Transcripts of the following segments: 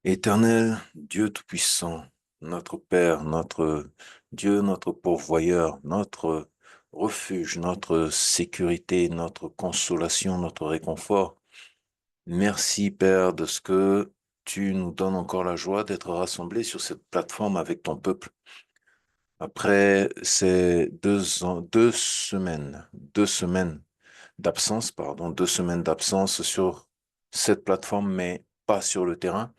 Éternel Dieu Tout-Puissant, notre Père, notre Dieu, notre pourvoyeur, notre refuge, notre sécurité, notre consolation, notre réconfort. Merci Père de ce que tu nous donnes encore la joie d'être rassemblés sur cette plateforme avec ton peuple. Après ces 2 semaines d'absence, pardon, 2 semaines d'absence sur cette plateforme, mais pas sur le terrain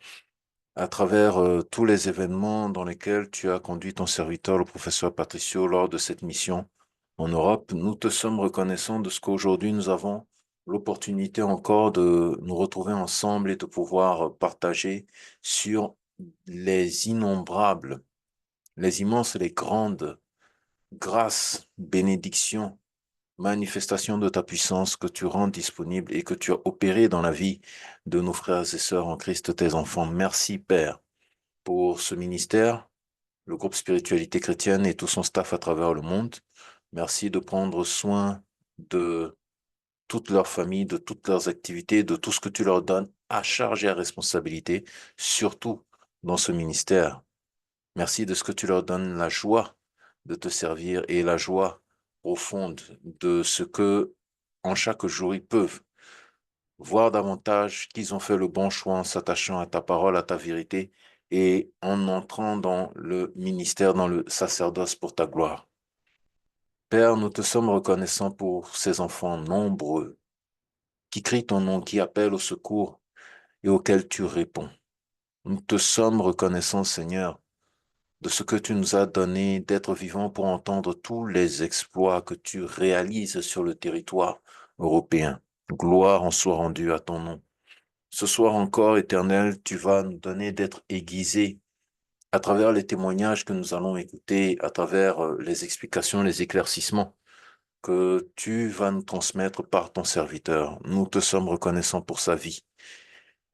à travers tous les événements dans lesquels tu as conduit ton serviteur, le professeur Patricio, lors de cette mission en Europe. Nous te sommes reconnaissants de ce qu'aujourd'hui nous avons l'opportunité encore de nous retrouver ensemble et de pouvoir partager sur les innombrables, les immenses et les grandes grâces, bénédictions, manifestations de ta puissance que tu rends disponible et que tu as opéré dans la vie de nos frères et sœurs en Christ, tes enfants. Merci, Père, pour ce ministère, le groupe Spiritualité chrétienne et tout son staff à travers le monde. Merci de prendre soin de toute leur famille, de toutes leurs activités, de tout ce que tu leur donnes à charge et à responsabilité, surtout dans ce ministère. Merci de ce que tu leur donnes la joie de te servir et la joie profonde de ce que en chaque jour ils peuvent voir davantage qu'ils ont fait le bon choix en s'attachant à ta parole, à ta vérité et en entrant dans le ministère, dans le sacerdoce pour ta gloire. Père, nous te sommes reconnaissants pour ces enfants nombreux qui crient ton nom, qui appellent au secours et auxquels tu réponds. Nous te sommes reconnaissants, Seigneur, de ce que tu nous as donné d'être vivants pour entendre tous les exploits que tu réalises sur le territoire européen. Gloire en soit rendue à ton nom. Ce soir encore, Éternel, tu vas nous donner d'être aiguisés à travers les témoignages que nous allons écouter, à travers les explications, les éclaircissements que tu vas nous transmettre par ton serviteur. Nous te sommes reconnaissants pour sa vie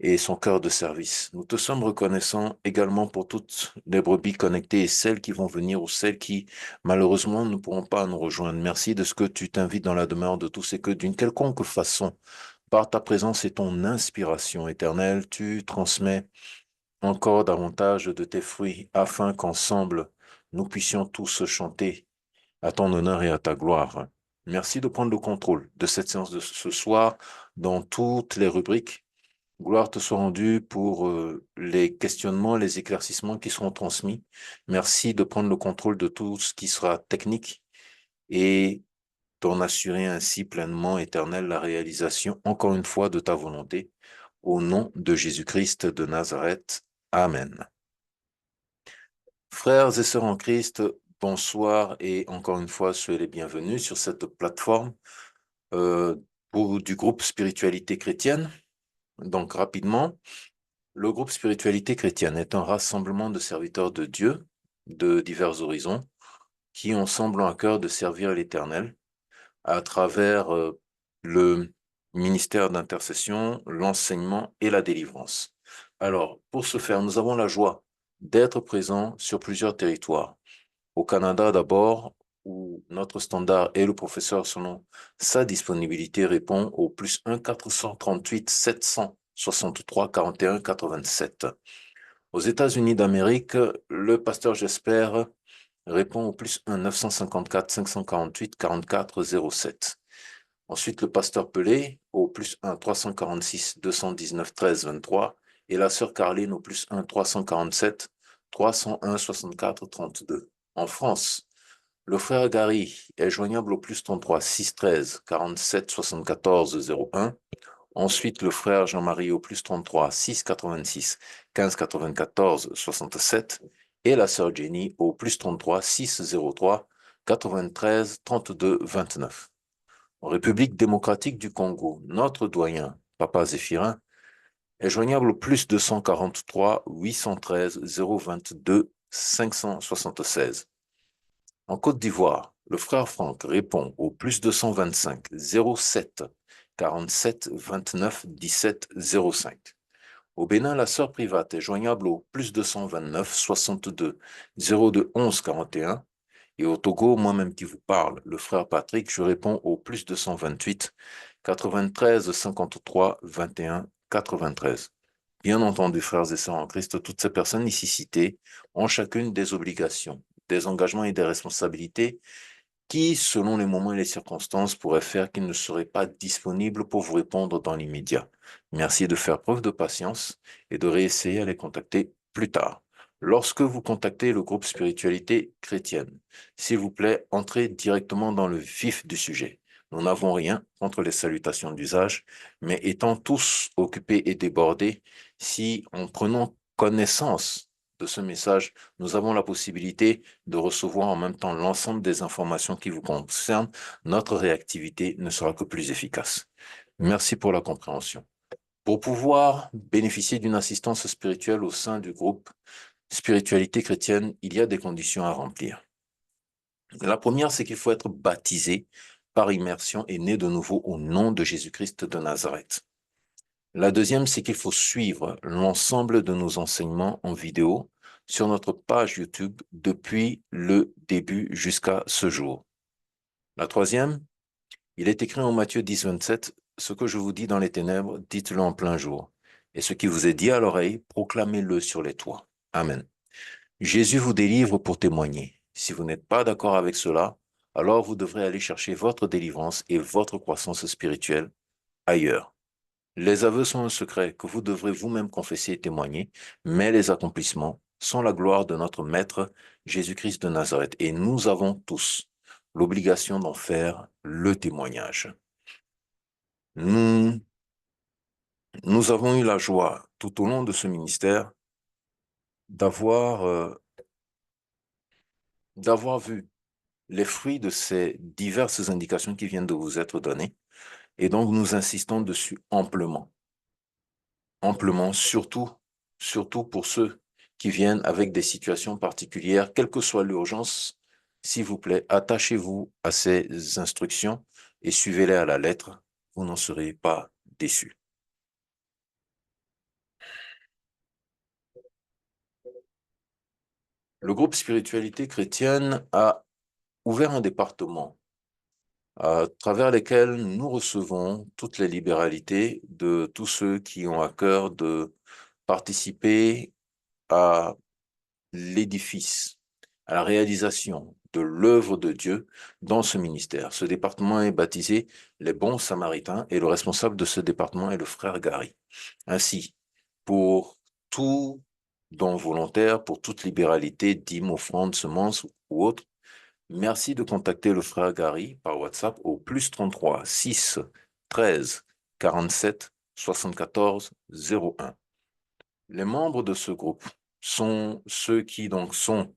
et son cœur de service. Nous te sommes reconnaissants également pour toutes les brebis connectées et celles qui vont venir ou celles qui, malheureusement, ne pourront pas nous rejoindre. Merci de ce que tu t'invites dans la demeure de tous et que d'une quelconque façon, par ta présence et ton inspiration éternelle, tu transmets encore davantage de tes fruits afin qu'ensemble, nous puissions tous chanter à ton honneur et à ta gloire. Merci de prendre le contrôle de cette séance de ce soir dans toutes les rubriques. Gloire te soit rendue pour les questionnements, les éclaircissements qui seront transmis. Merci de prendre le contrôle de tout ce qui sera technique et d'en assurer ainsi pleinement, éternel, la réalisation, encore une fois, de ta volonté. Au nom de Jésus-Christ de Nazareth. Amen. Frères et sœurs en Christ, bonsoir et encore une fois, soyez les bienvenus sur cette plateforme euh, du groupe Spiritualité chrétienne. Donc, rapidement, le groupe Spiritualité chrétienne est un rassemblement de serviteurs de Dieu de divers horizons qui ont semblant à cœur de servir l'Éternel à travers le ministère d'intercession, l'enseignement et la délivrance. Alors, pour ce faire, nous avons la joie d'être présents sur plusieurs territoires. Au Canada d'abord, où notre standard et le professeur, selon sa disponibilité, répond au plus 1 438 763 41 87. Aux États-Unis d'Amérique, le pasteur Jesper répond au plus 1 954 548 44 07. Ensuite, le pasteur Pelé au plus 1 346 219 13 23 et la sœur Carline au plus 1 347 301 64 32. En France, le frère Gary est joignable au plus 33 613 47 74 01. Ensuite, le frère Jean-Marie au plus 33 686 15 94 67 et la sœur Jenny au plus 33 603 93 32 29. En République démocratique du Congo, notre doyen, Papa Zéphirin, est joignable au plus 243 813 022 576. En Côte d'Ivoire, le frère Franck répond au plus 225 07 47 29 17 05. Au Bénin, la sœur private est joignable au plus 229 62 02 11 41. Et au Togo, moi-même qui vous parle, le frère Patrick, je réponds au plus 228 93 53 21 93. Bien entendu, frères et sœurs en Christ, toutes ces personnes ici citées ont chacune des obligations, des engagements et des responsabilités qui, selon les moments et les circonstances, pourraient faire qu'ils ne seraient pas disponibles pour vous répondre dans l'immédiat. Merci de faire preuve de patience et de réessayer à les contacter plus tard. Lorsque vous contactez le groupe Spiritualité chrétienne, s'il vous plaît, entrez directement dans le vif du sujet. Nous n'avons rien contre les salutations d'usage, mais étant tous occupés et débordés, si en prenant connaissance de ce message, nous avons la possibilité de recevoir en même temps l'ensemble des informations qui vous concernent, notre réactivité ne sera que plus efficace. Merci pour la compréhension. Pour pouvoir bénéficier d'une assistance spirituelle au sein du groupe Spiritualité chrétienne, il y a des conditions à remplir. La première, c'est qu'il faut être baptisé par immersion et né de nouveau au nom de Jésus-Christ de Nazareth. La deuxième, c'est qu'il faut suivre l'ensemble de nos enseignements en vidéo sur notre page YouTube depuis le début jusqu'à ce jour. La troisième, il est écrit en Matthieu 10, 27, ce que je vous dis dans les ténèbres, dites-le en plein jour. Et ce qui vous est dit à l'oreille, proclamez-le sur les toits. Amen. Jésus vous délivre pour témoigner. Si vous n'êtes pas d'accord avec cela, alors vous devrez aller chercher votre délivrance et votre croissance spirituelle ailleurs. Les aveux sont un secret que vous devrez vous-même confesser et témoigner, mais les accomplissements sont la gloire de notre Maître Jésus-Christ de Nazareth. Et nous avons tous l'obligation d'en faire le témoignage. Nous, nous avons eu la joie tout au long de ce ministère d'avoir d'avoir vu les fruits de ces diverses indications qui viennent de vous être données. Et donc, nous insistons dessus amplement. Amplement, surtout pour ceux qui viennent avec des situations particulières, quelle que soit l'urgence, s'il vous plaît, attachez-vous à ces instructions et suivez-les à la lettre, vous n'en serez pas déçus. Le groupe Spiritualité chrétienne a ouvert un département à travers lesquels nous recevons toutes les libéralités de tous ceux qui ont à cœur de participer à l'édifice, à la réalisation de l'œuvre de Dieu dans ce ministère. Ce département est baptisé les Bons Samaritains et le responsable de ce département est le frère Gary. Ainsi, pour tout don volontaire, pour toute libéralité, dîmes, offrandes, semences ou autre, merci de contacter le frère Gary par WhatsApp au plus 33 6 13 47 74 01. Les membres de ce groupe sont ceux qui donc sont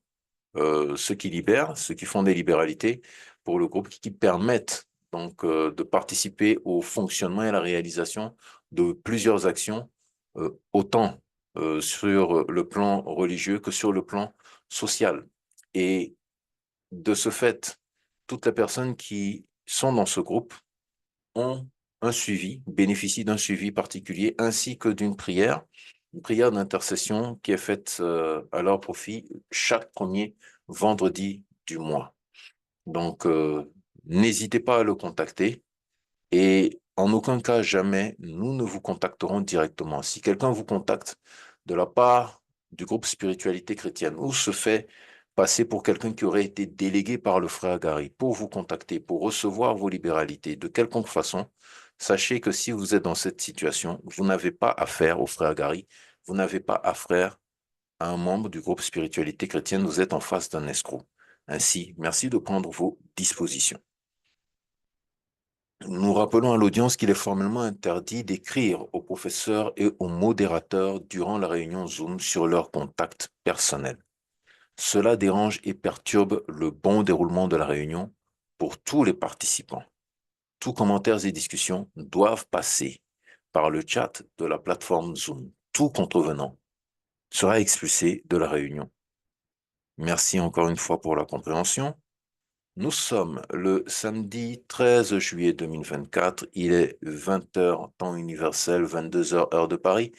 ceux qui libèrent, ceux qui font des libéralités pour le groupe, qui permettent donc de participer au fonctionnement et à la réalisation de plusieurs actions, autant sur le plan religieux que sur le plan social. Et de ce fait, toutes les personnes qui sont dans ce groupe ont un suivi, bénéficient d'un suivi particulier ainsi que d'une prière, une prière d'intercession qui est faite à leur profit chaque premier vendredi du mois. Donc, n'hésitez pas à le contacter et en aucun cas, jamais, nous ne vous contacterons directement. Si quelqu'un vous contacte de la part du groupe Spiritualité chrétienne ou se fait passer pour quelqu'un qui aurait été délégué par le frère Gary pour vous contacter, pour recevoir vos libéralités de quelconque façon, sachez que si vous êtes dans cette situation, vous n'avez pas affaire au frère Gary, vous n'avez pas affaire à un membre du groupe Spiritualité chrétienne, vous êtes en face d'un escroc. Ainsi, merci de prendre vos dispositions. Nous rappelons à l'audience qu'il est formellement interdit d'écrire aux professeurs et aux modérateurs durant la réunion Zoom sur leurs contacts personnels. Cela dérange et perturbe le bon déroulement de la réunion pour tous les participants. Tous commentaires et discussions doivent passer par le chat de la plateforme Zoom. Tout contrevenant sera expulsé de la réunion. Merci encore une fois pour la compréhension. Nous sommes le samedi 13 juillet 2024. Il est 20 heures temps universel, 22 heures heure de Paris.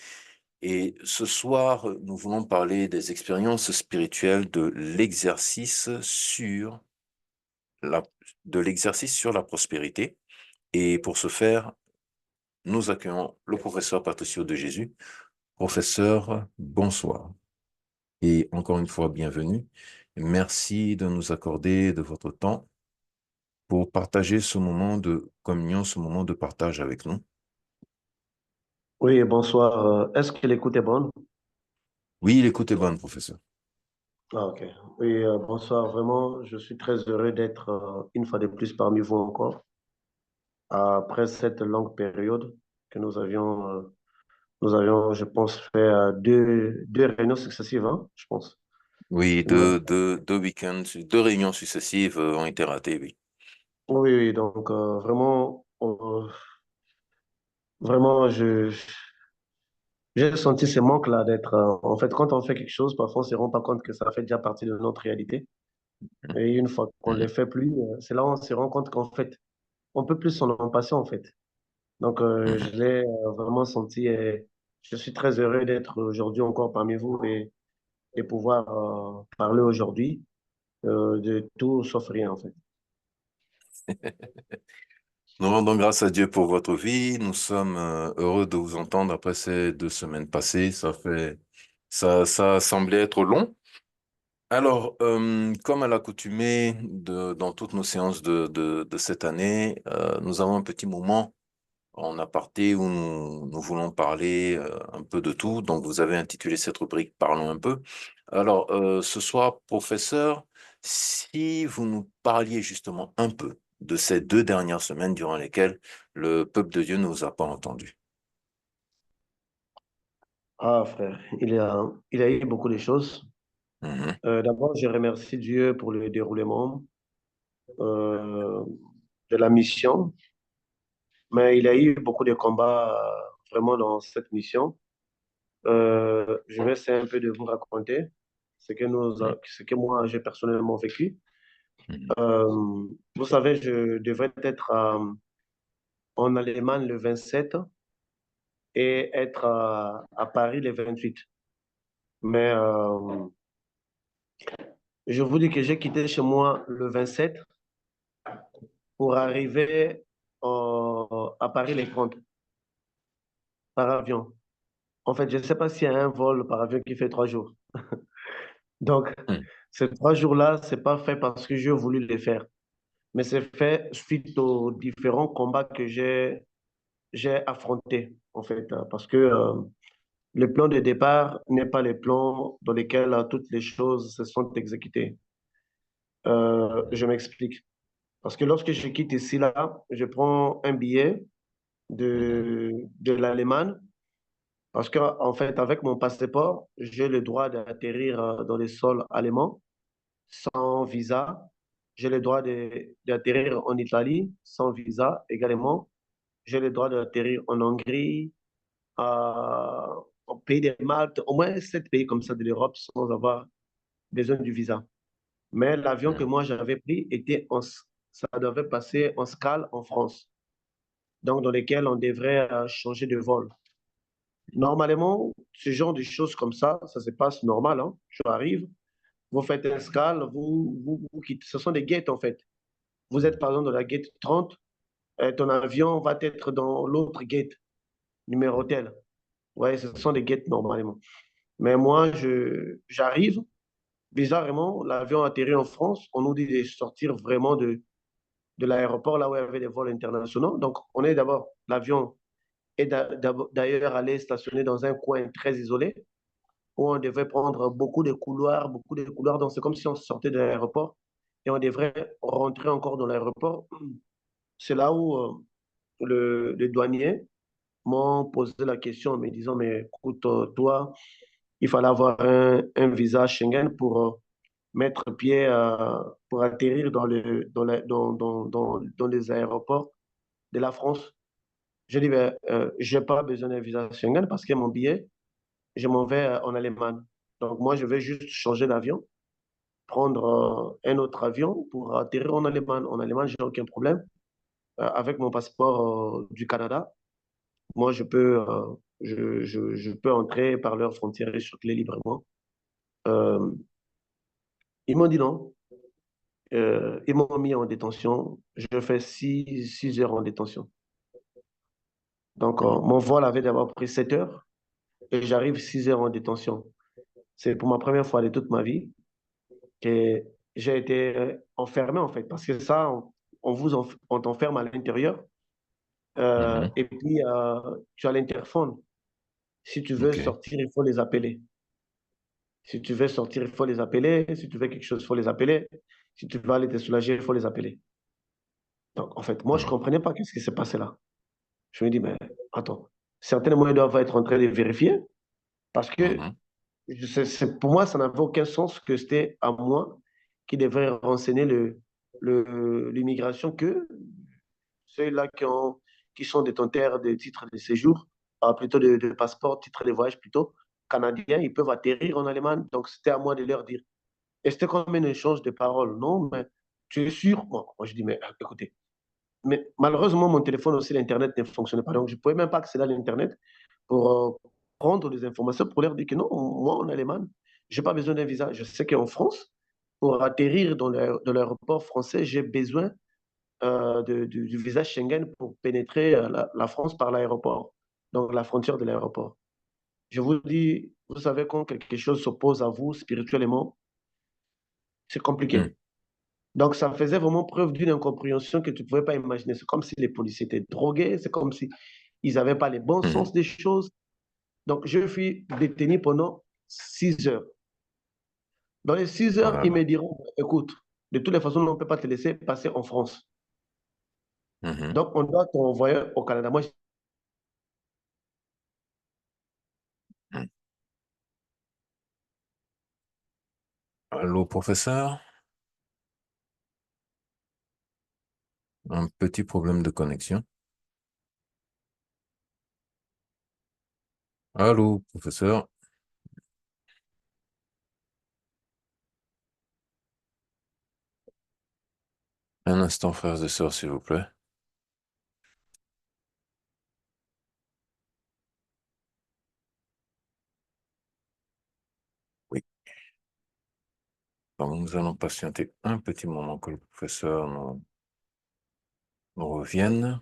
Et ce soir, nous voulons parler des expériences spirituelles la, de l'exercice sur la prospérité. Et pour ce faire, nous accueillons le professeur Patricio de Jésus. Professeur, bonsoir. Et encore une fois, bienvenue. Merci de nous accorder de votre temps pour partager ce moment de communion, ce moment de partage avec nous. Oui, bonsoir. Est-ce que l'écoute est bonne? Oui, l'écoute est bonne, professeur. Ah, ok. Oui, bonsoir. Vraiment, je suis très heureux d'être une fois de plus parmi vous encore. Après cette longue période que nous avions, je pense, fait deux réunions successives, hein, je pense. Oui, Nous avons- deux week-ends, deux réunions successives ont été ratées, oui. Oui, oui, donc vraiment, j'ai senti ce manque-là d'être. En fait, quand on fait quelque chose, parfois on ne se rend pas compte que ça fait déjà partie de notre réalité. Et une fois qu'on ne le Mhm. fait plus, c'est là où on se rend compte qu'en fait, on peut plus s'en en passer en fait. Donc, je Mhm. l'ai vraiment senti et je suis très heureux d'être aujourd'hui encore parmi vous et pouvoir parler aujourd'hui de tout sauf rien en fait. Nous rendons grâce à Dieu pour votre vie. Nous sommes heureux de vous entendre après ces 2 semaines passées. Ça semblait être long. Alors, comme à l'accoutumée dans toutes nos séances de cette année, nous avons un petit moment en aparté où nous voulons parler un peu de tout. Donc, vous avez intitulé cette rubrique Parlons un peu. Alors, ce soir, professeur, si vous nous parliez justement un peu de ces 2 dernières semaines durant lesquelles le peuple de Dieu ne vous a pas entendu. Ah frère, il y a eu beaucoup de choses. Mhm, D'abord, je remercie Dieu pour le déroulement euh, de la mission, mais il y a eu beaucoup de combats vraiment dans cette mission. Je vais essayer un peu de vous raconter ce que moi j'ai personnellement vécu. mhm, Euh, Vous savez, je devrais être en Allemagne le 27 et être à Paris le 28. Mais je vous dis que j'ai quitté chez moi le 27 pour arriver à Paris le 30 par avion. En fait, je ne sais pas s'il y a un vol par avion qui fait 3 jours. Donc, mhm, ces 3 jours-là, ce n'est pas fait parce que j'ai voulu les faire, mais c'est fait suite aux différents combats que j'ai affrontés, en fait, parce que le plan de départ n'est pas le plan dans lequel toutes les choses se sont exécutées. Je m'explique. Parce que lorsque je quitte ici, là, je prends un billet mhm, de l'Allemagne. Parce que, en fait, avec mon passeport, j'ai le droit d'atterrir dans les sols allemands sans visa. J'ai le droit d'atterrir en Italie sans visa également. J'ai le droit d'atterrir en Hongrie, au pays de Malte, au moins 7 pays comme ça de l'Europe sans avoir besoin du visa. Mais l'avion que mhm, moi j'avais pris ça devait passer en escale en France, donc dans lesquels on devrait changer de vol. Normalement, ce genre de choses comme ça se passe normal. Hein. Tu arrives, vous faites une escale, vous quittez. Ce sont des gates en fait. Vous êtes par exemple dans la gate 30, ton avion va être dans l'autre gate, numéro tel. Ouais, ce sont des gates normalement. Mais moi, j'arrive, bizarrement, l'avion atterrit en France. On nous dit de sortir vraiment de l'aéroport, là où il y avait des vols internationaux. Donc, on est d'abord, l'avion est d'ailleurs allé stationner dans un coin très isolé, où on devait prendre beaucoup de couloirs, beaucoup de couloirs. Donc, c'est comme si on sortait de l'aéroport et on devrait rentrer encore dans l'aéroport. C'est là où les douaniers m'ont posé la question en me disant, mais écoute, toi, il fallait avoir un visa Schengen pour mettre pied, pour atterrir dans les aéroports de la France. Je dis, ben, je n'ai pas besoin d'un visa Schengen parce que mon billet, je m'en vais en Allemagne. Donc, moi, je vais juste changer d'avion, prendre un autre avion pour atterrir en Allemagne. En Allemagne, j'ai aucun problème. Avec mon passeport du Canada, moi, je peux entrer par leurs frontières et circuler librement. Euh, Ils m'ont dit non. Ils m'ont mis en détention. Je fais 6 heures en détention. Donc, mon vol avait d'abord pris 7 heures. et j'arrive 6 heures en détention. C'est pour ma première fois de toute ma vie que j'ai été enfermé, en fait, parce que ça, on t'enferme à l'intérieur Mhm. et puis tu as l'interphone. Si tu veux OK. sortir, il faut les appeler. Si tu veux sortir, il faut les appeler. Si tu veux quelque chose, il faut les appeler. Si tu veux aller te soulager, il faut les appeler. Donc, en fait, moi, je ne Mhm. comprenais pas qu'est-ce qui s'est passé là. Je me dis, mais attends, certains moyens doivent être en train de vérifier parce que Mhm. pour moi, ça n'avait aucun sens que c'était à moi qui devrait renseigner l'immigration que ceux-là qui sont détenteurs de titres de séjour, plutôt de passeport, titres de voyage plutôt, canadiens, ils peuvent atterrir en Allemagne. Donc, c'était à moi de leur dire. Et c'était comme un échange de paroles. Non, mais tu es sûr? Bon, moi, je dis, mais écoutez, mais malheureusement, mon téléphone aussi, l'Internet ne fonctionnait pas. Donc, je ne pouvais même pas accéder à l'Internet pour prendre des informations pour leur dire que non, moi, en Allemagne, je n'ai pas besoin d'un visa. Je sais qu'en France, pour atterrir dans l'aéroport français, j'ai besoin du visa Schengen pour pénétrer la France par l'aéroport, donc la frontière de l'aéroport. Je vous dis, vous savez, quand quelque chose s'oppose à vous spirituellement, c'est Mhm. compliqué. Donc, ça faisait vraiment preuve d'une incompréhension que tu ne pouvais pas imaginer. C'est comme si les policiers étaient drogués, c'est comme si ils n'avaient pas les bons Mhm. sens des choses. Donc, je fus détenu pendant 6 heures. Dans les 6 heures, Voilà. ils me diront, écoute, de toutes les façons, on ne peut pas te laisser passer en France. Mhm. Donc, on doit t'envoyer au Canada. Moi, Mhm. Allô, professeur? Un petit problème de connexion. Allô, professeur? Un instant, frères et sœurs, s'il vous plaît. Oui. Donc, nous allons patienter un petit moment que le professeur nous revienne.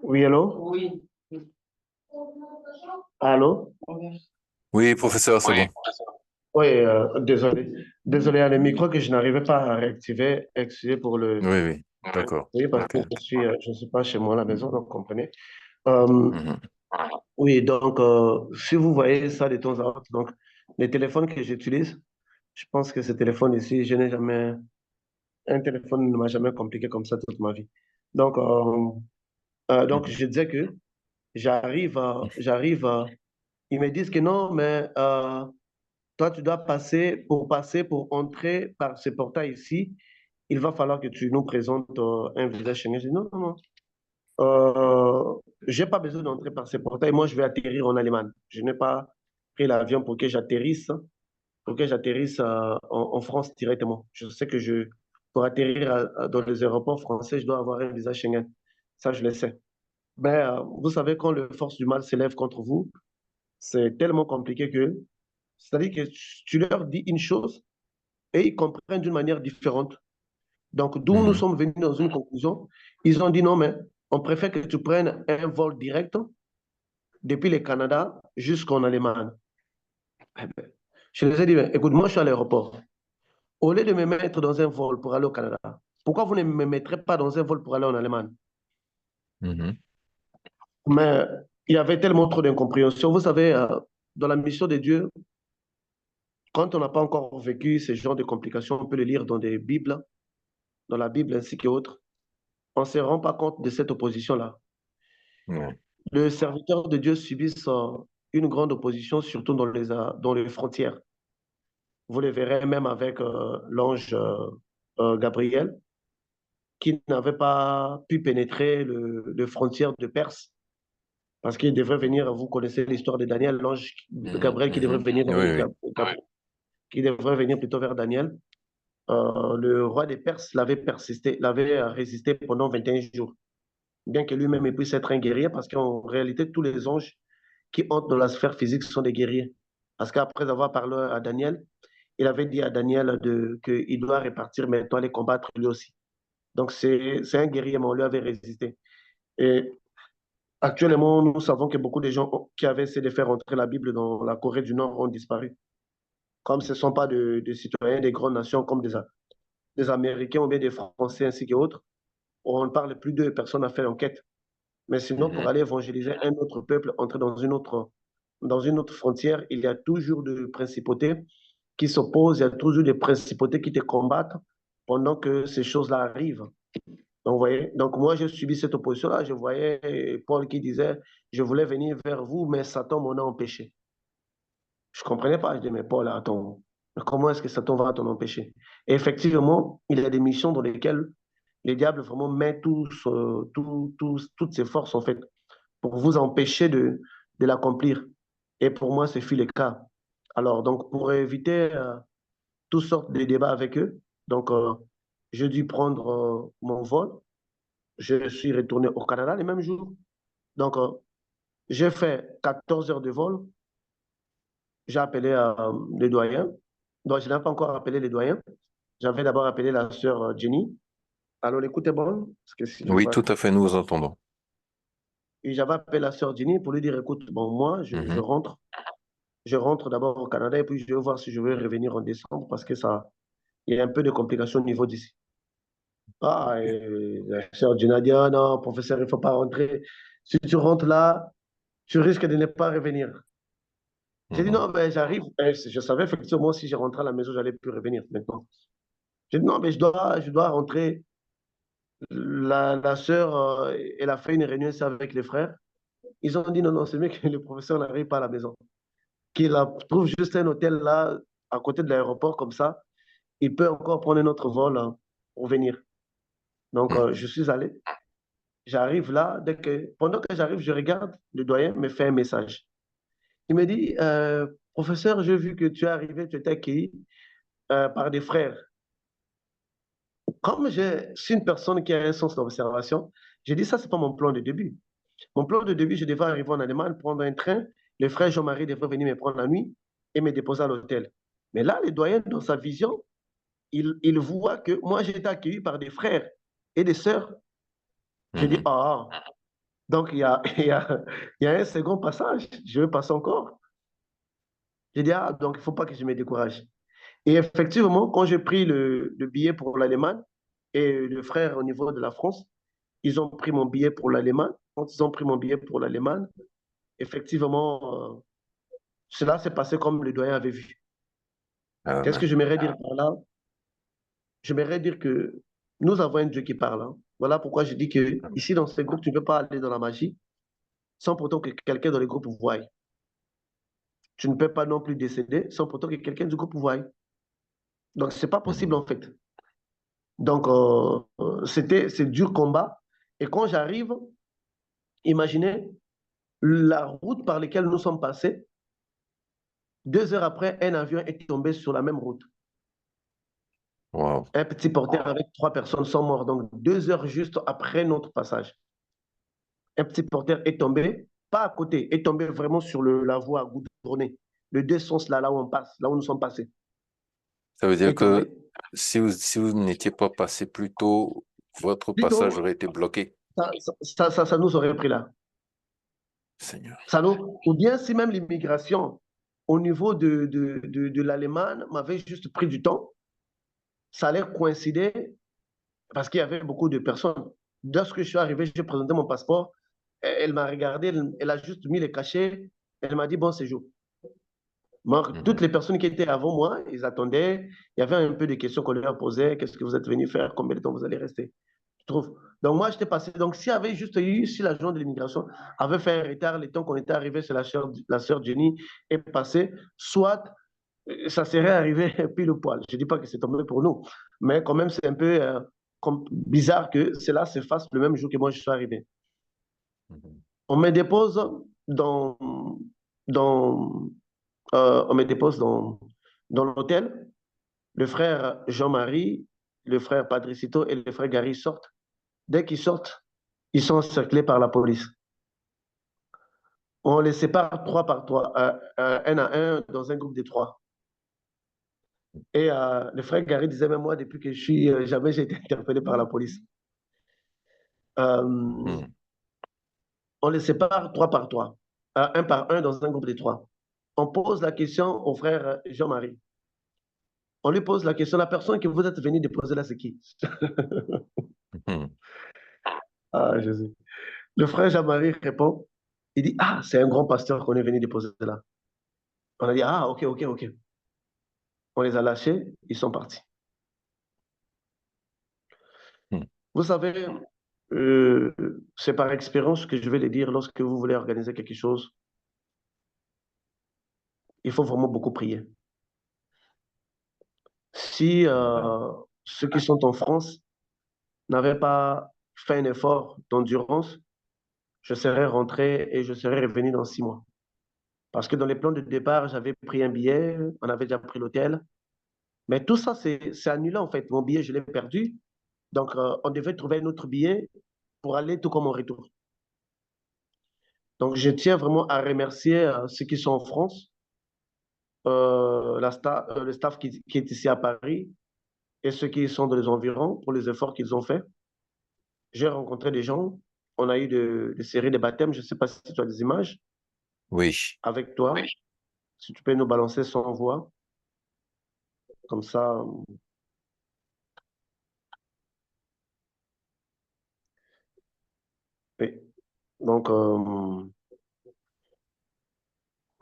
oui, allô? Allô? Oui, professeur, c'est bon. Oui, désolé. Désolé, le micro que je n'arrivais pas à réactiver. Excusez pour le. Oui, oui. D'accord. Oui, parce OK. que je ne suis pas chez moi à la maison, donc comprenez. Euh, Mhm. oui, donc, si vous voyez ça de temps à autre, donc, les téléphones que j'utilise, je pense que ce téléphone ici, je n'ai jamais. Un téléphone ne m'a jamais compliqué comme ça toute ma vie. Donc, donc Mhm. je disais que ils me disent que non, mais toi, tu dois pour entrer par ce portail ici, il va falloir que tu nous présentes un visa Schengen. Je dis non, non, non. J'ai pas besoin d'entrer par ce portail. Moi, je vais atterrir en Allemagne. Je n'ai pas pris l'avion pour que j'atterrisse en France directement. Je sais que pour atterrir dans les aéroports français, je dois avoir un visa Schengen. Ça, je le sais. Mais vous savez, quand le force du mal s'élève contre vous, c'est tellement compliqué que, c'est-à-dire que tu leur dis une chose et ils comprennent d'une manière différente. Donc, d'où nous Mhm. sommes venus dans une conclusion. Ils ont dit non, mais on préfère que tu prennes un vol direct depuis le Canada jusqu'en Allemagne. Eh ben, je les ai dit, écoute, moi je suis à l'aéroport. Au lieu de me mettre dans un vol pour aller au Canada, pourquoi vous ne me mettrez pas dans un vol pour aller en Allemagne? Mhm. Mais il y avait tellement trop d'incompréhension. Vous savez, dans la mission de Dieu, quand on n'a pas encore vécu ce genre de complications, on peut le lire dans des Bibles, dans la Bible ainsi qu'autres. On ne se rend pas compte de cette opposition-là. Ouais. Le serviteur de Dieu subit une grande opposition, surtout dans les frontières. Vous le verrez même avec l'ange Gabriel, qui n'avait pas pu pénétrer le frontière de Perse, parce qu'il devrait venir, vous connaissez l'histoire de Daniel, l'ange Mhm. Gabriel qui devrait Mhm. venir, Oui, oui. qui devrait venir plutôt vers Daniel. Le roi des Perses l'avait résisté pendant 21 jours, bien que lui-même puisse être un guerrier, parce qu'en réalité, tous les anges qui entrent dans la sphère physique sont des guerriers. Parce qu'après avoir parlé à Daniel, il avait dit à Daniel qu'il doit répartir maintenant les combattre lui aussi. Donc c'est un guerrier, mais on lui avait résisté. Et actuellement, nous savons que beaucoup de gens qui avaient essayé de faire entrer la Bible dans la Corée du Nord ont disparu. Comme ce ne sont pas des citoyens des grandes nations comme des Américains ou bien des Français ainsi qu'autres, on ne parle plus de personnes à faire l'enquête. Mais sinon, pour Mhm. aller évangéliser un autre peuple, entrer dans une autre frontière, il y a toujours des principautés qui s'opposent, il y a toujours des principautés qui te combattent pendant que ces choses-là arrivent. Donc, vous voyez, donc moi, j'ai subi cette opposition-là. Je voyais Paul qui disait, je voulais venir vers vous, mais Satan m'en a empêché. Je ne comprenais pas. Je disais, mais Paul, attends, comment est-ce que Satan va t'en empêcher? Et effectivement, il y a des missions dans lesquelles les diables vraiment met toutes ses forces, en fait, pour vous empêcher de l'accomplir. Et pour moi, ce fut le cas. Alors, donc, pour éviter toutes sortes de débats avec eux, donc, j'ai dû prendre mon vol. Je suis retourné au Canada le même jour. Donc, j'ai fait 14 heures de vol. J'ai appelé les doyens. Donc, je n'ai pas encore appelé les doyens. J'avais d'abord appelé la sœur Jenny. Alors, l'écoute est bonne, parce que si je Oui, vois. tout à fait, nous vous entendons. Et j'avais appelé la sœur Jenny pour lui dire, écoute, bon, moi, je Mhm. rentre. Je rentre d'abord au Canada et puis je vais voir si je vais revenir en décembre parce que ça, il y a un peu de complications au niveau d'ici. Ah, Ok. et la sœur Jenny a dit, ah non, professeur, il ne faut pas rentrer. Si tu rentres là, tu risques de ne pas revenir. J'ai dit Mhm. non, ben, j'arrive. Je savais effectivement si je rentrais à la maison, j'allais plus revenir maintenant. J'ai dit non, mais je dois rentrer. La sœur, elle a fait une réunion ça avec les frères. Ils ont dit non, non, c'est mieux que le professeur n'arrive pas à la maison. Trouve juste un hôtel là, à côté de l'aéroport, comme ça. Il peut encore prendre un autre vol hein, pour venir. Donc, Mhm. je suis allé. J'arrive là. Pendant que j'arrive, je regarde, le doyen me fait un message. Il me dit, professeur, j'ai vu que tu es arrivé, tu étais accueilli par des frères. Comme je suis une personne qui a un sens d'observation, j'ai dit ça, c'est pas mon plan de début. Mon plan de début, je devais arriver en Allemagne, prendre un train. Le frère Jean-Marie devrait venir me prendre la nuit et me déposer à l'hôtel. Mais là, le doyen, dans sa vision, il voit que moi, j'ai été accueilli par des frères et des sœurs. J'ai dit, Mhm. ah, donc il y a un second passage. Je veux passer encore. J'ai dit, ah, donc il ne faut pas que je me décourage. Et effectivement, quand j'ai pris le billet pour l'Allemagne et le frère au niveau de la France, ils ont pris mon billet pour l'Allemagne. Quand ils ont pris mon billet pour l'Allemagne, effectivement, cela s'est passé comme le doyen avait vu. Ah, Qu'est-ce que ben. j'aimerais dire par là? J'aimerais dire que nous avons un Dieu qui parle. Hein. Voilà pourquoi je dis que ici, dans ce groupe, tu ne peux pas aller dans la magie sans pourtant que quelqu'un dans le groupe voie. Tu ne peux pas non plus décéder sans pourtant que quelqu'un du groupe voie. Donc, ce n'est pas possible Mhm. en fait. Donc, c'est dur combat. Et quand j'arrive, imaginez la route par laquelle nous sommes passés. 2 heures après, un avion est tombé sur la même route. Wow. Un petit porteur avec 3 personnes sont morts. Donc, 2 heures juste après notre passage. Un petit porteur est tombé, pas à côté, est tombé vraiment sur la voie goudronnée. Les deux sens là où on passe, là où nous sommes passés. Ça veut dire Et que travailler. si vous n'étiez pas passé plus tôt, votre passage Plutôt, aurait été bloqué. ça nous aurait pris là. Seigneur. Ou bien si même l'immigration au niveau de l'Allemagne m'avait juste pris du temps, ça allait coïncider parce qu'il y avait beaucoup de personnes. Lorsque je suis arrivé, j'ai présenté mon passeport. Elle m'a regardé, elle a juste mis les cachets. Elle m'a dit bon séjour. Toutes Mhm. les personnes qui étaient avant moi, ils attendaient. Il y avait un peu de questions qu'on leur posait. Qu'est-ce que vous êtes venu faire? Combien de temps vous allez rester? Je trouve. Donc moi, j'étais passé. Donc s'il y avait juste eu, si l'agent de l'immigration avait fait un retard, le temps qu'on était arrivé, c'est la sœur Jenny est passée, soit ça serait arrivé pile au poil. Je ne dis pas que c'est tombé pour nous, mais quand même, c'est un peu bizarre que cela se fasse le même jour que moi je suis arrivé. Mhm. On me dépose dans, dans, on me dépose dans l'hôtel. Le frère Jean-Marie, le frère Padricito et le frère Gary sortent. Dès qu'ils sortent, ils sont encerclés par la police. On les sépare trois par trois, un à un, dans un groupe de trois. Et le frère Gary disait, même moi, depuis que je suis, jamais j'ai été interpellé par la police. Euh, Mhm. on les sépare trois par trois, un par un dans un groupe de trois. On pose la question au frère Jean-Marie. On lui pose la question, la personne que vous êtes venu déposer là, c'est qui? Mhm. Ah, Jésus. Le frère Jean-Marie répond, il dit, ah, c'est un grand pasteur qu'on est venu déposer là. On a dit, ah, ok, ok, ok. On les a lâchés, ils sont partis. Mhm. Vous savez, c'est par expérience que je vais le dire, lorsque vous voulez organiser quelque chose, il faut vraiment beaucoup prier. Si Amen. ceux qui sont en France n'avaient pas fait un effort d'endurance, je serais rentré et je serais revenu dans 6 mois. Parce que dans les plans de départ, j'avais pris un billet, on avait déjà pris l'hôtel. Mais tout ça, c'est annulé en fait. Mon billet, je l'ai perdu. Donc, on devait trouver un autre billet pour aller tout comme en retour. Donc, je tiens vraiment à remercier ceux qui sont en France, le staff qui est ici à Paris et ceux qui sont dans les environs pour les efforts qu'ils ont faits. J'ai rencontré des gens, on a eu des séries de baptêmes, je ne sais pas si tu as des images Oui. avec toi, oui. Si tu peux nous balancer sans voix, comme ça. Oui. Donc,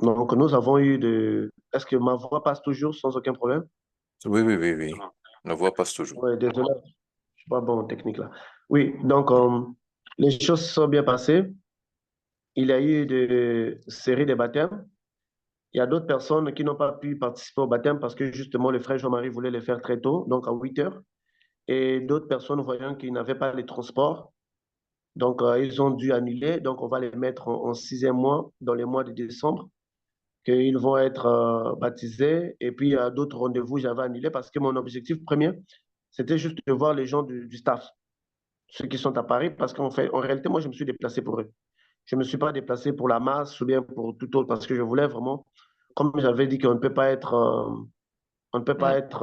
donc, nous avons eu de... Est-ce que ma voix passe toujours sans aucun problème? Oui, oui, oui, oui. La voix passe toujours. Oui, désolé, je ne suis pas bon en technique là. Oui, donc les choses se sont bien passées. Il y a eu des séries de baptêmes. Il y a d'autres personnes qui n'ont pas pu participer au baptême parce que justement le frère Jean-Marie voulait les faire très tôt, donc à 8 heures. Et d'autres personnes voyant qu'ils n'avaient pas les transports, donc ils ont dû annuler. Donc on va les mettre en sixième mois, dans les mois de décembre, qu'ils vont être baptisés. Et puis il y a d'autres rendez-vous que j'avais annulés parce que mon objectif premier, c'était juste de voir les gens du staff, ceux qui sont à Paris, parce qu'en fait, en réalité, moi, je me suis déplacé pour eux. Je ne me suis pas déplacé pour la masse ou bien pour tout autre, parce que je voulais vraiment, comme j'avais dit qu'on ne peut pas être on ne peut pas Mhm. être,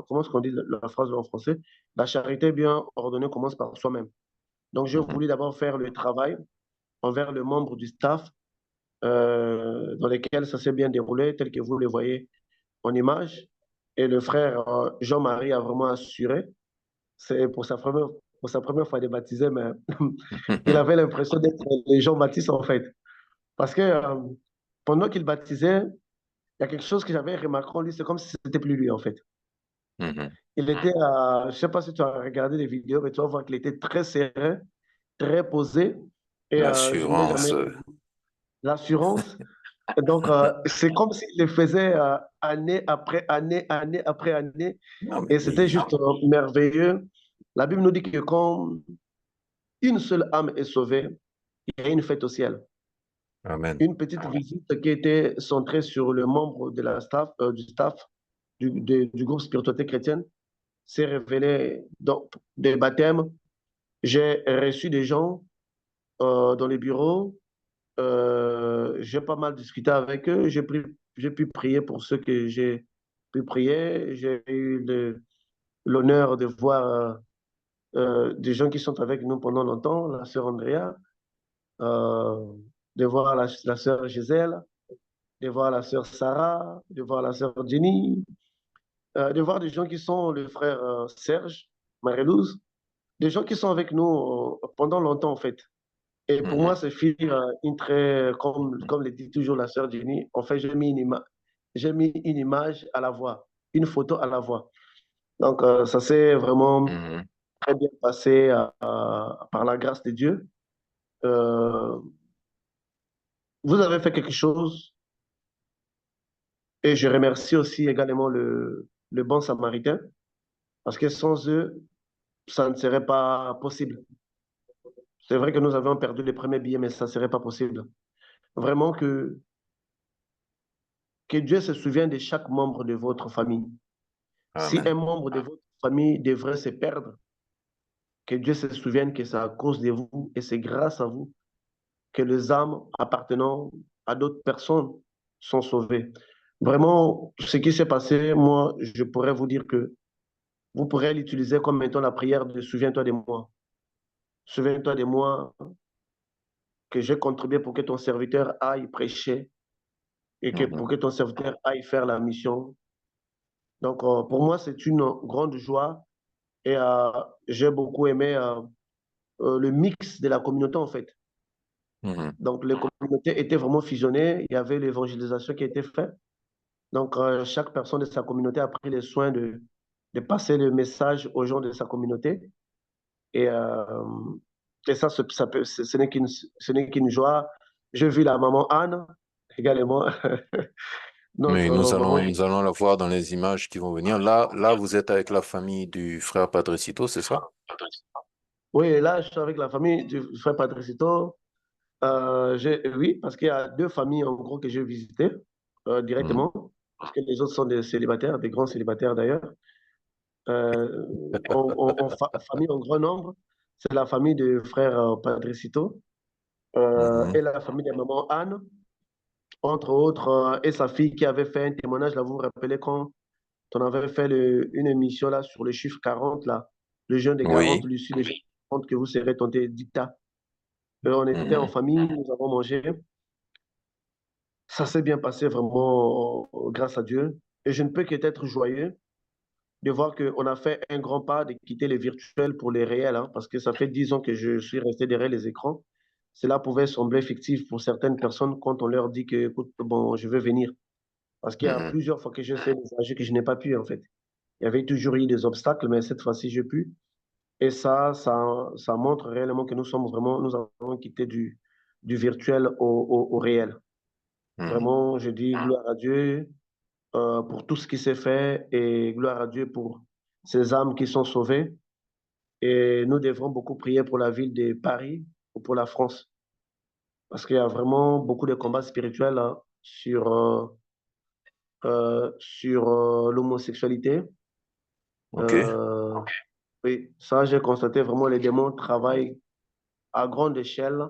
comment est-ce qu'on dit la phrase en français? La charité bien ordonnée commence par soi-même. Donc, j'ai Mhm. voulu d'abord faire le travail envers le membre du staff dans lesquels ça s'est bien déroulé, tel que vous le voyez en image. Et le frère Jean-Marie a vraiment assuré. C'est pour sa première fois de baptiser, mais il avait l'impression d'être les Jean-Baptiste en fait. Parce que pendant qu'il baptisait, il y a quelque chose que j'avais remarqué en lui, c'est comme si c'était plus lui en fait. Mhm. Il était, je ne sais pas si tu as regardé les vidéos, mais tu vas voir qu'il était très serein, très posé. Et je n'ai L'assurance. jamais l'assurance. Donc, c'est comme s'il le faisait année après année, année après année. Non, mais Et c'était oui. juste merveilleux. La Bible nous dit que quand une seule âme est sauvée, il y a une fête au ciel. Amen. Une petite visite qui était centrée sur le membre de la staff, du staff du groupe Spiritualité chrétienne s'est révélée dans des baptêmes. J'ai reçu des gens dans les bureaux. J'ai pas mal discuté avec eux. J'ai pu prier pour ceux que j'ai. pu prier. J'ai eu l'honneur de voir des gens qui sont avec nous pendant longtemps, la sœur Andrea, euh, de voir la sœur Gisèle, de voir la sœur Sarah, de voir la sœur Jenny, de voir des gens qui sont le frère Serge, Marie-Louise, des gens qui sont avec nous pendant longtemps en fait. Et pour moi, Mhm. c'est fut une très, comme le dit toujours la sœur Jenny, en fait, j'ai mis une image à la voix, une photo à la voix. Donc, ça s'est vraiment Mhm. très bien passé par la grâce de Dieu. Euh, Vous avez fait quelque chose et je remercie aussi également le bon samaritain parce que sans eux, ça ne serait pas possible. C'est vrai que nous avons perdu les premiers billets, mais ça ne serait pas possible. Vraiment que Dieu se souvienne de chaque membre de votre famille. Si un Amen. membre de votre famille devrait se perdre, que Dieu se souvienne que c'est à cause de vous et c'est grâce à vous que les âmes appartenant à d'autres personnes sont sauvées. Vraiment, ce qui s'est passé, moi, je pourrais vous dire que vous pourrez l'utiliser comme étant la prière de Souviens-toi de moi. Souviens-toi de moi que j'ai contribué pour que ton serviteur aille prêcher et que Mhm. pour que ton serviteur aille faire la mission. Donc, pour moi, c'est une grande joie et j'ai beaucoup aimé le mix de la communauté, en fait. Mhm. Donc, les communautés étaient vraiment fusionnées. Il y avait l'évangélisation qui était faite. Donc, chaque personne de sa communauté a pris le soin de passer le message aux gens de sa communauté. Et, euh, et ça, ce n'est qu'une joie. J'ai vu la maman Anne également. Donc, Mais vraiment, nous allons la voir dans les images qui vont venir. Là, vous êtes avec la famille du frère Padrecito, c'est ça? oui, là, je suis avec la famille du frère Patricito. Oui, parce qu'il y a deux familles en gros que j'ai visitées Mhm. directement, parce que les autres sont des célibataires, des grands célibataires d'ailleurs. Euh, Famille en grand nombre, c'est la famille du frère Patricito et Mhm. la famille de maman Anne, entre autres, et sa fille qui avait fait un témoignage, là, vous vous rappelez quand on avait fait une émission là sur le chiffre 40 là, le jeûne de 40, Oui. Lucie, le jeûne de 40 que vous serez tenté dictat. On était en Mhm. famille, nous avons mangé. Ça s'est bien passé vraiment grâce à Dieu. Et je ne peux qu'être joyeux de voir qu'on a fait un grand pas de quitter les virtuels pour les réels, hein, parce que ça fait 10 ans que je suis resté derrière les écrans. Cela pouvait sembler fictif pour certaines personnes quand on leur dit que, écoute, bon, je veux venir. Parce qu'il y a Mhm. plusieurs fois que j'ai fait des ajouts que je n'ai pas pu, en fait. Il y avait toujours eu des obstacles, mais cette fois-ci, j'ai pu. Et ça montre réellement que nous avons quitté du virtuel au réel. Mhm. Vraiment, je dis gloire à Dieu pour tout ce qui s'est fait et gloire à Dieu pour ces âmes qui sont sauvées. Et nous devrons beaucoup prier pour la ville de Paris ou pour la France, parce qu'il y a vraiment beaucoup de combats spirituels hein, sur l'homosexualité. OK. Euh, oui, ça, j'ai constaté vraiment les démons travaillent à grande échelle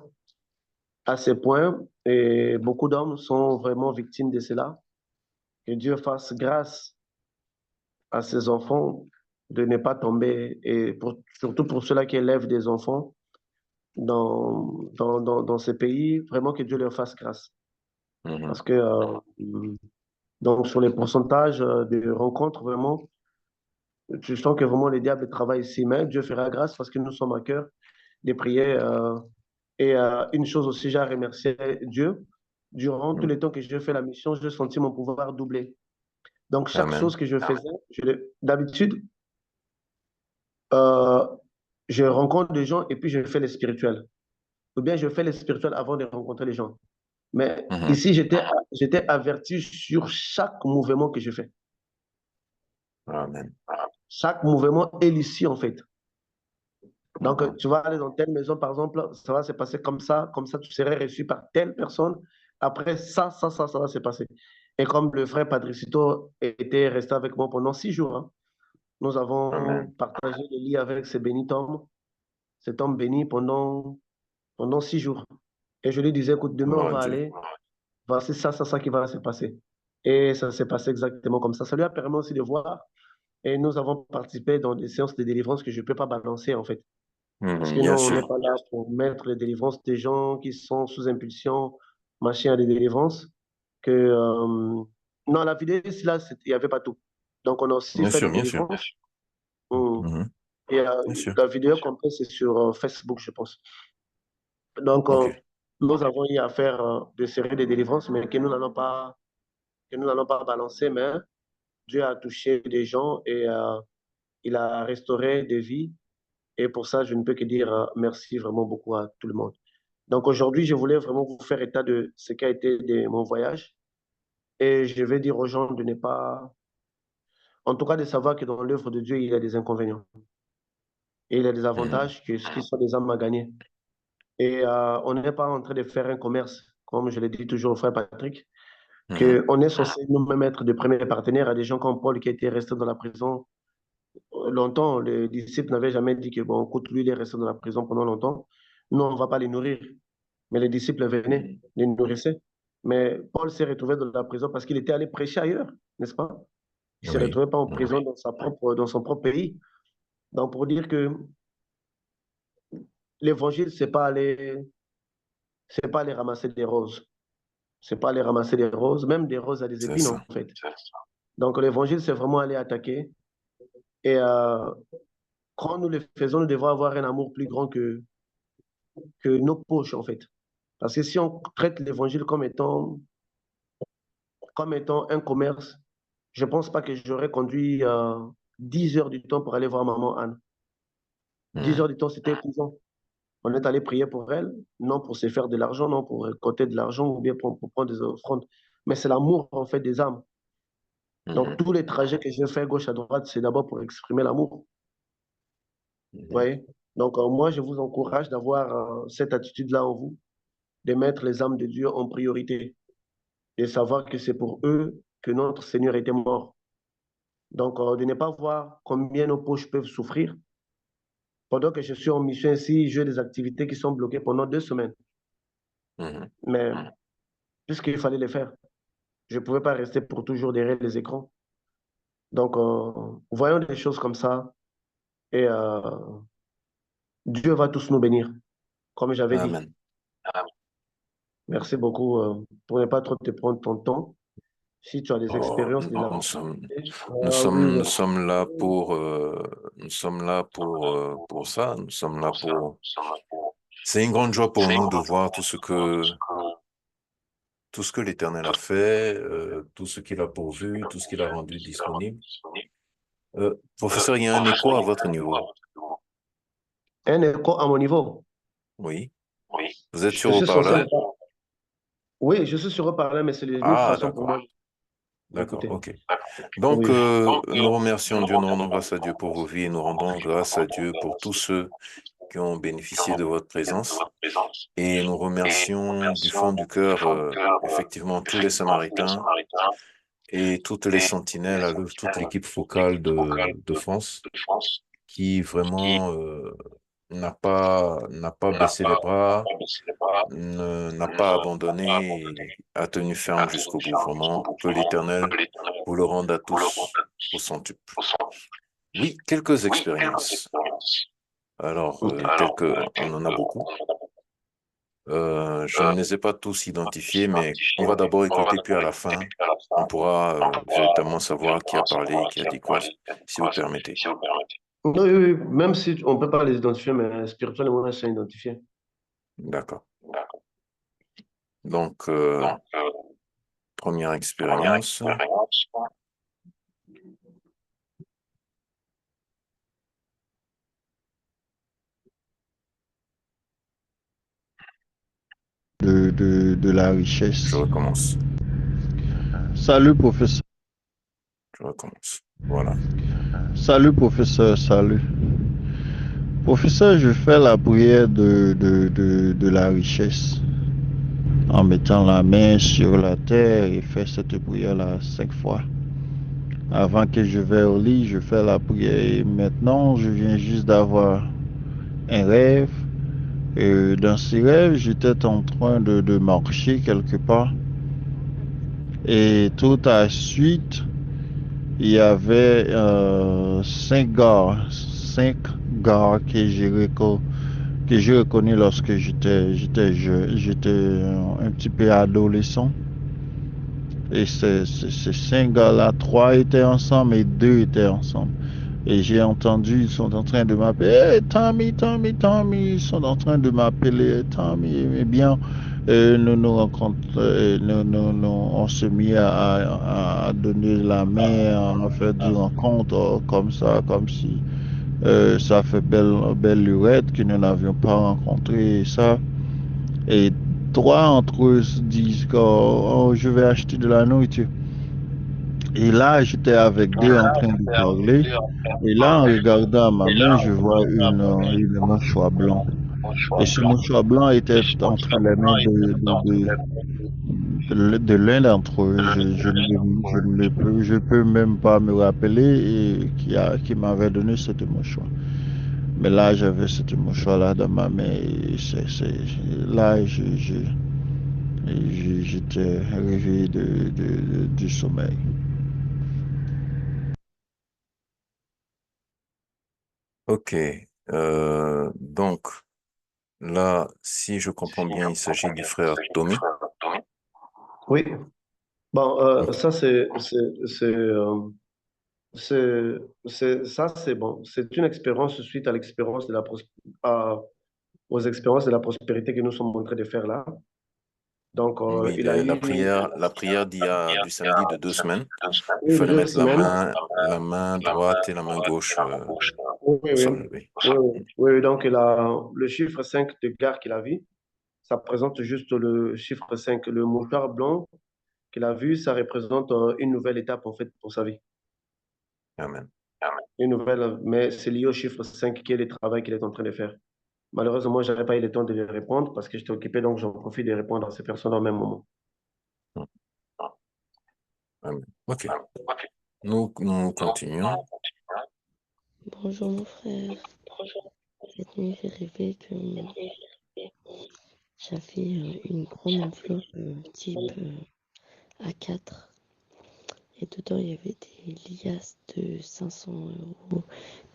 à ce point et beaucoup d'hommes sont vraiment victimes de cela. Que Dieu fasse grâce à ces enfants de ne pas tomber et surtout pour ceux-là qui élèvent des enfants dans ces pays, vraiment que Dieu leur fasse grâce. Mhm. Parce que donc sur les pourcentages de rencontres, vraiment, je sens que vraiment le diable travaille ici, mais Dieu fera grâce parce que nous sommes à cœur de prier. Une chose aussi, j'ai à remercier Dieu. Durant tout Mhm. le temps que j'ai fait la mission, j'ai senti mon pouvoir doubler. Donc chaque Amen. chose que je faisais, d'habitude, euh, je rencontre des gens et puis je fais les spirituels. Ou bien je fais les spirituels avant de rencontrer les gens. Mais Mhm. ici, j'étais averti sur chaque mouvement que je fais. Amen. Chaque mouvement est ici, en fait. Donc, Mhm. tu vas aller dans telle maison, par exemple, ça va se passer comme ça, tu serais reçu par telle personne. Après, ça va se passer. Et comme le frère Patricito était resté avec moi pendant 6 jours, hein, nous avons Amen. partagé le lit avec ce béni homme, cet homme béni pendant 6 jours. Et je lui disais, écoute, demain, on Gloire à va Dieu. aller, voici ça qui va se passer. Et ça s'est passé exactement comme ça. Ça lui a permis aussi de voir. Et nous avons participé dans des séances de délivrance que je ne peux pas balancer, en fait. Parce que nous, Bien on n'est sûr. pas là pour mettre les délivrances des gens qui sont sous impulsion, machin à des délivrances. Non, la vidéo, là, il n'y avait pas tout. Donc, on a aussi Bien fait sûr, des bien sûr. délivrances. Hum. Mhm. Et Bien sûr. la vidéo complète, c'est sur Facebook, je pense. Donc, OK. nous avons eu à faire des séries de délivrances, mais que nous n'allons pas balancer. Mais Dieu a touché des gens et il a restauré des vies. Et pour ça, je ne peux que dire merci vraiment beaucoup à tout le monde. Donc aujourd'hui, je voulais vraiment vous faire état de ce qui a été mon voyage. Et je vais dire aux gens de ne pas, en tout cas de savoir que dans l'œuvre de Dieu, il y a des inconvénients. Et il y a des Mhm. avantages qui sont des âmes à gagner. Et on n'est pas en train de faire un commerce, comme je l'ai dit toujours au frère Patrick, Mhm. qu'on est censé nous-mêmes être de premiers partenaires à des gens comme Paul qui était resté dans la prison longtemps. Les disciples n'avaient jamais dit que, bon, écoute, lui, il est resté dans la prison pendant longtemps. Nous, on ne va pas les nourrir. Mais les disciples venaient, les nourrissaient. Mais Paul s'est retrouvé dans la prison parce qu'il était allé prêcher ailleurs, n'est-ce pas? Il ne s'est Oui. retrouvé pas en Oui. prison dans son propre pays. Donc, pour dire que l'évangile, c'est pas aller ramasser des roses. C'est pas aller ramasser des roses, même des roses à des C'est épines, en ça. fait. Donc, l'évangile, c'est vraiment aller attaquer. Et quand nous le faisons, nous devons avoir un amour plus grand que nos poches, en fait. Parce que si on traite l'évangile comme étant un commerce, je ne pense pas que j'aurais conduit 10 heures du temps pour aller voir maman Anne. 10 Mhm. heures du temps, c'était épuisant. On est allé prier pour elle, non pour se faire de l'argent, non pour récolter de l'argent ou bien pour prendre des offrandes. Mais c'est l'amour, en fait, des âmes. Donc, Mhm. tous les trajets que je fais gauche à droite, c'est d'abord pour exprimer l'amour. Vous Mhm. voyez? Donc, moi, je vous encourage d'avoir cette attitude-là en vous, de mettre les âmes de Dieu en priorité, de savoir que c'est pour eux que notre Seigneur était mort. Donc, de ne pas voir combien nos poches peuvent souffrir. Pendant que je suis en mission ici, j'ai des activités qui sont bloquées pendant 2 semaines. Mhm. Mais puisqu'il fallait les faire, je ne pouvais pas rester pour toujours derrière les écrans. Donc, voyons des choses comme ça et Dieu va tous nous bénir, comme j'avais dit. Amen. Merci beaucoup pour ne pas trop te prendre ton temps. Si tu as des Oh, expériences de la... oui, nous oui. sommes là nous sommes là pour ça. Nous sommes là pour, c'est une grande joie pour nous de voir tout ce que l'Éternel a fait, tout ce qu'il a pourvu, tout ce qu'il a rendu disponible. Professeur, il y a un écho à votre niveau. Un écho à mon niveau. Oui. Vous êtes Je sur suis censé... haut-parleur? Oui, je suis sur reparler, mais c'est une Ah, façon pour moi d'accord. D'accord, d'écouter. ok. Donc, Oui. nous remercions Dieu, nous rendons grâce à Dieu pour vos vies et nous rendons grâce à Dieu pour tous ceux qui ont bénéficié de votre présence. Et nous remercions du fond du cœur, effectivement, tous les Samaritains et toutes les sentinelles à l'œuvre, toute l'équipe focale de France qui vraiment n'a pas baissé les bras, n'a pas abandonné et a tenu ferme jusqu'au bout. Vraiment, que l'Éternel vous le rende à tous au centuple. Oui, quelques expériences. Alors, on en a beaucoup. Je ne les ai pas tous identifiés, mais on va d'abord écouter, puis à la fin, on pourra véritablement savoir qui a parlé, qui a dit quoi, si vous permettez. Oui, oui, oui. Même si on ne peut pas les identifier, mais spirituellement, ils sont identifiés. D'accord. Donc, première expérience. De la Je richesse. recommence. Salut professeur. Je recommence. Voilà. Salut professeur, salut. Professeur, je fais la prière de la richesse en mettant la main sur la terre et fais cette prière-là 5 fois. Avant que je vais au lit, je fais la prière et maintenant je viens juste d'avoir un rêve. Et dans ce rêve, j'étais en train de marcher quelque part Et tout à suite, il y avait 5 gars que j'ai reconnus lorsque j'étais un petit peu adolescent. Et ces 5 gars-là, 3 étaient ensemble et 2 étaient ensemble. Et j'ai entendu, ils sont en train de m'appeler, hey, Tommy, Tommy, Tommy, ils sont en train de m'appeler, Tommy, eh bien, nous nous rencontrons, on se mit à donner la main, à faire du rencontre, comme ça, comme si ça fait belle lurette que nous n'avions pas rencontré ça. Et 3 d'entre eux se disent que je vais acheter de la nourriture. Et là, j'étais avec 2 en train de parler. Et là, en regardant ma main, je vois une mouchoir blanc. Et ce mouchoir blanc était entre les mains de l'un d'entre eux. Je peux même pas me rappeler qui m'avait donné cette mouchoir. Mais là, j'avais cette mouchoir-là dans ma main. Et là, j'étais réveillé du sommeil. Ok. Donc, là, si je comprends bien, il s'agit du frère Tommy. Oui, bon, Ok. ça c'est bon. C'est une expérience suite à l'expérience aux expériences de la prospérité que nous sommes en train de faire là. Donc, Oui, il a eu la prière du samedi de 2 semaines. Il une ou fallait deux mettre semaines. la main droite et la main gauche Oui, oui, au oui. sol. Oui. Oui, oui. Oui, donc le chiffre 5 de gare qu'il a vu, ça représente juste le chiffre 5. Le mouchoir blanc qu'il a vu, ça représente une nouvelle étape en fait pour sa vie. Amen. Une nouvelle, mais c'est lié au chiffre 5 qui est le travail qu'il est en train de faire. Malheureusement, je n'avais pas eu le temps de lui répondre parce que j'étais occupé, donc j'en profite de répondre à ces personnes au même moment. Amen. Ok. Nous continuons. Bonjour mon frère. Cette nuit, j'ai rêvé que j'avais une grande enveloppe type A4 et dedans il y avait des liasses de 500 €,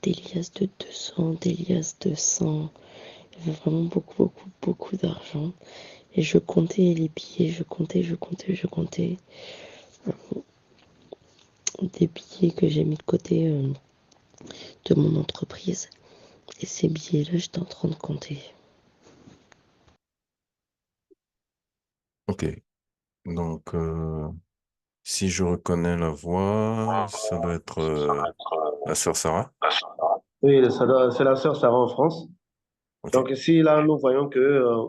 des liasses de 200, des liasses de 100. Il y avait vraiment beaucoup d'argent et je comptais les billets, je comptais des billets que j'ai mis de côté de mon entreprise et ces billets-là, j'étais en train de compter. Ok. Donc, si je reconnais la voix, ça doit être la sœur Sarah. Oui, c'est la sœur Sarah en France. Ok. Donc ici, là, nous voyons que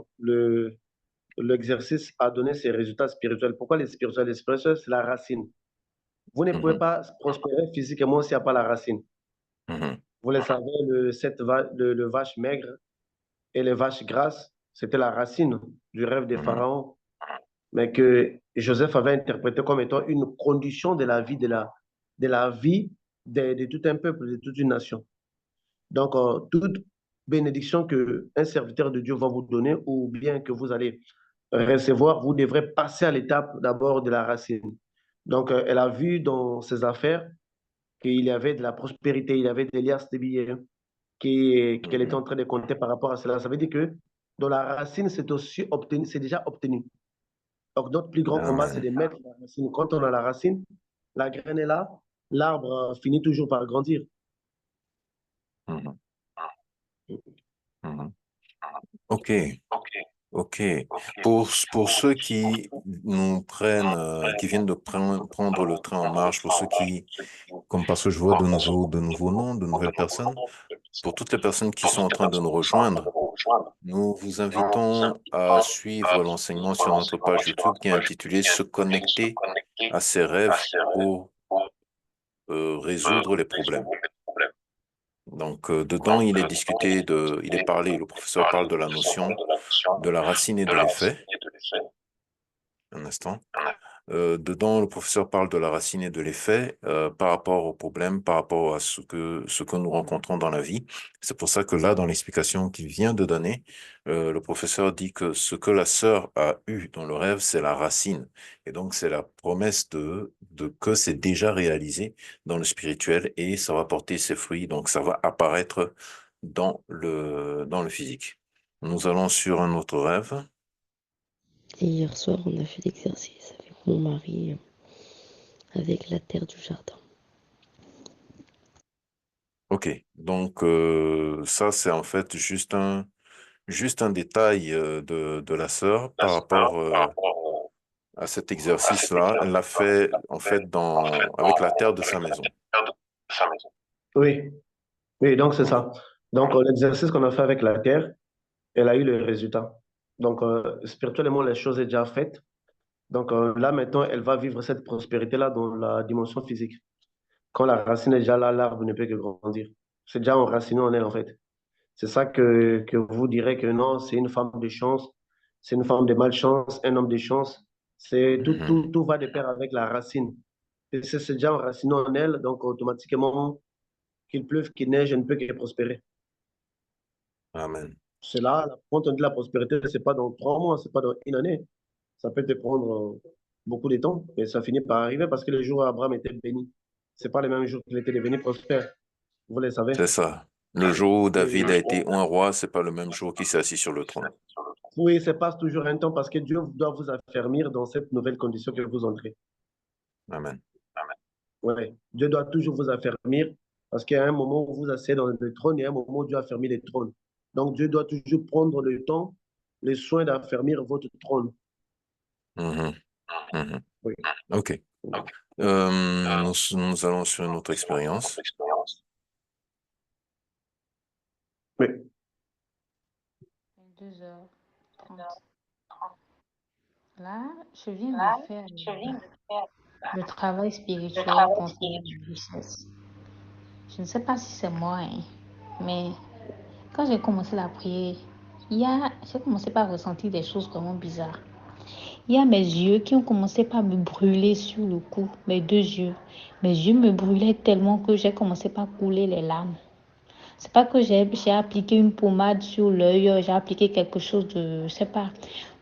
l'exercice a donné ses résultats spirituels. Pourquoi les spirituels? Les spirituels, c'est la racine. Vous ne pouvez Mhm. pas prospérer physiquement s'il n'y a pas la racine. Mhm. Vous le savez, le vache maigre et les vaches grasses, c'était la racine du rêve des Mhm. pharaons, mais que Joseph avait interprété comme étant une condition de la vie de tout un peuple, de toute une nation. Donc, toute bénédiction que un serviteur de Dieu va vous donner ou bien que vous allez recevoir, vous devrez passer à l'étape d'abord de la racine. Donc, elle a vu dans ses affaires qu'il y avait de la prospérité, il y avait des liasses de billets qu'elle était Mhm. en train de compter par rapport à cela. Ça veut dire que dans la racine, c'est aussi obtenu, c'est déjà obtenu. Donc, notre plus grand combat, c'est Amen. de mettre la racine. Quand on a la racine, la graine est là, l'arbre finit toujours par grandir. Mhm. Mhm. Ok. Ok. Pour ceux qui qui viennent de prendre le train en marche, pour ceux qui, comme parce que je vois de nouveaux noms, de nouvelles personnes, pour toutes les personnes qui sont en train de nous rejoindre, nous vous invitons à suivre l'enseignement sur notre page YouTube qui est intitulé Se connecter à ses rêves pour résoudre les problèmes. Donc, dedans, il est parlé, le professeur parle de la notion de la racine et de l'effet. Un instant. Dedans, le professeur parle de la racine et de l'effet par rapport au problème, par rapport à ce que nous rencontrons dans la vie. C'est pour ça que là, dans l'explication qu'il vient de donner, le professeur dit que ce que la sœur a eu dans le rêve, c'est la racine. Et donc, c'est la promesse de que c'est déjà réalisé dans le spirituel et ça va porter ses fruits. Donc, ça va apparaître dans le physique. Nous allons sur un autre rêve. Et hier soir, on a fait l'exercice avec mon mari avec la terre du jardin. Ok, donc ça c'est en fait juste un détail de la sœur par rapport à cet exercice-là. Elle l'a fait en fait avec la terre de sa maison. Oui, oui, donc c'est ça. Donc, l'exercice qu'on a fait avec la terre, elle a eu le résultat. Donc, spirituellement, les choses sont déjà faites. Donc, là, maintenant, elle va vivre cette prospérité-là dans la dimension physique. Quand la racine est déjà là, l'arbre ne peut que grandir. C'est déjà enraciné en elle, en fait. C'est ça que vous direz que non, c'est une femme de chance, c'est une femme de malchance, un homme de chance. Mhm. Tout va de pair avec la racine. Et c'est déjà enraciné en elle, donc automatiquement, qu'il pleuve, qu'il neige, elle ne peut que prospérer. Amen. C'est là, quand on dit la prospérité, c'est pas dans 3 mois, c'est pas dans une année. Ça peut te prendre beaucoup de temps, mais ça finit par arriver parce que le jour où Abraham était béni, c'est pas le même jour qu'il était devenu prospère. Vous le savez. C'est ça. Le jour où Oui, David a été un roi, c'est pas le même jour qu'il s'est assis sur le trône. oui, ça passe toujours un temps parce que Dieu doit vous affermir dans cette nouvelle condition que vous entrez. Amen. Ouais. Dieu doit toujours vous affermir parce qu'il y a un moment où vous asseyez dans le trône et un moment où Dieu affermit le trône. Donc Dieu doit toujours prendre le temps, le soin d'affermir votre trône. Mhm. Mhm. Oui. Ok. Nous allons sur une autre expérience. Oui. 2h30. Là, je viens de faire le travail spirituel concernant la richesse. Je ne sais pas si c'est moi, hein, mais quand j'ai commencé la prière, j'ai commencé par ressentir des choses vraiment bizarres. Il y a mes yeux qui ont commencé par me brûler sur le cou, mes deux yeux. Mes yeux me brûlaient tellement que j'ai commencé par couler les larmes. C'est pas que j'ai appliqué une pommade sur l'œil, j'ai appliqué quelque chose de, je sais pas,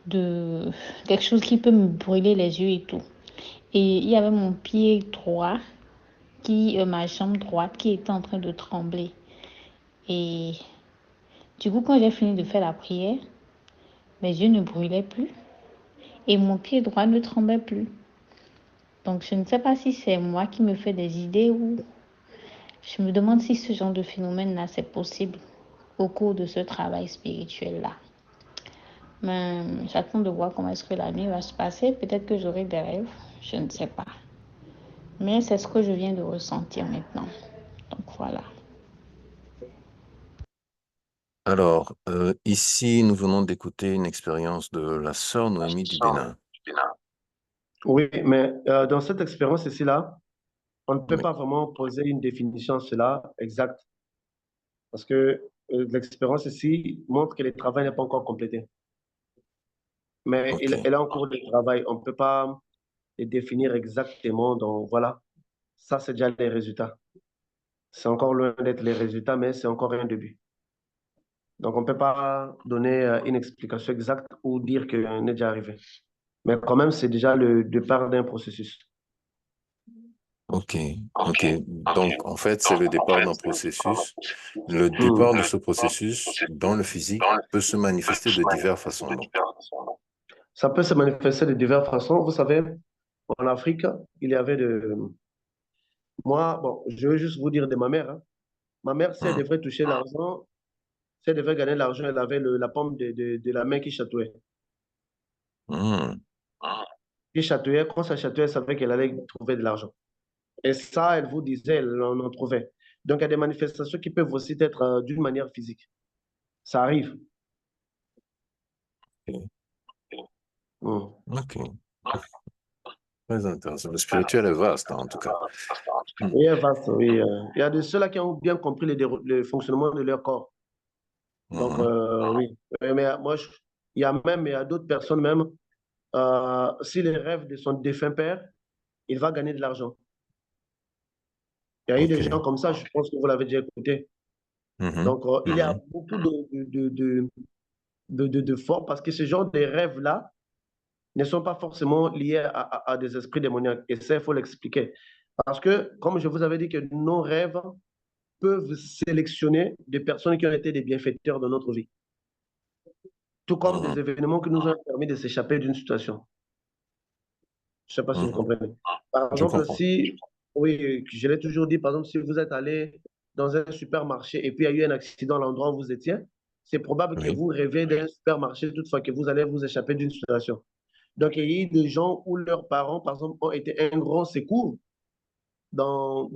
de quelque chose qui peut me brûler les yeux et tout. Et il y avait mon pied droit, ma jambe droite qui était en train de trembler. Et du coup, quand j'ai fini de faire la prière, mes yeux ne brûlaient plus et mon pied droit ne tremblait plus. Donc, je ne sais pas si c'est moi qui me fais des idées ou je me demande si ce genre de phénomène-là, c'est possible au cours de ce travail spirituel-là. Mais j'attends de voir comment est-ce que la nuit va se passer. Peut-être que j'aurai des rêves, je ne sais pas. Mais c'est ce que je viens de ressentir maintenant. Donc voilà. Alors, ici, nous venons d'écouter une expérience de la sœur Noémie du Bénin. Oui, mais dans cette expérience ici-là, on ne peut Oui, pas vraiment poser une définition à cela exacte parce que l'expérience ici montre que le travail n'est pas encore complété. Mais ok, elle est en cours de travail. On ne peut pas les définir exactement. Donc voilà, ça c'est déjà les résultats. C'est encore loin d'être les résultats, mais c'est encore un début. Donc on ne peut pas donner une explication exacte ou dire qu'on est déjà arrivé. Mais quand même, c'est déjà le départ d'un processus. ok, ok. Donc, en fait, c'est le départ d'un processus. Le départ de Hmm. ce processus dans le physique peut se manifester de diverses façons. Donc, Ça peut se manifester de diverses façons. Vous savez, en Afrique, il y avait de... Moi, bon, je veux juste vous dire de ma mère, hein. Ma mère, si elle hmm, devrait toucher l'argent, si elle devait gagner l'argent, elle avait la paume de la main qui chatouillait. hmm, Qui chatouillait, quand ça chatouillait, elle savait qu'elle allait trouver de l'argent. Et ça, elle vous disait, elle en trouvait. Donc, il y a des manifestations qui peuvent aussi être d'une manière physique. Ça arrive. ok, Hmm. ok. Très intéressant. Le spirituel est vaste, hein, en tout cas. Hmm, Oui, vaste, oui. Il y a de ceux-là qui ont bien compris le fonctionnement de leur corps. Donc, mhm, oui. Mais moi, il y a d'autres personnes même si les rêves de son défunt père, il va gagner de l'argent. Il y a eu des gens Ok. comme ça, je pense que vous l'avez déjà écouté. Mhm. Donc, il y a Mhm. beaucoup de forts parce que ce genre de rêves-là ne sont pas forcément liés à des esprits démoniaques. Et ça, il faut l'expliquer. Parce que, comme je vous avais dit, que nos rêves peuvent sélectionner des personnes qui ont été des bienfaiteurs de notre vie, tout comme des Mhm. événements qui nous ont permis de s'échapper d'une situation. Je ne sais pas si vous Mhm. comprenez. Par Je exemple, comprends. si, oui, je l'ai toujours dit, par exemple, si vous êtes allé dans un supermarché et puis il y a eu un accident à l'endroit où vous étiez, c'est probable que Oui. vous rêvez d'un supermarché toutefois que vous allez vous échapper d'une situation. Donc, il y a eu des gens où leurs parents, par exemple, ont été un grand secours dans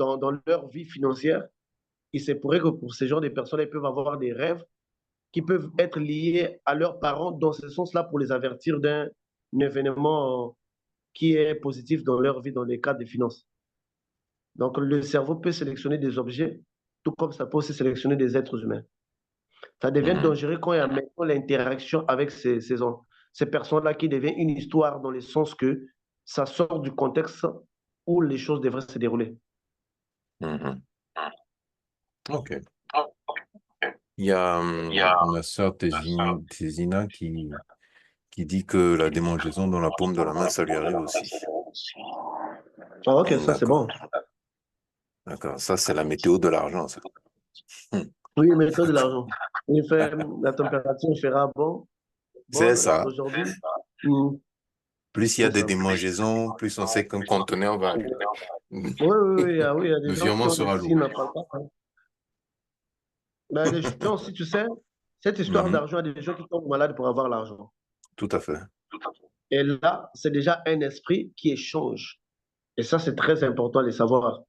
leur vie financière. Il se pourrait que pour ces genres de personnes, ils peuvent avoir des rêves qui peuvent être liés à leurs parents dans ce sens-là pour les avertir d'un événement qui est positif dans leur vie dans les cas de finances. Donc, le cerveau peut sélectionner des objets, tout comme ça peut aussi sélectionner des êtres humains. Ça devient Mhm. dangereux quand il y a maintenant l'interaction avec ces personnes-là qui devient une histoire dans le sens que ça sort du contexte où les choses devraient se dérouler. Mhm. Ok. Il y a ma sœur Tézina qui dit que la démangeaison dans la paume de la main, ça lui arrive aussi. Ah, ok, ça c'est D'accord. bon. D'accord. Ça, c'est la météo de l'argent, ça. Hmm. Oui, mettez de l'argent. Il fait, la température fera bon. C'est Bon, ça. aujourd'hui, Plus il y a c'est des ça. démangeaisons, plus on sait qu'un conteneur va Oui, arriver. oui, oui, oui, il y a Le des gens qui virement ont des sera lourd. signes à part. Mais les gens aussi, tu sais, cette histoire Mhm. d'argent, il y a des gens qui tombent malades pour avoir l'argent. Tout à fait. Et là, c'est déjà un esprit qui échange. Et ça, c'est très important de le savoir.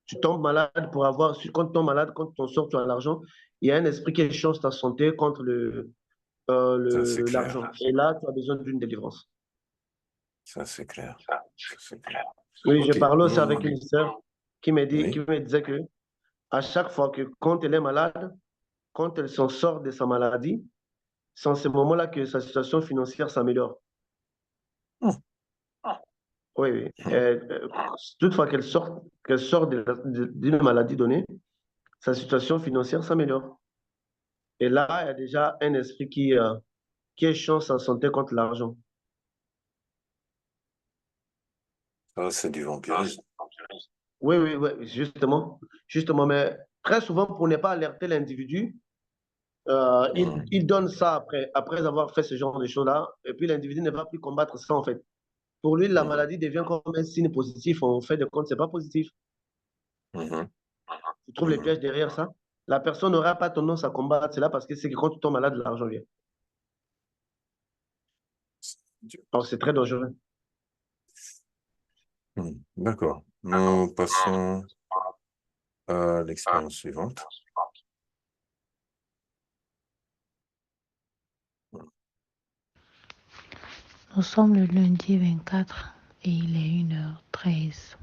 Tu tombes malade pour avoir, quand tu tombes malade, quand tu en sors, tu as l'argent, il y a un esprit qui échange ta santé contre Ça, c'est l'argent. clair. Et là, tu as besoin d'une délivrance. Ça, c'est clair. Ça, c'est clair. Oui, je OK. parlais aussi avec une sœur qui Oui. me disait que à chaque fois que quand elle est malade, quand elle s'en sort de sa maladie, c'est en ce moment-là que sa situation financière s'améliore. Hmm. Oui, oui. Hmm. Toutefois qu'elle sort d'une maladie donnée, sa situation financière s'améliore. Et là, il y a déjà un esprit qui échange sa santé contre l'argent. Ça, c'est du vampirisme. Oui, oui, oui, justement. Justement, mais très souvent, pour ne pas alerter l'individu, Hmm. il donne ça après avoir fait ce genre de choses-là, et puis l'individu ne va plus combattre ça, en fait. Pour lui, la Mhm. maladie devient comme un signe positif. En fait de compte, c'est pas positif. Mhm. Tu trouves les Mhm. pièges derrière ça? La personne n'aura pas tendance à combattre cela parce que c'est que quand tu tombes malade, l'argent vient. Donc, c'est très dangereux. Hmm. D'accord. Nous passons à l'expérience suivante. Nous sommes le lundi 24 et il est 1h13.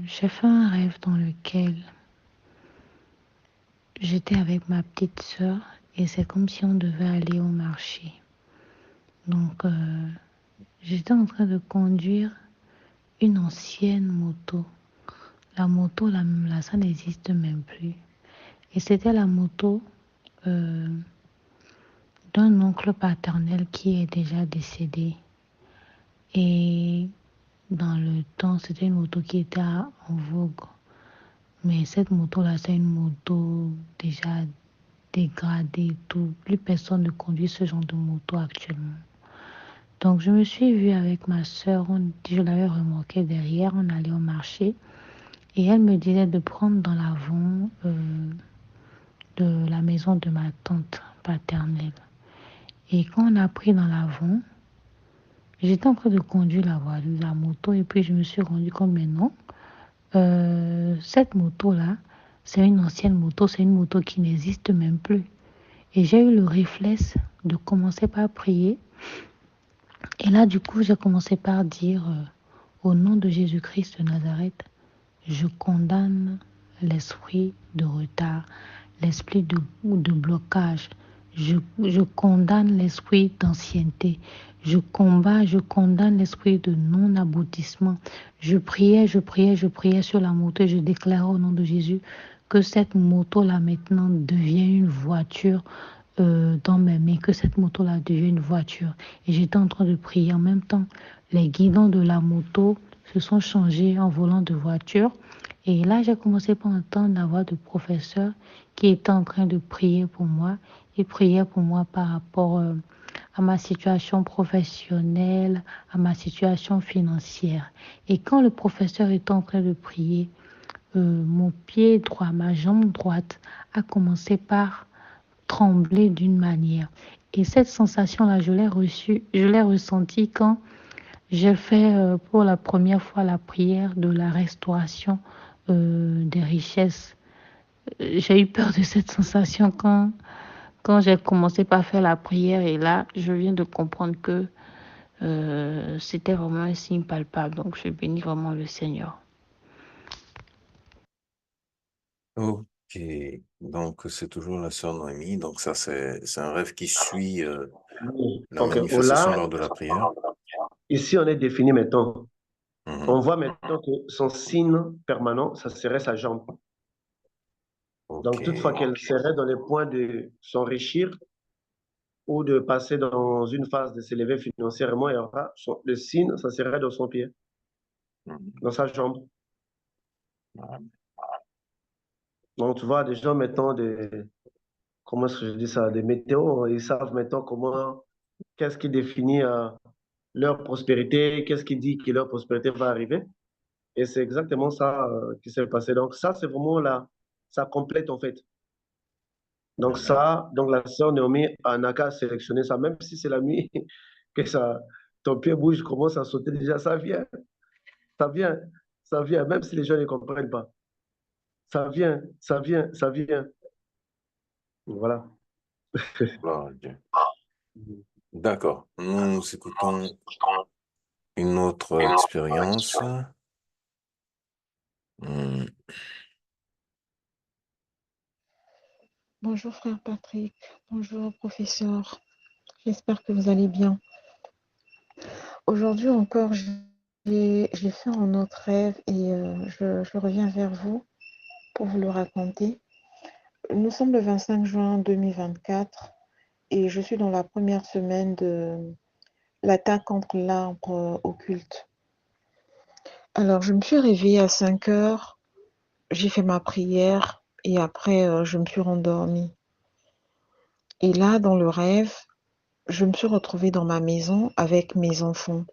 J'ai fait un rêve dans lequel j'étais avec ma petite sœur et c'est comme si on devait aller au marché. Donc, j'étais en train de conduire une ancienne moto. La moto, là, ça n'existe même plus. Et c'était la moto euh, d'un oncle paternel qui est déjà décédé. Et dans le temps, c'était une moto qui était en vogue. Mais cette moto-là, c'est une moto déjà dégradée. Tout. Plus personne ne conduit ce genre de moto actuellement. Donc, je me suis vue avec ma soeur. Je l'avais remarqué derrière. On allait au marché. Et elle me disait de prendre dans l'avant de la maison de ma tante paternelle. Et quand on a pris dans l'avant, j'étais en train de conduire la moto, et puis je me suis rendu compte, mais non, cette moto-là, c'est une ancienne moto, c'est une moto qui n'existe même plus. Et j'ai eu le réflexe de commencer par prier. Et là, du coup, j'ai commencé par dire, au nom de Jésus-Christ de Nazareth, je condamne l'esprit de retard, l'esprit de blocage. Je condamne l'esprit d'ancienneté. Je condamne l'esprit de non-aboutissement. Je priais sur la moto et je déclarais au nom de Jésus que cette moto-là maintenant devient une voiture dans mes mains, que cette moto-là devient une voiture. Et j'étais en train de prier en même temps. Les guidons de la moto se sont changés en volant de voiture. Et là, j'ai commencé par entendre la voix du professeur qui était en train de prier pour moi. Il priait pour moi par rapport à ma situation professionnelle, à ma situation financière. Et quand le professeur était en train de prier, mon pied droit, ma jambe droite a commencé par trembler d'une manière. Et cette sensation-là, je l'ai ressentie quand j'ai fait pour la première fois la prière de la restauration des richesses. J'ai eu peur de cette sensation quand j'ai commencé par faire la prière et là, je viens de comprendre que c'était vraiment un signe palpable. Donc, je bénis vraiment le Seigneur. Ok, donc c'est toujours la sœur Noémie. Donc ça, c'est un rêve qui suit la Ok, manifestation Ola, lors de la prière. ici on est défini maintenant. Mhm. On voit maintenant que son signe permanent, ça serait sa jambe. Ok, Donc, toutefois qu'elle serait dans les points de s'enrichir ou de passer dans une phase de s'élever financièrement, il y aura le signe, ça serait dans son pied, Mhm. dans sa jambe. Voilà. Donc, tu vois, des gens maintenant, comment est-ce que je dis ça, des météos, ils savent maintenant qu'est-ce qui définit leur prospérité, qu'est-ce qui dit que leur prospérité va arriver. Et c'est exactement ça qui s'est passé. Donc, ça, c'est vraiment ça complète en fait. Donc, Mhm. donc la sœur Naomi n'a qu'à sélectionner ça, même si c'est la nuit que ton pied bouge, commence à sauter déjà, ça vient, ça vient, même si les gens ne comprennent pas. Ça vient, ça vient, ça vient. Voilà. Gloire à Dieu. D'accord, nous écoutons une autre expérience. Hmm. Bonjour frère Patrick, bonjour professeur, j'espère que vous allez bien. Aujourd'hui encore, j'ai fait un autre rêve et je reviens vers vous pour vous le raconter. Nous sommes le 25 juin 2024 et je suis dans la première semaine de l'attaque contre l'arbre occulte. Alors, je me suis réveillée à 5 heures, j'ai fait ma prière et après, je me suis rendormie. Et là, dans le rêve, je me suis retrouvée dans ma maison avec mes enfants.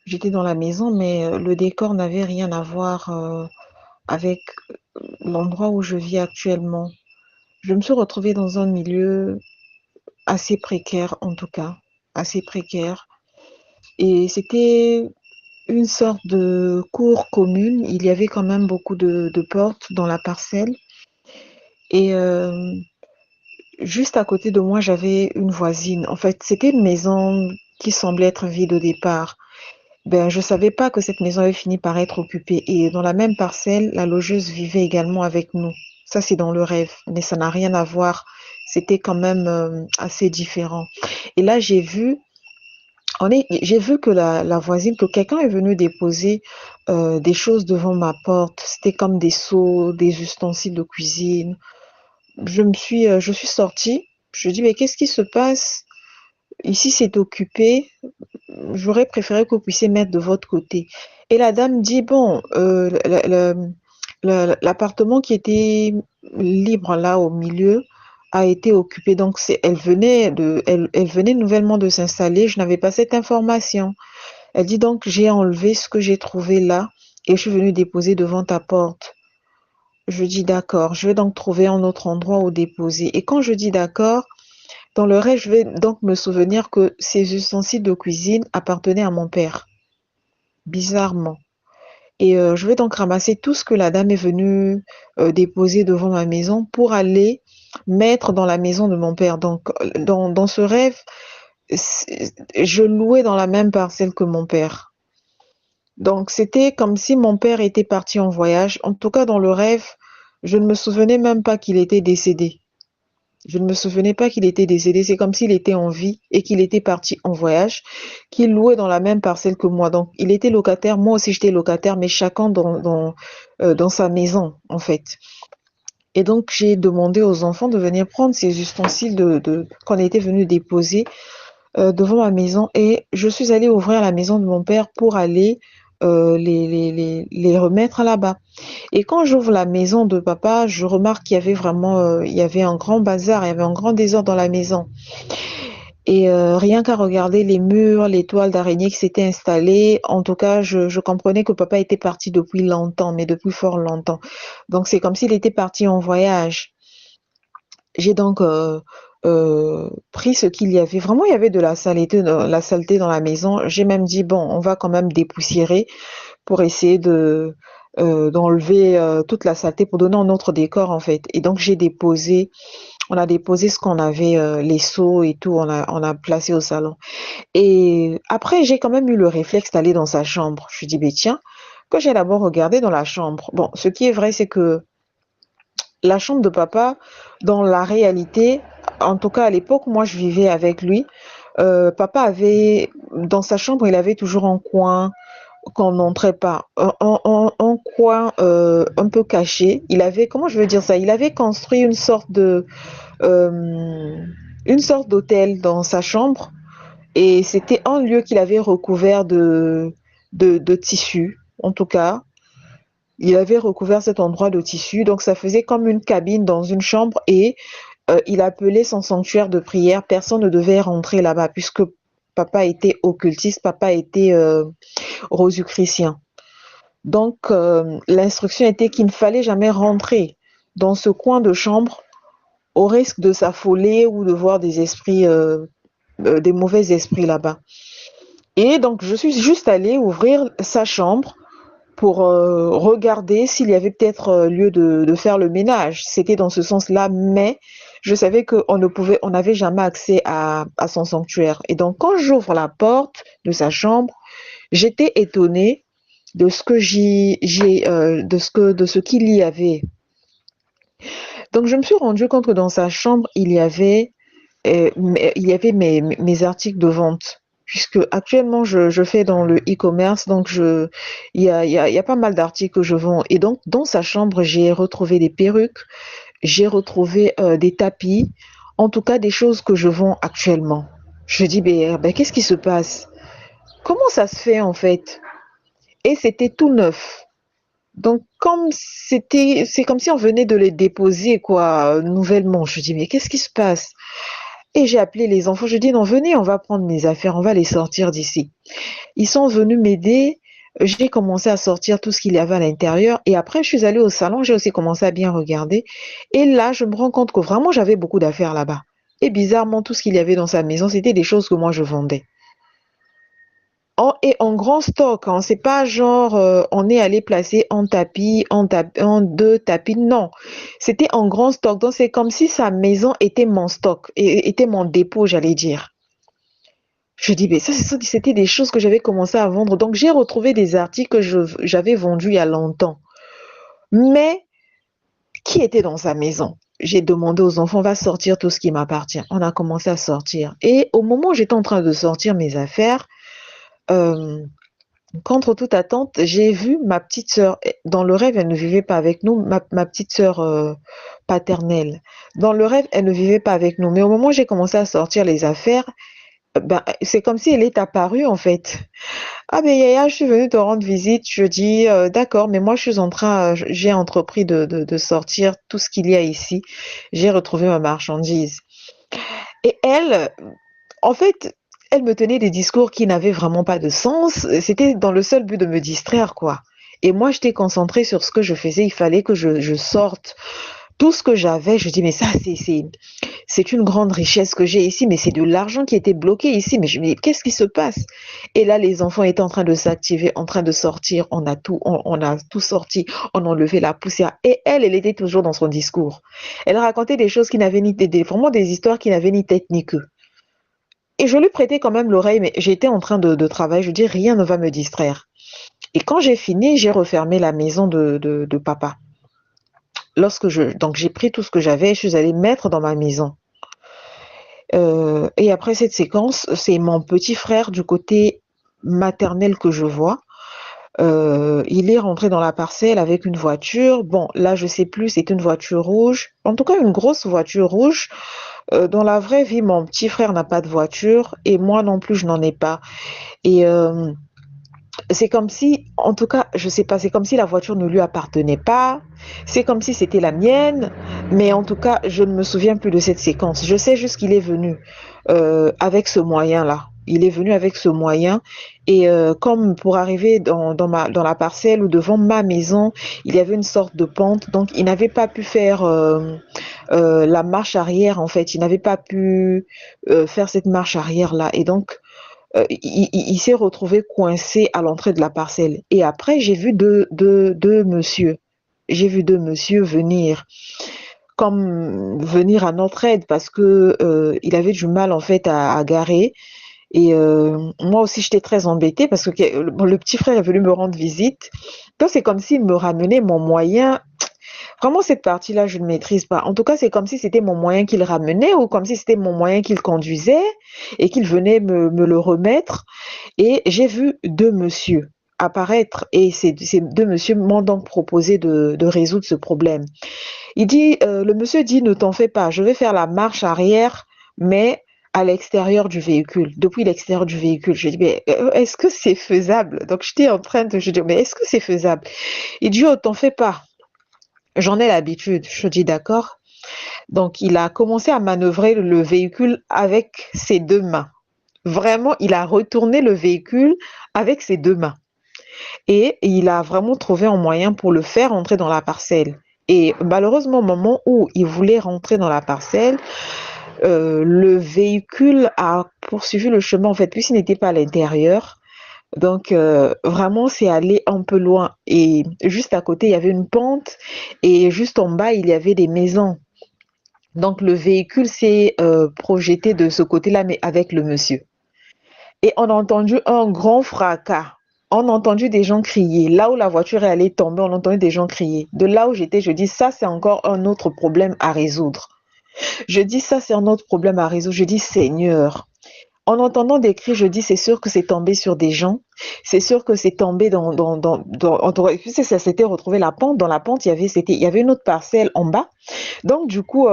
J'étais dans la maison, mais le décor n'avait rien à voir avec l'endroit où je vis actuellement. Je me suis retrouvée dans un milieu assez précaire, en tout cas, assez précaire. Et c'était une sorte de cour commune. Il y avait quand même beaucoup de portes dans la parcelle. Et juste à côté de moi, j'avais une voisine. En fait, c'était une maison qui semblait être vide au départ. Ben, je savais pas que cette maison avait fini par être occupée. Et dans la même parcelle, la logeuse vivait également avec nous. Ça, c'est dans le rêve, mais ça n'a rien à voir. C'était quand même assez différent. Et là, j'ai vu que la voisine, que quelqu'un est venu déposer des choses devant ma porte. C'était comme des seaux, des ustensiles de cuisine. Je suis sortie. Je dis, mais qu'est-ce qui se passe? Ici, c'est occupé. J'aurais préféré que vous puissiez mettre de votre côté. Et la dame dit, bon, l'appartement qui était libre là au milieu a été occupé. Donc, elle venait nouvellement de s'installer. Je n'avais pas cette information. Elle dit donc, j'ai enlevé ce que j'ai trouvé là et je suis venue déposer devant ta porte. Je dis d'accord. Je vais donc trouver un autre endroit où déposer. Et quand je dis d'accord, dans le rêve, je vais donc me souvenir que ces ustensiles de cuisine appartenaient à mon père, bizarrement. Et je vais donc ramasser tout ce que la dame est venue déposer devant ma maison pour aller mettre dans la maison de mon père. Donc, dans ce rêve, je louais dans la même parcelle que mon père. Donc, c'était comme si mon père était parti en voyage. En tout cas, dans le rêve, je ne me souvenais même pas qu'il était décédé. Je ne me souvenais pas qu'il était décédé. C'est comme s'il était en vie et qu'il était parti en voyage, qu'il louait dans la même parcelle que moi. Donc, il était locataire, moi aussi j'étais locataire, mais chacun dans sa maison, en fait. Et donc, j'ai demandé aux enfants de venir prendre ces ustensiles qu'on était venu déposer devant ma maison. Et je suis allée ouvrir la maison de mon père pour aller les remettre là-bas. Et quand j'ouvre la maison de papa, je remarque qu'il y avait vraiment, il y avait un grand bazar, il y avait un grand désordre dans la maison. Et rien qu'à regarder les murs, les toiles d'araignée qui s'étaient installées, en tout cas, je comprenais que papa était parti depuis longtemps, mais depuis fort longtemps. Donc c'est comme s'il était parti en voyage. J'ai donc pris ce qu'il y avait. Vraiment, il y avait de la saleté dans la maison. J'ai même dit, bon, on va quand même dépoussiérer pour essayer d'enlever toute la saleté pour donner un autre décor en fait. Et donc on a déposé ce qu'on avait, les seaux et tout, on a placé au salon. Et après, j'ai quand même eu le réflexe d'aller dans sa chambre. Je me dis, ben tiens, que j'ai d'abord regardé dans la chambre. Bon, ce qui est vrai, c'est que la chambre de papa, dans la réalité, en tout cas à l'époque, moi je vivais avec lui. Papa avait, dans sa chambre, il avait toujours un coin qu'on n'entrait pas, un coin un peu caché. Il avait, comment je veux dire ça, il avait construit euh, une sorte d'hôtel dans sa chambre et c'était un lieu qu'il avait recouvert de tissu, en tout cas. Il avait recouvert cet endroit de tissu, donc ça faisait comme une cabine dans une chambre et il appelait son sanctuaire de prière. Personne ne devait rentrer là-bas puisque papa était occultiste, papa était rosicrucien. Donc, l'instruction était qu'il ne fallait jamais rentrer dans ce coin de chambre au risque de s'affoler ou de voir des esprits, des mauvais esprits là-bas. Et donc, je suis juste allée ouvrir sa chambre pour regarder s'il y avait peut-être lieu de faire le ménage. C'était dans ce sens-là, mais je savais on n'avait jamais accès à son sanctuaire. Et donc, quand j'ouvre la porte de sa chambre, j'étais étonnée de ce que de ce qu'il y avait. Donc je me suis rendu compte que dans sa chambre il y avait mes articles de vente puisque actuellement je fais dans le e-commerce donc il y a pas mal d'articles que je vends et donc dans sa chambre j'ai retrouvé des perruques, j'ai retrouvé des tapis, en tout cas des choses que je vends actuellement. Je dis ben qu'est-ce qui se passe? Comment ça se fait en fait? Et c'était tout neuf. Donc, c'est comme si on venait de les déposer, quoi, nouvellement. Je dis, mais qu'est-ce qui se passe? Et j'ai appelé les enfants. Je dis, non, venez, on va prendre mes affaires, on va les sortir d'ici. Ils sont venus m'aider. J'ai commencé à sortir tout ce qu'il y avait à l'intérieur. Et après, je suis allée au salon. J'ai aussi commencé à bien regarder. Et là, je me rends compte que vraiment, j'avais beaucoup d'affaires là-bas. Et bizarrement, tout ce qu'il y avait dans sa maison, c'était des choses que moi, je vendais. Et en grand stock, hein. C'est pas genre on est allé placer en deux tapis, non. C'était en grand stock. Donc c'est comme si sa maison était mon stock, et était mon dépôt, j'allais dire. Je dis, mais ça, c'était des choses que j'avais commencé à vendre. Donc j'ai retrouvé des articles que j'avais vendus il y a longtemps. Mais qui était dans sa maison? J'ai demandé aux enfants, on va sortir tout ce qui m'appartient. On a commencé à sortir. Et au moment où j'étais en train de sortir mes affaires, euh, contre toute attente, j'ai vu ma petite sœur. Dans le rêve, elle ne vivait pas avec nous, ma petite sœur paternelle. Dans le rêve, elle ne vivait pas avec nous. Mais au moment où j'ai commencé à sortir les affaires, ben, c'est comme si elle est apparue en fait. Ah ben Yaya, je suis venue te rendre visite. Je dis d'accord, mais moi je suis en train, j'ai entrepris de sortir tout ce qu'il y a ici. J'ai retrouvé ma marchandise. Et elle, en fait, elle me tenait des discours qui n'avaient vraiment pas de sens. C'était dans le seul but de me distraire, quoi. Et moi, j'étais concentrée sur ce que je faisais. Il fallait que je sorte tout ce que j'avais. Je dis, mais ça, c'est une grande richesse que j'ai ici, mais c'est de l'argent qui était bloqué ici. Mais je me dis, qu'est-ce qui se passe? Et là, les enfants étaient en train de s'activer, en train de sortir. On a tout sorti. On a enlevé la poussière. Et elle était toujours dans son discours. Elle racontait des choses qui n'avaient ni tête, vraiment des histoires qui n'avaient ni tête ni queue. Et je lui prêtais quand même l'oreille, mais j'étais en train de travailler. Je dis, rien ne va me distraire. Et quand j'ai fini, j'ai refermé la maison de papa. donc j'ai pris tout ce que j'avais et je suis allée mettre dans ma maison. Et après cette séquence, c'est mon petit frère du côté maternel que je vois. Il est rentré dans la parcelle avec une voiture. Bon, là, je sais plus, c'est une voiture rouge. En tout cas, une grosse voiture rouge. Dans la vraie vie, mon petit frère n'a pas de voiture et moi non plus, je n'en ai pas. Et c'est comme si, en tout cas, je sais pas, c'est comme si la voiture ne lui appartenait pas. C'est comme si c'était la mienne. Mais en tout cas, je ne me souviens plus de cette séquence. Je sais juste qu'il est venu avec ce moyen-là. Il est venu avec ce moyen et comme pour arriver dans la parcelle ou devant ma maison, il y avait une sorte de pente, donc il n'avait pas pu faire la marche arrière en fait. Il n'avait pas pu faire cette marche arrière là et donc il s'est retrouvé coincé à l'entrée de la parcelle. Et après, j'ai vu deux monsieur. J'ai vu deux monsieur venir, comme venir à notre aide parce que il avait du mal en fait à garer. Et moi aussi, j'étais très embêtée parce que bon, le petit frère est venu me rendre visite. Donc, c'est comme s'il me ramenait mon moyen. Vraiment, cette partie-là, je ne maîtrise pas. En tout cas, c'est comme si c'était mon moyen qu'il ramenait ou comme si c'était mon moyen qu'il conduisait et qu'il venait me le remettre. Et j'ai vu deux monsieur apparaître et ces deux monsieur m'ont donc proposé de résoudre ce problème. Le monsieur dit, ne t'en fais pas, je vais faire la marche arrière, mais à l'extérieur du véhicule, depuis l'extérieur du véhicule. Je dis, mais est-ce que c'est faisable? Donc, j'étais en train de, je dis, mais est-ce que c'est faisable? Il dit, oh, t'en fais pas. J'en ai l'habitude. Je dis, d'accord. Donc, il a commencé à manœuvrer le véhicule avec ses deux mains. Vraiment, il a retourné le véhicule avec ses deux mains. Et il a vraiment trouvé un moyen pour le faire entrer dans la parcelle. Et malheureusement, au moment où il voulait rentrer dans la parcelle, le véhicule a poursuivi le chemin, en fait, puisqu'il n'était pas à l'intérieur. Donc, vraiment, c'est allé un peu loin. Et juste à côté, il y avait une pente. Et juste en bas, il y avait des maisons. Donc, le véhicule s'est projeté de ce côté-là, mais avec le monsieur. Et on a entendu un grand fracas. On a entendu des gens crier. Là où la voiture est allée tomber, on a entendu des gens crier. De là où j'étais, je dis, ça, c'est encore un autre problème à résoudre. Je dis, ça, c'est un autre problème à résoudre. Je dis, Seigneur. En entendant des cris, je dis, c'est sûr que c'est tombé sur des gens. C'est sûr que c'est tombé ça s'était retrouvé la pente. Dans la pente, il y avait une autre parcelle en bas. Donc, du coup,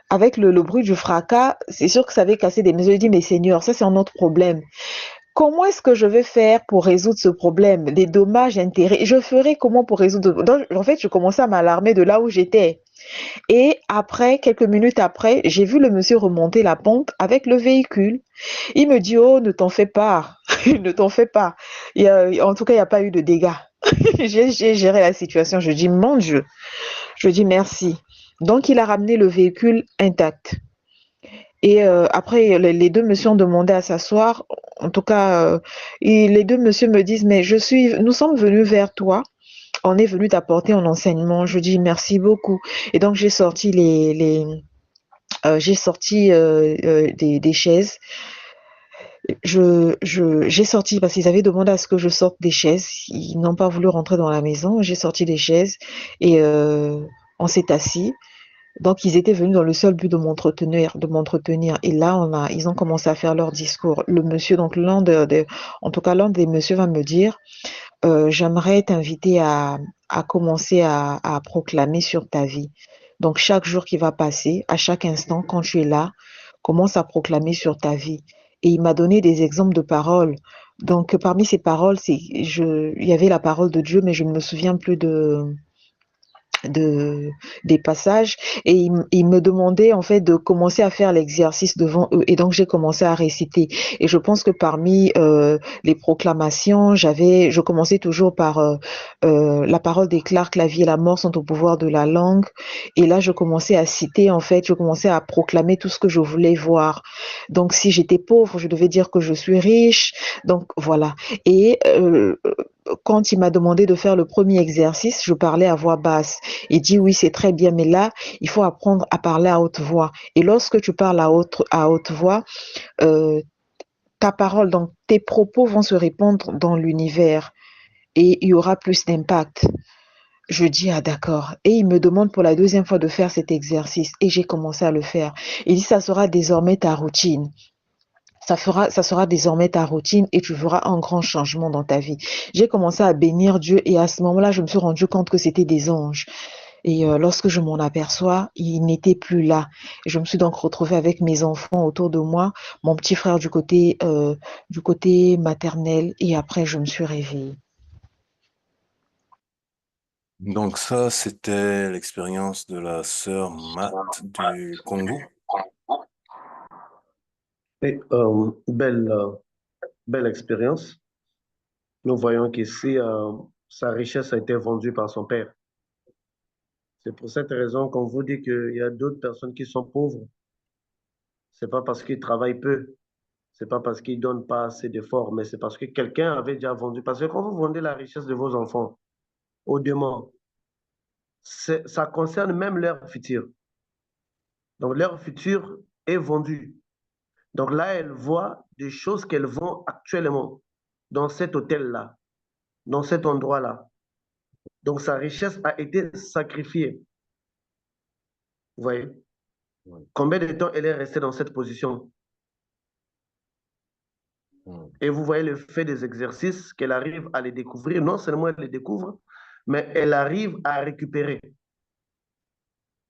avec le bruit du fracas, c'est sûr que ça avait cassé des maisons. Je dis, mais Seigneur, ça, c'est un autre problème. Comment est-ce que je vais faire pour résoudre ce problème? Des dommages, intérêts. Je ferai comment pour résoudre? Donc, en fait, je commençais à m'alarmer de là où j'étais. Et après, quelques minutes après, j'ai vu le monsieur remonter la pente avec le véhicule. Il me dit, oh, ne t'en fais pas. Ne t'en fais pas. En tout cas, il n'y a pas eu de dégâts. J'ai géré la situation. Je dis, mon Dieu. Je dis merci. Donc, il a ramené le véhicule intact. Et après, les deux messieurs ont demandé à s'asseoir. En tout cas, les deux messieurs me disent, mais nous sommes venus vers toi. On est venu t'apporter un enseignement. Je dis merci beaucoup. Et donc, j'ai sorti des chaises. J'ai sorti parce qu'ils avaient demandé à ce que je sorte des chaises. Ils n'ont pas voulu rentrer dans la maison. J'ai sorti des chaises et on s'est assis. Donc, ils étaient venus dans le seul but de m'entretenir. Et là, ils ont commencé à faire leur discours. Le monsieur, donc en tout cas, l'un des messieurs va me dire, j'aimerais t'inviter à commencer à proclamer sur ta vie. Donc, chaque jour qui va passer, à chaque instant, quand tu es là, commence à proclamer sur ta vie. Et il m'a donné des exemples de paroles. Donc, parmi ces paroles, il y avait la parole de Dieu, mais je ne me souviens plus des passages et il me demandait en fait de commencer à faire l'exercice devant eux et donc j'ai commencé à réciter et je pense que parmi les proclamations je commençais toujours par la parole déclare que la vie et la mort sont au pouvoir de la langue et là je commençais à citer en fait je commençais à proclamer tout ce que je voulais voir. Donc si j'étais pauvre je devais dire que je suis riche, donc voilà. Et quand il m'a demandé de faire le premier exercice, je parlais à voix basse. Il dit oui, c'est très bien, mais là, il faut apprendre à parler à haute voix. Et lorsque tu parles à haute voix, ta parole, donc tes propos vont se répandre dans l'univers et il y aura plus d'impact. Je dis, ah d'accord. Et il me demande pour la deuxième fois de faire cet exercice. Et j'ai commencé à le faire. Il dit, ça sera désormais ta routine. Ça sera désormais ta routine et tu verras un grand changement dans ta vie. J'ai commencé à bénir Dieu et à ce moment-là, je me suis rendu compte que c'était des anges. Et lorsque je m'en aperçois, ils n'étaient plus là. Et je me suis donc retrouvée avec mes enfants autour de moi, mon petit frère du côté maternel, et après je me suis réveillée. Donc ça, c'était l'expérience de la sœur Matt du Congo. Et, belle expérience. Nous voyons qu'ici, sa richesse a été vendue par son père. C'est pour cette raison qu'on vous dit qu'il y a d'autres personnes qui sont pauvres. C'est pas parce qu'ils travaillent peu, c'est pas parce qu'ils donnent pas assez d'efforts, mais c'est parce que quelqu'un avait déjà vendu. Parce que quand vous vendez la richesse de vos enfants au démon, ça concerne même leur futur. Donc leur futur est vendu. Donc là, elle voit des choses qu'elle vend actuellement dans cet hôtel-là, dans cet endroit-là. Donc sa richesse a été sacrifiée. Vous voyez? Combien de temps elle est restée dans cette position? Et vous voyez le fait des exercices qu'elle arrive à les découvrir. Non seulement elle les découvre, mais elle arrive à récupérer.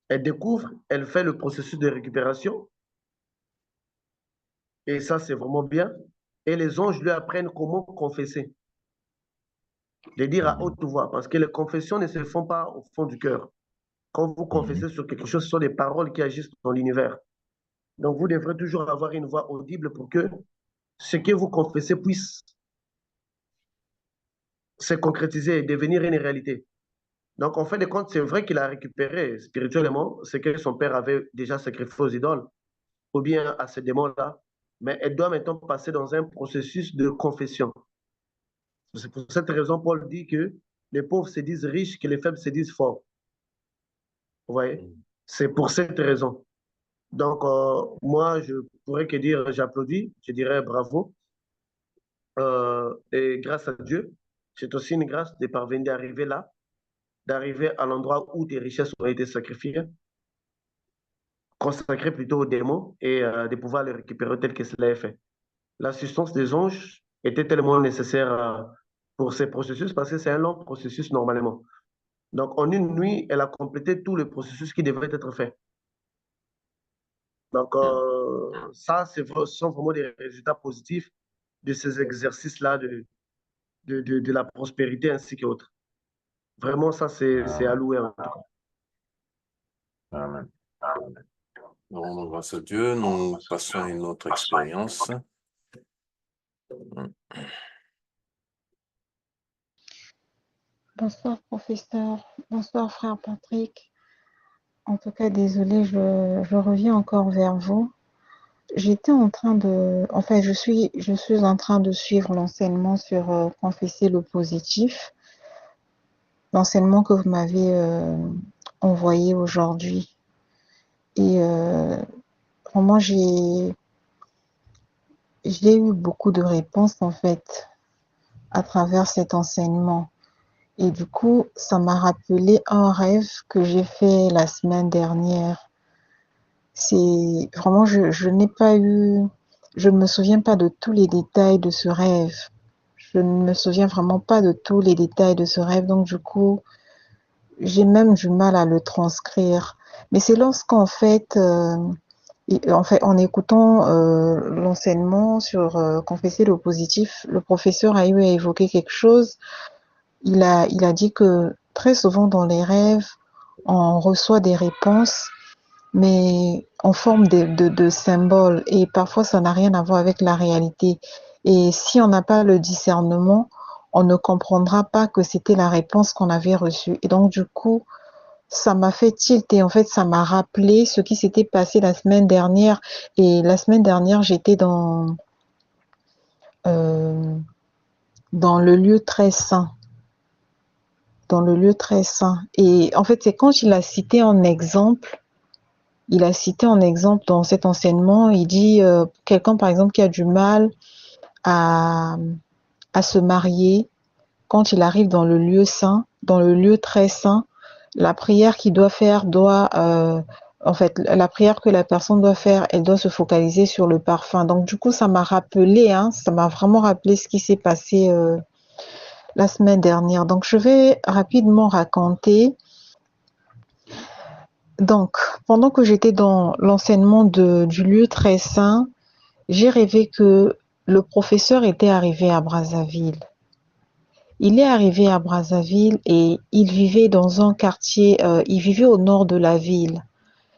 Elle découvre, elle fait le processus de récupération. Et ça, c'est vraiment bien. Et les anges lui apprennent comment confesser. De dire à haute voix, parce que les confessions ne se font pas au fond du cœur. Quand vous confessez sur quelque chose, ce sont des paroles qui agissent dans l'univers. Donc, vous devrez toujours avoir une voix audible pour que ce que vous confessez puisse se concrétiser et devenir une réalité. Donc, en fin de compte, c'est vrai qu'il a récupéré spirituellement ce que son père avait déjà sacrifié aux idoles, ou bien à ces démons-là, mais elle doit maintenant passer dans un processus de confession. C'est pour cette raison, Paul dit que les pauvres se disent riches, que les faibles se disent forts. Vous voyez? C'est pour cette raison. Donc, moi, je pourrais que dire, j'applaudis, je dirais bravo. Et grâce à Dieu, c'est aussi une grâce de parvenir d'arriver là, d'arriver à l'endroit où tes richesses ont été sacrifiées, consacrées plutôt aux démons et de pouvoir les récupérer tel que cela est fait. L'assistance des anges était tellement nécessaire pour ces processus parce que c'est un long processus normalement. Donc, en une nuit, elle a complété tout le processus qui devait être fait. Donc, ça, ce sont vraiment des résultats positifs de ces exercices-là de la prospérité ainsi qu'autres. Vraiment, ça, c'est à louer en tout cas. Amen. Nous rendons grâce à Dieu. Nous passons à une autre expérience. Bonsoir, professeur. Bonsoir, frère Patrick. En tout cas, désolé, je reviens encore vers vous. J'étais en train de, enfin, je suis en train de suivre l'enseignement sur confesser le positif, l'enseignement que vous m'avez envoyé aujourd'hui. Et vraiment, j'ai eu beaucoup de réponses en fait à travers cet enseignement. Et du coup, ça m'a rappelé un rêve que j'ai fait la semaine dernière. C'est vraiment, je n'ai pas eu, je ne me souviens pas de tous les détails de ce rêve. Je ne me souviens vraiment pas de tous les détails de ce rêve. Donc, du coup, j'ai même du mal à le transcrire. Mais c'est lorsqu'en fait, en écoutant l'enseignement sur confesser le positif, le professeur a eu à évoquer quelque chose. Il a dit que très souvent dans les rêves, on reçoit des réponses, mais en forme de symboles. Et parfois, ça n'a rien à voir avec la réalité. Et si on n'a pas le discernement, on ne comprendra pas que c'était la réponse qu'on avait reçue. Et donc, du coup, ça m'a fait tilt et en fait, ça m'a rappelé ce qui s'était passé la semaine dernière. Et la semaine dernière, j'étais dans le lieu très saint. Dans le lieu très saint. Et en fait, c'est quand il a cité en exemple dans cet enseignement, il dit quelqu'un par exemple qui a du mal à se marier, quand il arrive dans le lieu saint, dans le lieu très saint, la prière qu'il doit faire doit, en fait, la prière que la personne doit faire, elle doit se focaliser sur le parfum. Donc du coup, ça m'a rappelé, ça m'a vraiment rappelé ce qui s'est passé la semaine dernière. Donc je vais rapidement raconter. Donc, pendant que j'étais dans l'enseignement du lieu très saint, j'ai rêvé que le professeur était arrivé à Brazzaville. Il est arrivé à Brazzaville et il vivait dans un quartier, il vivait au nord de la ville.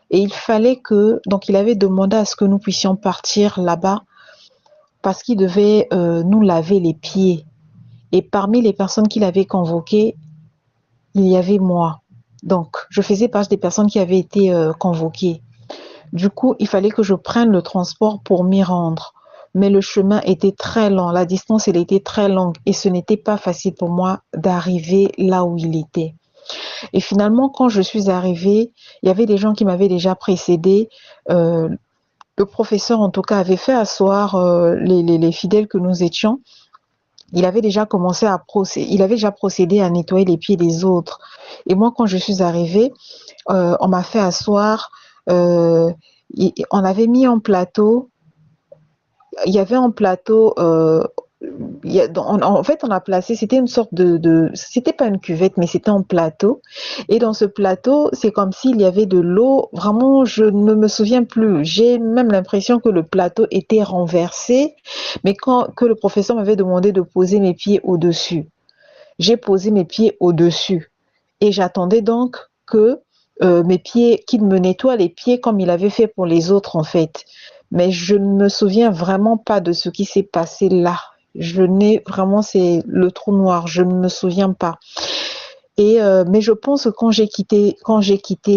Et il fallait donc il avait demandé à ce que nous puissions partir là-bas parce qu'il devait nous laver les pieds. Et parmi les personnes qu'il avait convoquées, il y avait moi. Donc, je faisais partie des personnes qui avaient été convoquées. Du coup, il fallait que je prenne le transport pour m'y rendre. Mais le chemin était très long, la distance elle était très longue et ce n'était pas facile pour moi d'arriver là où il était. Et finalement, quand je suis arrivée, il y avait des gens qui m'avaient déjà précédé. Le professeur, en tout cas, avait fait asseoir les fidèles que nous étions. Il avait déjà il avait déjà procédé à nettoyer les pieds des autres. Et moi, quand je suis arrivée, on m'a fait asseoir. On avait mis en plateau. Il y avait un plateau. En fait, on a placé. C'était une sorte c'était pas une cuvette, mais c'était un plateau. Et dans ce plateau, c'est comme s'il y avait de l'eau. Vraiment, je ne me souviens plus. J'ai même l'impression que le plateau était renversé, mais que le professeur m'avait demandé de poser mes pieds au-dessus. J'ai posé mes pieds au-dessus. Et j'attendais donc que mes pieds, qu'il me nettoie les pieds comme il avait fait pour les autres en fait. Mais je ne me souviens vraiment pas de ce qui s'est passé là. C'est le trou noir, je ne me souviens pas. Mais je pense que quand j'ai quitté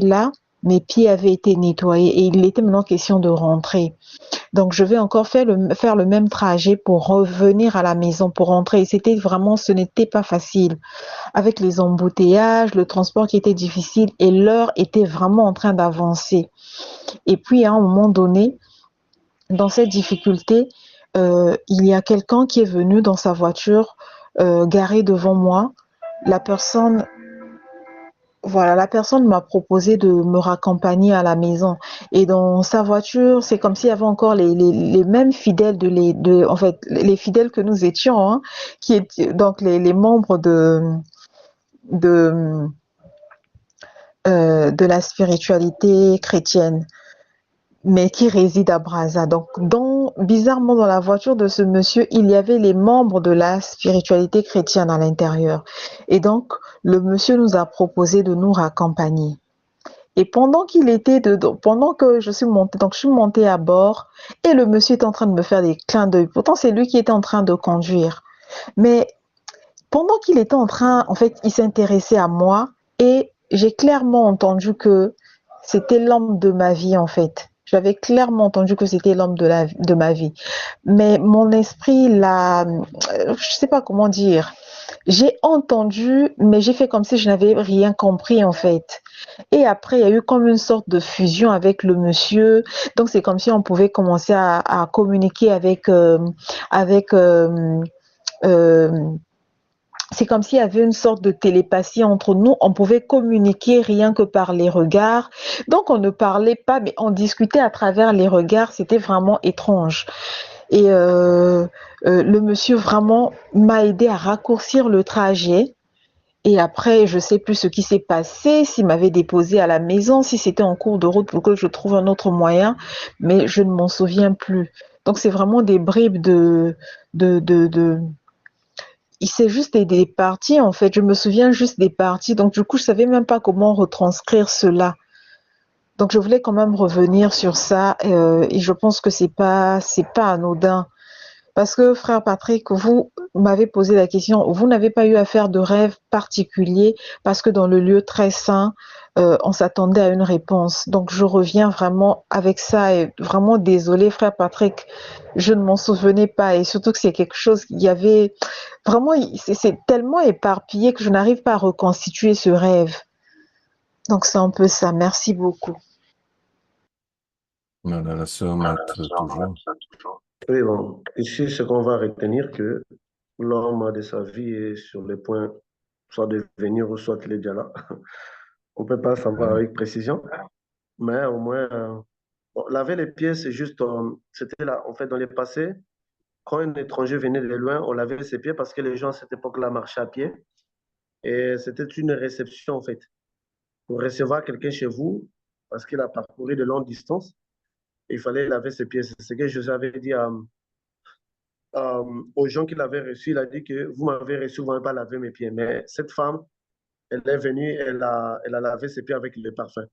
là, mes pieds avaient été nettoyés et il était maintenant question de rentrer. Donc je vais encore faire le même trajet pour revenir à la maison, pour rentrer. Ce n'était pas facile avec les embouteillages, le transport qui était difficile et l'heure était vraiment en train d'avancer. Et puis à un moment donné, dans cette difficulté, il y a quelqu'un qui est venu dans sa voiture garée devant moi. La personne m'a proposé de me raccompagner à la maison. Et dans sa voiture, c'est comme s'il y avait encore les mêmes fidèles en fait, les fidèles que nous étions, hein, qui étaient donc les membres de de la spiritualité chrétienne, mais qui réside à Brazza. Donc, bizarrement, dans la voiture de ce monsieur, il y avait les membres de la spiritualité chrétienne à l'intérieur. Et donc, le monsieur nous a proposé de nous raccompagner. Et pendant que je suis montée, donc je suis montée à bord, et le monsieur est en train de me faire des clins d'œil. Pourtant, c'est lui qui était en train de conduire. Mais pendant qu'il était en train, en fait, il s'intéressait à moi et j'ai clairement entendu que c'était l'homme de ma vie, en fait. J'avais clairement entendu que c'était l'homme de ma vie. Mais mon esprit je sais pas comment dire. J'ai entendu, mais j'ai fait comme si je n'avais rien compris, en fait. Et après, il y a eu comme une sorte de fusion avec le monsieur. Donc, c'est comme si on pouvait commencer à communiquer avec, c'est comme s'il y avait une sorte de télépathie entre nous. On pouvait communiquer rien que par les regards. Donc, on ne parlait pas, mais on discutait à travers les regards. C'était vraiment étrange. Et le monsieur vraiment m'a aidé à raccourcir le trajet. Et après, je sais plus ce qui s'est passé, s'il m'avait déposé à la maison, si c'était en cours de route pour que je trouve un autre moyen, mais je ne m'en souviens plus. Donc, c'est vraiment des bribes de c'est juste des parties, en fait. Je me souviens juste des parties. Donc, du coup, je savais même pas comment retranscrire cela. Donc, je voulais quand même revenir sur ça. Et je pense que c'est pas anodin. Parce que, frère Patrick, vous m'avez posé la question, vous n'avez pas eu à faire de rêve particulier parce que dans le lieu très saint, on s'attendait à une réponse. Donc, je reviens vraiment avec ça et vraiment désolé, frère Patrick, je ne m'en souvenais pas et surtout que c'est quelque chose qu'il y avait vraiment, c'est tellement éparpillé que je n'arrive pas à reconstituer ce rêve. Donc, c'est un peu ça. Merci beaucoup. Voilà, la sœur Marthe, toujours. Oui, bon, ici, ce qu'on va retenir, que l'homme de sa vie est sur le point soit de venir ou soit qu'il est déjà là. On ne peut pas savoir avec précision, mais au moins, bon, laver les pieds, c'est juste, c'était là, en fait, dans le passé, quand un étranger venait de loin, on lavait ses pieds parce que les gens à cette époque-là marchaient à pied. Et c'était une réception, en fait. Pour recevoir quelqu'un chez vous, parce qu'il a parcouru de longues distances, il fallait laver ses pieds. C'est ce que je vous avais dit aux gens qui l'avaient reçu. Il a dit que vous m'avez reçu, vous n'avez pas lavé mes pieds. Mais cette femme, elle est venue, elle a lavé ses pieds avec le parfum.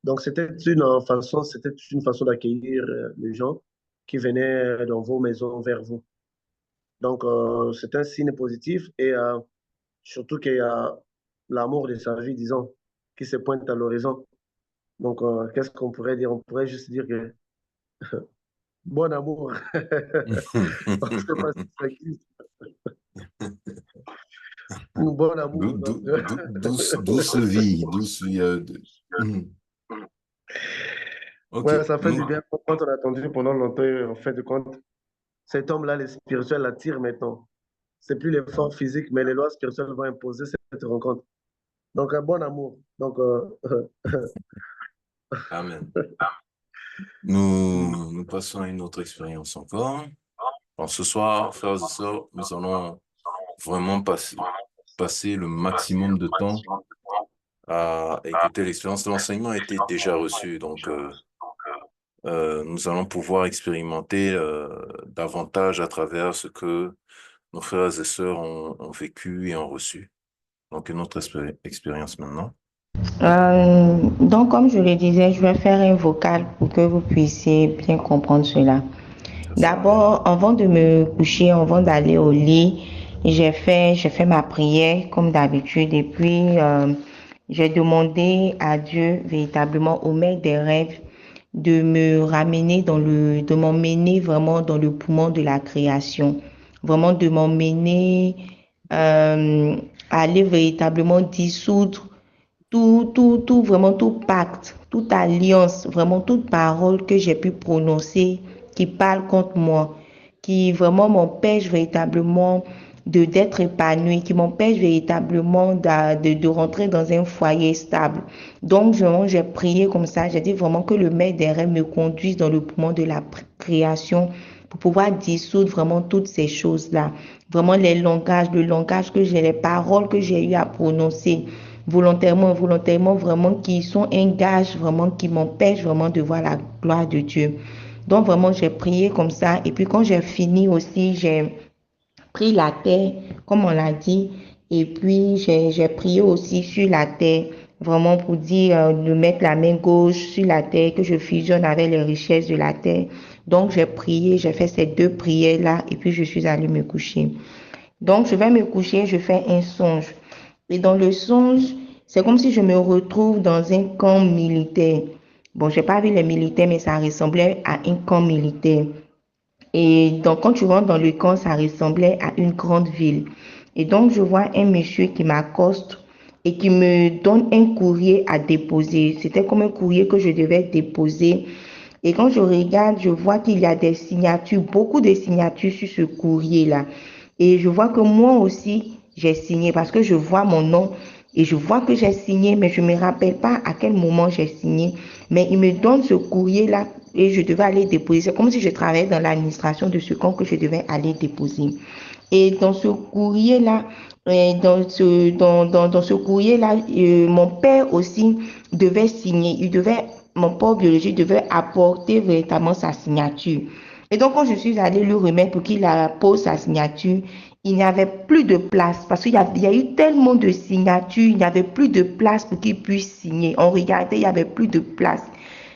Donc, c'était une façon d'accueillir les gens qui venaient dans vos maisons vers vous. Donc, c'est un signe positif et surtout qu'il y a l'amour de sa vie, disons, qui se pointe à l'horizon. Donc, qu'est-ce qu'on pourrait dire? On pourrait juste dire que bon amour. Je ne sais pas si ça existe. Bon amour. Douce vie, douce vie. Ok, Ouais, ça fait du bien quand on a attendu pendant longtemps, en fait de compte. Cet homme-là, les spirituels l'attirent maintenant. C'est plus l'effort physique, mais les lois spirituelles vont imposer cette rencontre. Donc, un bon amour. Donc, Amen. Nous passons à une autre expérience encore. Alors, ce soir, frères et sœurs, nous allons vraiment passer le maximum de temps à écouter l'expérience. L'enseignement a été déjà reçu, donc nous allons pouvoir expérimenter davantage à travers ce que nos frères et sœurs ont vécu et ont reçu. Donc, une autre expérience maintenant. Donc, comme je le disais, je vais faire un vocal pour que vous puissiez bien comprendre cela. D'abord, avant de me coucher, avant d'aller au lit, j'ai fait ma prière comme d'habitude et puis j'ai demandé à Dieu, véritablement au maître des rêves, de me ramener de m'emmener vraiment dans le poumon de la création, vraiment de m'emmener à aller véritablement dissoudre vraiment tout pacte, toute alliance, vraiment toute parole que j'ai pu prononcer qui parle contre moi, qui vraiment m'empêche véritablement d'être épanoui, qui m'empêche véritablement de rentrer dans un foyer stable. Donc, vraiment, j'ai prié comme ça, j'ai dit vraiment que le maître des rêves me conduise dans le poumon de la création pour pouvoir dissoudre vraiment toutes ces choses-là. Vraiment le langage que j'ai, les paroles que j'ai eu à prononcer volontairement, vraiment qui sont un gage, vraiment qui m'empêche vraiment de voir la gloire de Dieu. Donc vraiment, j'ai prié comme ça. Et puis quand j'ai fini aussi, j'ai pris la terre, comme on l'a dit. Et puis j'ai prié aussi sur la terre, vraiment pour dire de mettre la main gauche sur la terre, que je fusionne avec les richesses de la terre. Donc j'ai prié, j'ai fait ces deux prières-là et puis je suis allée me coucher. Donc je vais me coucher, je fais un songe. Et dans le songe, c'est comme si je me retrouve dans un camp militaire. Bon, j'ai pas vu les militaires, mais ça ressemblait à un camp militaire. Et donc, quand tu rentres dans le camp, ça ressemblait à une grande ville. Et donc, je vois un monsieur qui m'accoste et qui me donne un courrier à déposer. C'était comme un courrier que je devais déposer. Et quand je regarde, je vois qu'il y a des signatures, beaucoup de signatures sur ce courrier-là. Et je vois que moi aussi, j'ai signé parce que je vois mon nom et je vois que j'ai signé, mais je ne me rappelle pas à quel moment j'ai signé. Mais il me donne ce courrier-là et je devais aller déposer. C'est comme si je travaillais dans l'administration de ce camp que je devais aller déposer. Et dans ce courrier-là, dans ce courrier-là, mon père aussi devait signer. Mon père biologique devait apporter véritablement sa signature. Et donc, quand je suis allée lui remettre pour qu'il pose sa signature, il n'y avait plus de place parce qu'il y a eu tellement de signatures, il n'y avait plus de place pour qu'il puisse signer. On regardait, il n'y avait plus de place.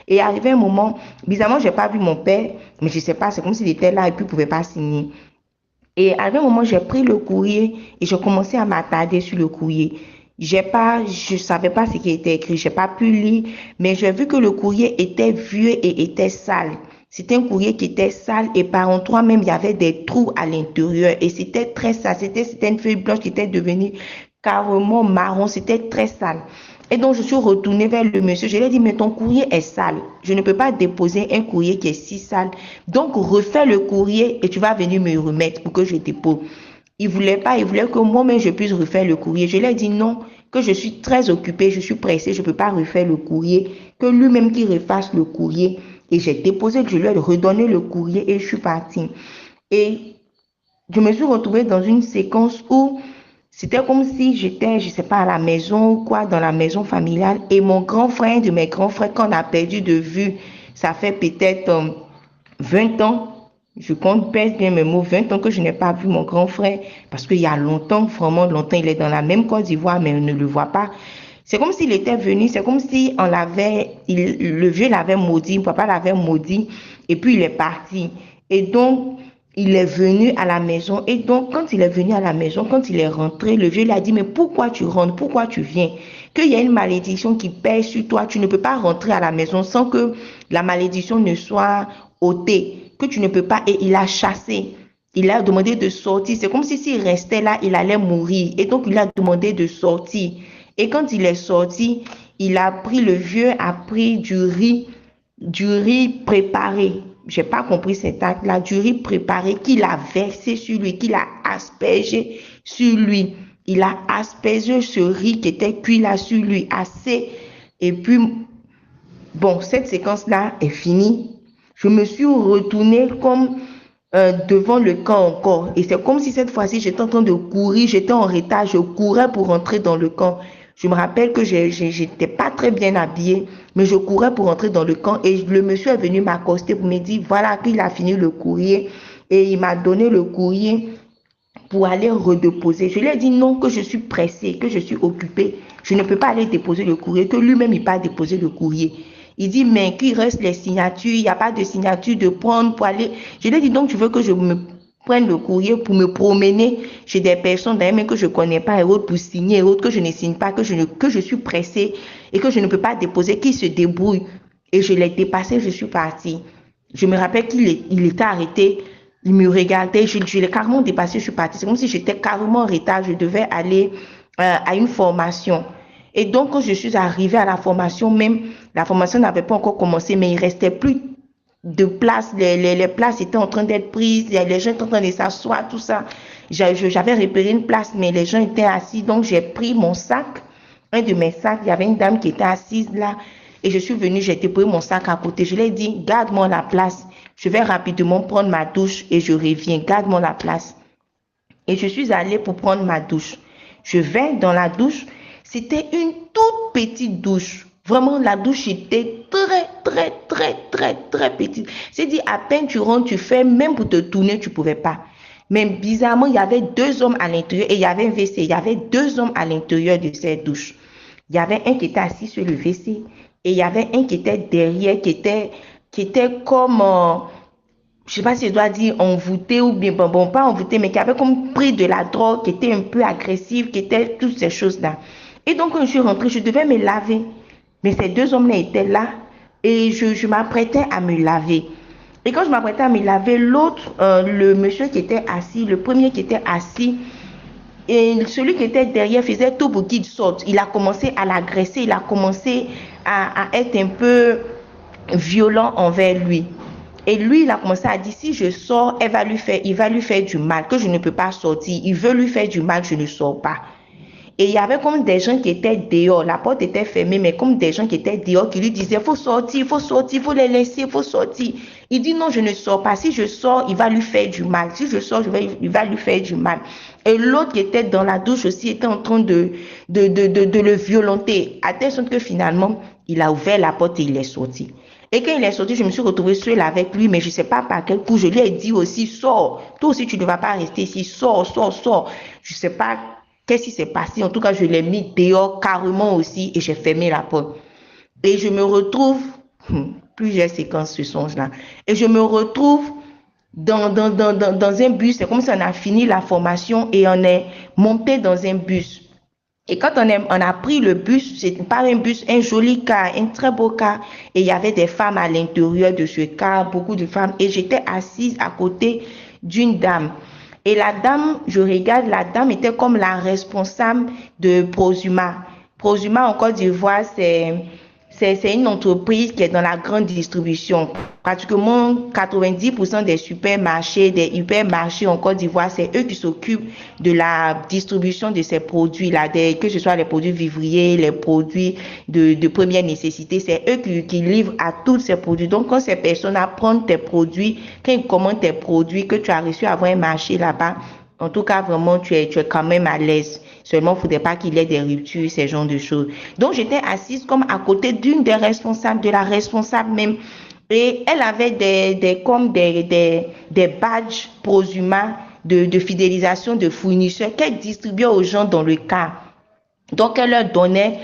Et arrivé un moment, bizarrement, je n'ai pas vu mon père, mais je ne sais pas, c'est comme s'il était là et puis il ne pouvait pas signer. Et à un moment, j'ai pris le courrier et j'ai commencé à m'attarder sur le courrier. Je savais pas ce qui était écrit, j'ai pas pu lire, mais j'ai vu que le courrier était vieux et était sale. C'était un courrier qui était sale et par endroits même, il y avait des trous à l'intérieur et c'était très sale. C'était une feuille blanche qui était devenue carrément marron, c'était très sale. Et donc, je suis retournée vers le monsieur. Je lui ai dit, mais ton courrier est sale. Je ne peux pas déposer un courrier qui est si sale. Donc, refais le courrier et tu vas venir me remettre pour que je dépose. Il voulait pas, il voulait que moi-même je puisse refaire le courrier. Je lui ai dit non, que je suis très occupée, je suis pressée, je ne peux pas refaire le courrier, que lui-même qui refasse le courrier. Et j'ai déposé, je lui ai redonné le courrier et je suis partie. Et je me suis retrouvée dans une séquence où c'était comme si j'étais, je ne sais pas, à la maison ou quoi, dans la maison familiale. Et mon grand frère, un de mes grands frères, qu'on a perdu de vue, ça fait peut-être 20 ans. Je compte pèse bien mes mots, 20 ans que je n'ai pas vu mon grand frère, parce qu'il y a longtemps, vraiment longtemps, il est dans la même Côte d'Ivoire, mais on ne le voit pas. C'est comme s'il était venu, c'est comme si on l'avait, le vieux l'avait maudit, papa l'avait maudit, et puis il est parti. Et donc, il est venu à la maison, et donc, quand il est venu à la maison, quand il est rentré, le vieux lui a dit, mais pourquoi tu rentres, pourquoi tu viens? Qu'il y a une malédiction qui pèse sur toi, tu ne peux pas rentrer à la maison sans que la malédiction ne soit ôtée, que tu ne peux pas, et il a chassé. Il a demandé de sortir. C'est comme si s'il restait là, il allait mourir. Et donc, il a demandé de sortir. Et quand il est sorti, il a pris, le vieux a pris du riz préparé. J'ai pas compris cet acte-là. Du riz préparé qu'il a versé sur lui, qu'il a aspergé sur lui. Il a aspergé ce riz qui était cuit là sur lui, assez. Et puis, bon, cette séquence-là est finie. Je me suis retournée comme devant le camp encore. Et c'est comme si cette fois-ci, j'étais en train de courir, j'étais en retard, je courais pour rentrer dans le camp. Je me rappelle que j'étais pas très bien habillée, mais je courais pour rentrer dans le camp et le monsieur est venu m'accoster pour me dire, voilà qu'il a fini le courrier et il m'a donné le courrier pour aller redéposer. Je lui ai dit non, que je suis pressée, que je suis occupée. Je ne peux pas aller déposer le courrier, que lui-même il pas déposer le courrier. Il dit, mais qu'il reste les signatures, il n'y a pas de signature de prendre pour aller. Je lui ai dit, donc tu veux que je me prenne le courrier pour me promener chez des personnes d'ailleurs que je ne connais pas et autres pour signer et autres que je ne signe pas, que je suis pressée et que je ne peux pas déposer, qu'il se débrouille. Et je l'ai dépassé, je suis partie. Je me rappelle qu'il était arrêté, il me regardait, je l'ai carrément dépassé, je suis partie. C'est comme si j'étais carrément en retard, je devais aller à une formation. Et donc, quand je suis arrivée à la formation, même, la formation n'avait pas encore commencé, mais il restait plus de place. Les places étaient en train d'être prises, les gens étaient en train de s'asseoir, tout ça. J'avais repéré une place, mais les gens étaient assis. Donc, j'ai pris mon sac, un de mes sacs. Il y avait une dame qui était assise là. Et je suis venue, j'ai déposé mon sac à côté. Je lui ai dit, garde-moi la place. Je vais rapidement prendre ma douche et je reviens. Garde-moi la place. Et je suis allée pour prendre ma douche. Je vais dans la douche. C'était une toute petite douche. Vraiment, la douche était très petite. C'est dit, à peine tu rentres, tu fais, même pour te tourner, tu ne pouvais pas. Mais bizarrement, il y avait 2 hommes à l'intérieur et il y avait un WC. Il y avait 2 hommes à l'intérieur de cette douche. Il y avait un qui était assis sur le WC et il y avait un qui était derrière, qui était comme, je ne sais pas si je dois dire envoûté ou bien, bon, pas envoûté, mais qui avait comme pris de la drogue, qui était un peu agressif, qui était toutes ces choses-là. Et donc, quand je suis rentrée, je devais me laver. Mais ces 2 hommes-là étaient là et je m'apprêtais à me laver. Et quand je m'apprêtais à me laver, l'autre, le monsieur qui était assis, le premier qui était assis, et celui qui était derrière faisait tout pour qu'il sorte. Il a commencé à l'agresser, il a commencé à être un peu violent envers lui. Et lui, il a commencé à dire, si je sors, il va lui faire du mal, que je ne peux pas sortir. Il veut lui faire du mal, je ne sors pas. Et il y avait comme des gens qui étaient dehors. La porte était fermée, mais comme des gens qui étaient dehors qui lui disaient, il faut sortir, il faut les laisser, il faut sortir. Il dit, non, je ne sors pas. Si je sors, il va lui faire du mal. Si je sors, il va lui faire du mal. Et l'autre qui était dans la douche aussi était en train de le violenter. À telle sorte que finalement, il a ouvert la porte et il est sorti. Et quand il est sorti, je me suis retrouvée seule avec lui, mais je ne sais pas par quel coup. Je lui ai dit aussi, sors. Toi aussi, tu ne vas pas rester ici. Sors. Je ne sais pas qu'est-ce qui s'est passé. En tout cas, je l'ai mis dehors carrément aussi et j'ai fermé la porte. Et je me retrouve, plusieurs séquences ce songe-là, et je me retrouve dans un bus. C'est comme si on a fini la formation et on est monté dans un bus. Et quand on a pris le bus, c'était pas un bus, un joli car, un très beau car, et il y avait des femmes à l'intérieur de ce car, beaucoup de femmes, et j'étais assise à côté d'une dame. Et la dame, je regarde, la dame était comme la responsable de Prosuma. Prosuma en Côte d'Ivoire, c'est c'est une entreprise qui est dans la grande distribution. Pratiquement 90% des supermarchés, des hypermarchés en Côte d'Ivoire, c'est eux qui s'occupent de la distribution de ces produits-là, que ce soit les produits vivriers, les produits de première nécessité, c'est eux qui livrent à tous ces produits. Donc, quand ces personnes apprennent tes produits, quand ils commandent tes produits, que tu as reçu avant un marché là-bas, en tout cas, vraiment, tu es quand même à l'aise. Seulement, il ne faudrait pas qu'il y ait des ruptures, ces genres de choses. Donc, j'étais assise comme à côté d'une des responsables, de la responsable même. Et elle avait des badges prosuma de fidélisation de fournisseurs qu'elle distribuait aux gens dans le cas. Donc, elle leur donnait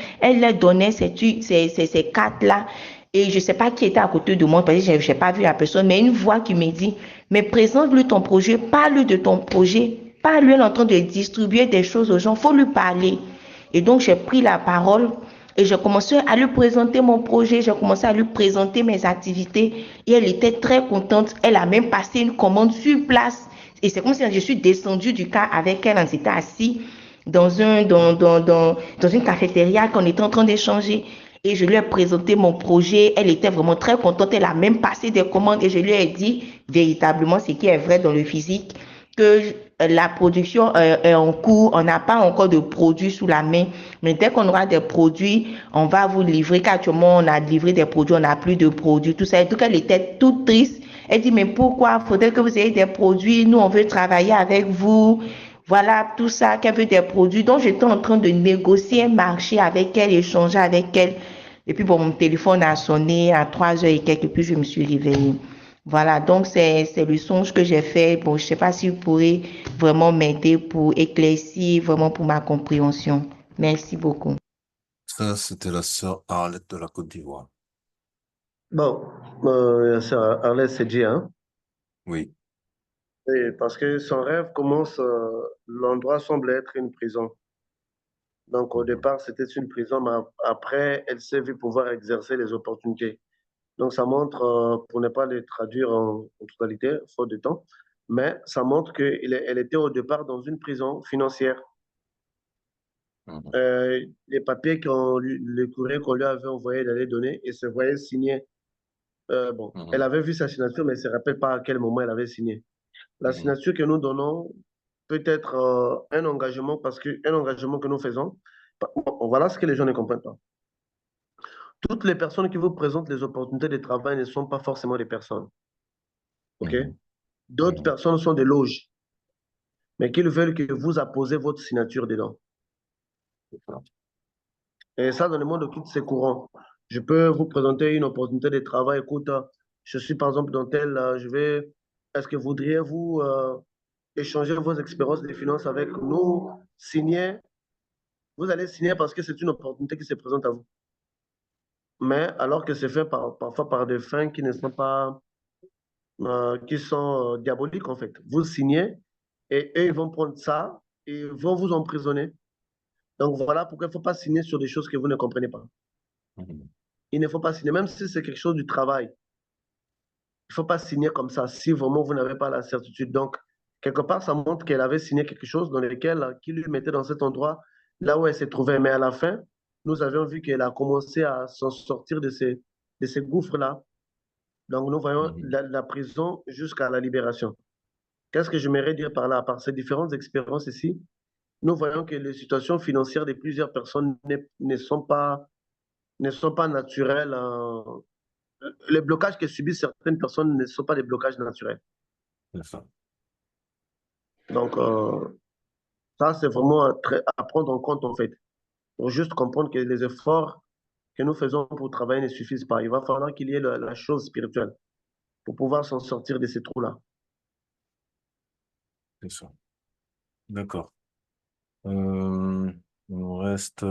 ces cartes-là. Et je ne sais pas qui était à côté de moi, parce que je n'ai pas vu la personne, mais une voix qui me dit, mais présente-lui ton projet, parle de ton projet, parle-lui en train de distribuer des choses aux gens, il faut lui parler. Et donc, j'ai pris la parole et j'ai commencé à lui présenter mon projet, j'ai commencé à lui présenter mes activités et elle était très contente. Elle a même passé une commande sur place. Et c'est comme si je suis descendue du car avec elle, on s'était assis dans une cafétéria qu'on était en train d'échanger. Et je lui ai présenté mon projet. Elle était vraiment très contente. Elle a même passé des commandes et je lui ai dit véritablement ce qui est vrai dans le physique, que la production est en cours. On n'a pas encore de produits sous la main. Mais dès qu'on aura des produits, on va vous livrer. Car actuellement, on a livré des produits, on n'a plus de produits. Tout ça. Et donc, elle était toute triste. Elle dit, mais pourquoi? Faudrait que vous ayez des produits. Nous, on veut travailler avec vous. Voilà, tout ça, qu'elle veut des produits. Donc, j'étais en train de négocier un marché avec elle, échanger avec elle. Et puis, bon, mon téléphone a sonné à 3 heures et quelques, puis je me suis réveillée. Voilà, donc c'est le songe que j'ai fait. Bon, je ne sais pas si vous pourrez vraiment m'aider pour éclaircir, vraiment pour ma compréhension. Merci beaucoup. Ça, c'était la sœur Arlette de la Côte d'Ivoire. Bon, ça, Arlette s'est dit, hein? Oui. Et parce que son rêve commence, l'endroit semble être une prison. Donc, au départ, c'était une prison, mais après, elle s'est vue pouvoir exercer les opportunités. Donc, ça montre, pour ne pas les traduire en totalité, faute de temps, mais ça montre qu'elle était au départ dans une prison financière. Mhm. Les papiers, le courrier qu'on lui avait envoyé, elle allait donner et se voyait signer. Bon, Mhm. elle avait vu sa signature, mais elle ne se rappelle pas à quel moment elle avait signé. La Mhm. signature que nous donnons peut être un engagement, parce qu'un engagement que nous faisons, voilà ce que les gens ne comprennent pas. Toutes les personnes qui vous présentent les opportunités de travail ne sont pas forcément des personnes. OK? Mhm. D'autres Mhm. personnes sont des loges, mais qu'ils veulent que vous apposez votre signature dedans. C'est ça. Et ça, dans le monde occulte, c'est courant. Je peux vous présenter une opportunité de travail. Écoute, je suis par exemple dans tel, est-ce que voudriez-vous échanger vos expériences de finances avec nous, signer? Vous allez signer parce que c'est une opportunité qui se présente à vous. Mais alors que c'est fait parfois par des fins qui ne sont pas, qui sont diaboliques en fait. Vous signez et eux, ils vont prendre ça et vont vous emprisonner. Donc voilà pourquoi il ne faut pas signer sur des choses que vous ne comprenez pas. Mhm. Il ne faut pas signer, même si c'est quelque chose du travail. Il ne faut pas signer comme ça si vraiment vous n'avez pas la certitude. Donc, quelque part, ça montre qu'elle avait signé quelque chose dans lequel, qui lui mettait dans cet endroit, là où elle s'est trouvée. Mais à la fin, nous avions vu qu'elle a commencé à s'en sortir de ces gouffres-là. Donc, nous voyons Mhm. la prison jusqu'à la libération. Qu'est-ce que j'aimerais dire par là? Par ces différentes expériences ici, nous voyons que les situations financières de plusieurs personnes ne sont pas naturelles. Les blocages que subissent certaines personnes ne sont pas des blocages naturels. C'est ça. Donc, ça, c'est vraiment à prendre en compte, en fait, pour juste comprendre que les efforts que nous faisons pour travailler ne suffisent pas. Il va falloir qu'il y ait la chose spirituelle pour pouvoir s'en sortir de ces trous-là. C'est ça. D'accord. Il nous reste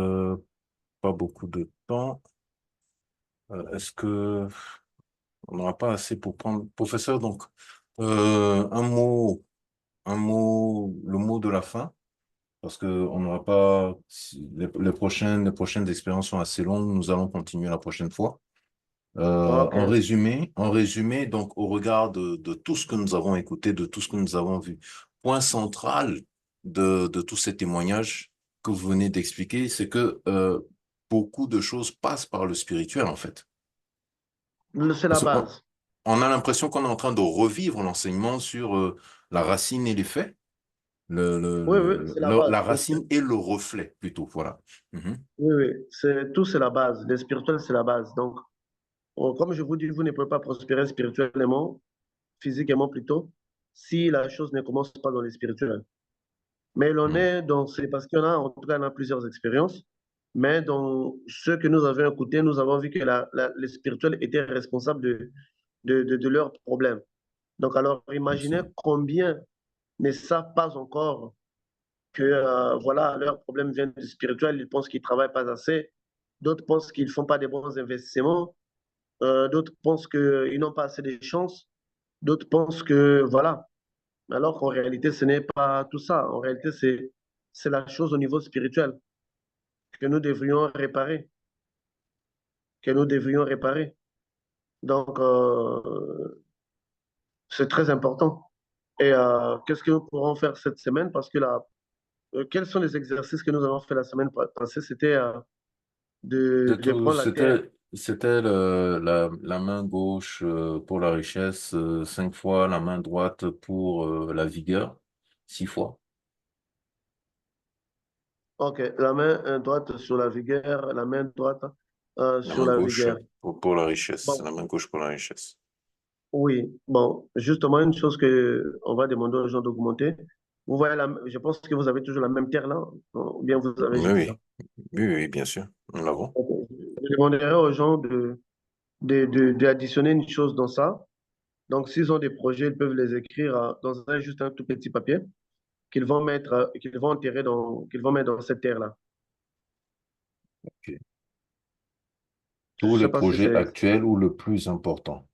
pas beaucoup de temps. Est-ce que on n'aura pas assez pour prendre... Professeur, donc, le mot de la fin, parce que on n'aura pas... les prochaines expériences sont assez longues, nous allons continuer la prochaine fois. OK. En résumé, donc, au regard de tout ce que nous avons écouté, de tout ce que nous avons vu, point central de tous ces témoignages que vous venez d'expliquer, c'est que beaucoup de choses passent par le spirituel, en fait. C'est la Parce qu'on base. on a l'impression qu'on est en train de revivre l'enseignement sur la racine et l'effet, Oui, oui, c'est la base. la racine et le reflet, plutôt, voilà. Mhm. Oui, oui, tout, c'est la base. Le spirituel, c'est la base. Donc, comme je vous dis, vous ne pouvez pas prospérer spirituellement, physiquement plutôt, si la chose ne commence pas dans le spirituel. Mais l'on Mhm. est dans, c'est parce qu'on a, en tout cas, on a plusieurs expériences. Mais dans ce que nous avons écouté, nous avons vu que le spirituel était responsable de leurs problèmes. Donc, alors, Bien imaginez sûr. combien ne savent pas encore que, voilà, leurs problèmes viennent du spirituel. Ils pensent qu'ils ne travaillent pas assez. D'autres pensent qu'ils ne font pas de bons investissements. D'autres pensent qu'ils n'ont pas assez de chances. D'autres pensent que, voilà. Alors qu'en réalité, ce n'est pas tout ça. En réalité, c'est la chose au niveau spirituel que nous devrions réparer, que nous devrions réparer. Donc, c'est très important. Et qu'est-ce que nous pourrons faire cette semaine? Parce que là, quels sont les exercices que nous avons fait la semaine passée? C'était de prendre la terre. C'était la main gauche pour la richesse, 5 fois, la main droite pour la vigueur, 6 fois. OK, la main droite sur la vigueur, la main droite La sur main la gauche vigueur. pour la richesse, Bon, la main gauche pour la richesse. oui, bon, justement, une chose que on va demander aux gens d'augmenter. Vous voyez, je pense que vous avez toujours la même terre là, ou bien vous avez Oui, jeté ça. oui, oui, oui, bien sûr, nous l'avons. Ok. Je demanderai aux gens d'additionner une chose dans ça. Donc, s'ils ont des projets, ils peuvent les écrire dans juste un tout petit papier qu'ils vont mettre, qu'ils vont enterrer qu'ils vont mettre dans cette terre-là. Ok. Je ne Tous les sais pas si projets c'est actuels ou le plus important.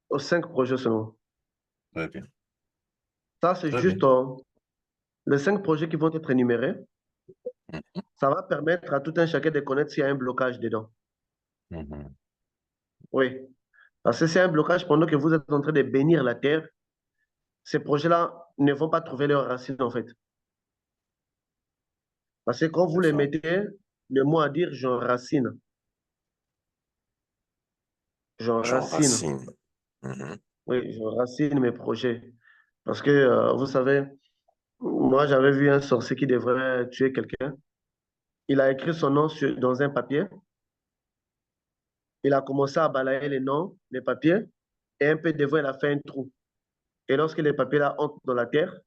aux 5 projets seulement. Très bien, Ça, c'est très bien. juste les 5 projets qui vont être énumérés. Mhm, Ça va permettre à tout un chacun de connaître s'il y a un blocage dedans. mhm. Oui. Parce que s'il y a un blocage pendant que vous êtes en train de bénir la terre, ces projets-là ne vont pas trouver leurs racines, en fait. Parce que quand vous C'est les ça. mettez, le mot à dire, j'enracine. J'enracine. J'enracine. Mhm. Oui, j'enracine mes projets. Parce que, vous savez, moi, j'avais vu un sorcier qui devrait tuer quelqu'un. Il a écrit son nom dans un papier. Il a commencé à balayer les noms, les papiers, et un peu devant, il a fait un trou. Et lorsque les papiers là entrent dans la terre,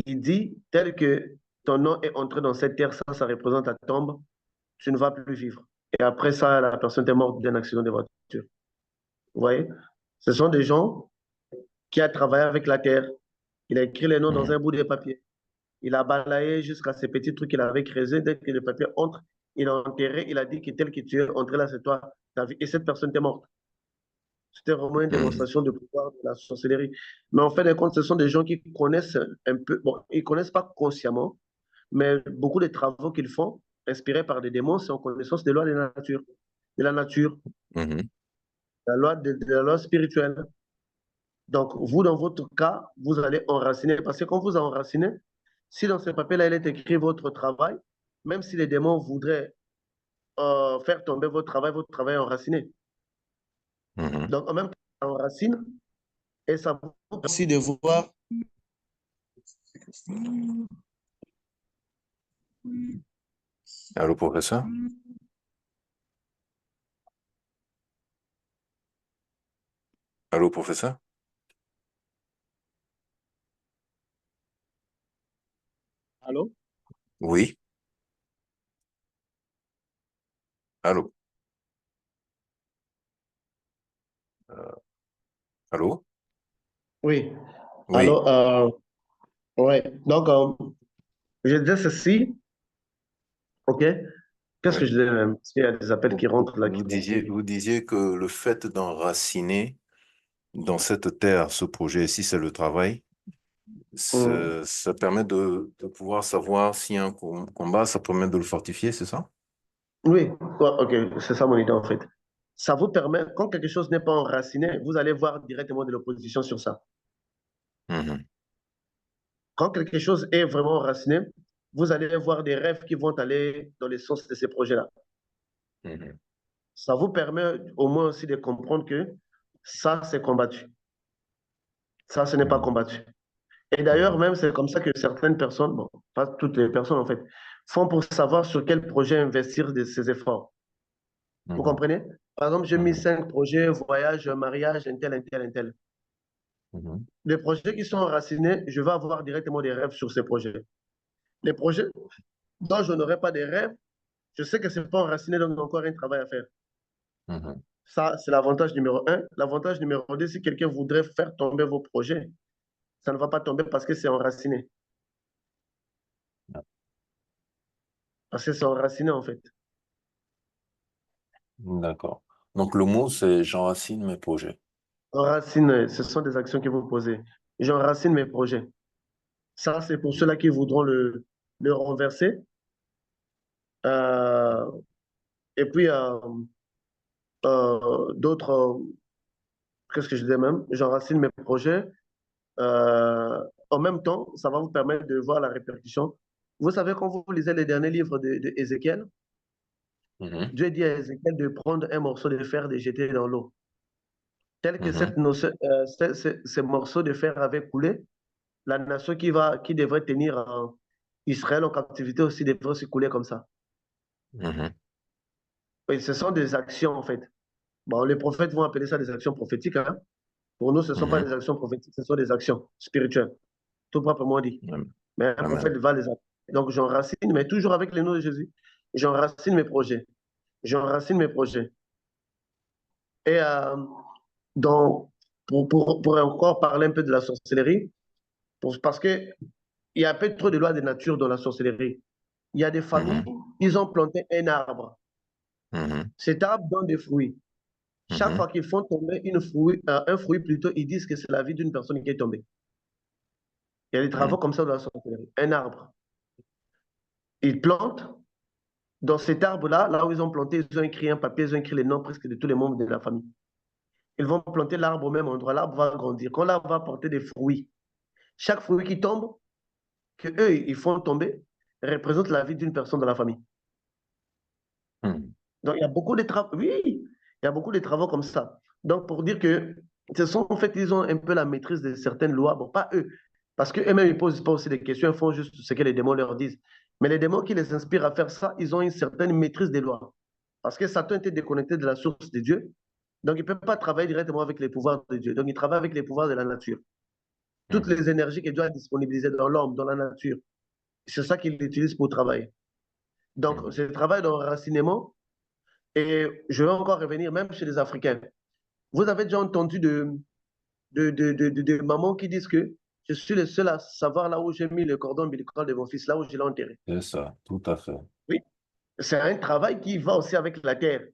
il dit, tel que ton nom est entré dans cette terre, ça représente ta tombe, tu ne vas plus vivre. Et après ça, la personne est morte d'un accident de voiture. Vous voyez? Ce sont des gens qui ont travaillé avec la terre. Il a écrit les noms dans Mhm. un bout de papier. Il a balayé jusqu'à ces petits trucs qu'il avait creusés. Dès que le papier entre, il a enterré. Il a dit que tel que tu es entré là, c'est toi, ta vie. Et cette personne est morte. C'était vraiment une Mhm. démonstration de pouvoir de la sorcellerie. Mais en fait, des comptes, ce sont des gens qui connaissent un peu, bon, ils ne connaissent pas consciemment, mais beaucoup de travaux qu'ils font, inspirés par des démons, c'est en connaissance des lois de la nature, Mhm. de la loi spirituelle. Donc, vous, dans votre cas, vous allez enraciner. Parce que quand vous enracinez, si dans ce papier-là, il est écrit votre travail, même si les démons voudraient faire tomber votre travail est enraciné. Mhm. Donc, en même temps, ça enracine et ça vous permet aussi de voir. Allô, professeur? Allô, professeur? Allô? Oui, allô? Euh, allô? Oui. Oui. Alors, ouais. Donc, je disais ceci, OK? Qu'est-ce que Oui. je disais même? Parce qu'il y a des appels qui rentrent là qui sont Vous disiez que le fait d'enraciner dans cette terre ce projet, si c'est le travail, Hum. ça permet de pouvoir savoir s'il y a un combat, ça permet de le fortifier, c'est ça? Oui, ouais, OK, c'est ça mon idée en fait. Ça vous permet, quand quelque chose n'est pas enraciné, vous allez voir directement de l'opposition sur ça. Mhm. Quand quelque chose est vraiment enraciné, vous allez voir des rêves qui vont aller dans le sens de ces projets-là. Mhm. Ça vous permet au moins aussi de comprendre que ça, c'est combattu. Ça, ce n'est pas Mhm. combattu. Et d'ailleurs, Mhm. même, c'est comme ça que certaines personnes, bon, pas toutes les personnes en fait, font pour savoir sur quel projet investir de ces efforts. Vous Mhm. comprenez? Par exemple, j'ai mis Mhm. 5 projets, voyage, mariage, un tel, un tel, un tel. Mhm. Les projets qui sont enracinés, je vais avoir directement des rêves sur ces projets. Les projets dont je n'aurai pas de rêves, je sais que ce n'est pas enraciné, donc il y a encore un travail à faire. Mhm. Ça, c'est l'avantage numéro un. L'avantage numéro deux, si quelqu'un voudrait faire tomber vos projets, ça ne va pas tomber parce que c'est enraciné. Parce que c'est enraciné, en fait. D'accord. Donc, le mot, c'est j'enracine mes projets. Enracine, ce sont des actions que vous posez. J'enracine mes projets. Ça, c'est pour ceux-là qui voudront le renverser. Euh, et puis, d'autres, qu'est-ce que je disais même? J'enracine mes projets. En même temps, ça va vous permettre de voir la répercussion. Vous savez, quand vous lisez les derniers livres de Ézéchiel, Mhm. Dieu dit à Ézéchiel de prendre un morceau de fer et de le jeter dans l'eau. Tel que Mhm. ces morceaux de fer avaient coulé, la nation qui devrait tenir Israël en captivité aussi devrait se couler comme ça. Mhm. Et ce sont des actions, en fait. Bon, les prophètes vont appeler ça des actions prophétiques, hein. Pour nous, ce ne sont pas Mhm. des actions prophétiques, ce sont des actions spirituelles, tout proprement dit. Amen. Mais un prophète Amen. va les appeler. Donc, j'enracine, mais toujours avec le nom de Jésus. J'enracine mes projets. J'enracine mes projets. Et donc, pour encore parler un peu de la sorcellerie, parce qu'il y a un peu trop de lois de nature dans la sorcellerie. Il y a des familles, Mhm. ils ont planté un arbre. Mhm. Cet arbre donne des fruits. Chaque Mhm. fois qu'ils font tomber un fruit plutôt, ils disent que c'est la vie d'une personne qui est tombée. Il y a des travaux Mhm. comme ça dans la sorcellerie. Un arbre. Ils plantent. Dans cet arbre-là, là où ils ont planté, ils ont écrit un papier, ils ont écrit les noms presque de tous les membres de la famille. Ils vont planter l'arbre au même endroit. L'arbre va grandir. Quand l'arbre va porter des fruits, chaque fruit qui tombe, que eux ils font tomber, représente la vie d'une personne dans la famille. Mhm. Donc il y a beaucoup de travaux. Oui, il y a beaucoup de travaux comme ça. Donc pour dire que ce sont en fait, ils ont un peu la maîtrise de certaines lois. Bon, pas eux, parce qu'eux-mêmes, ils ne posent pas aussi des questions, ils font juste ce que les démons leur disent. Mais les démons qui les inspirent à faire ça, ils ont une certaine maîtrise des lois. Parce que Satan était déconnecté de la source de Dieu. Donc, il ne peut pas travailler directement avec les pouvoirs de Dieu. Donc, il travaille avec les pouvoirs de la nature. Toutes Mhm. les énergies que Dieu a disponibilisées dans l'homme, dans la nature, c'est ça qu'il utilise pour travailler. Donc, Mhm. c'est le travail d'enracinement. Et je vais encore revenir, même chez les Africains. Vous avez déjà entendu de mamans qui disent que je suis le seul à savoir là où j'ai mis le cordon ombilical de mon fils, là où je l'ai enterré. C'est ça, tout à fait. Oui, c'est un travail qui va aussi avec la terre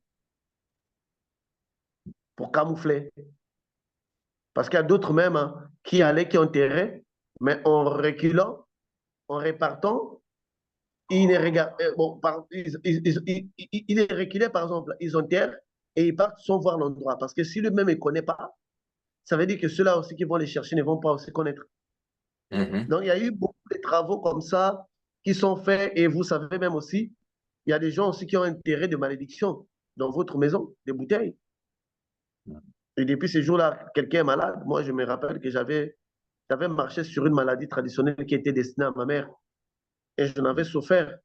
pour camoufler. Parce qu'il y a d'autres même hein, qui allaient, qui enterraient, mais en reculant, en répartant, ils ne regardent, bon, ils les reculaient, par exemple, ils enterrent et ils partent sans voir l'endroit. Parce que si lui-même ne connaît pas, ça veut dire que ceux-là aussi qui vont les chercher ne vont pas aussi connaître. Mhm. Donc, il y a eu beaucoup de travaux comme ça qui sont faits et vous savez même aussi, il y a des gens aussi qui ont enterré des malédictions dans votre maison, des bouteilles. Et depuis ces jours-là, quelqu'un est malade. Moi, je me rappelle que j'avais marché sur une maladie traditionnelle qui était destinée à ma mère et je n'avais souffert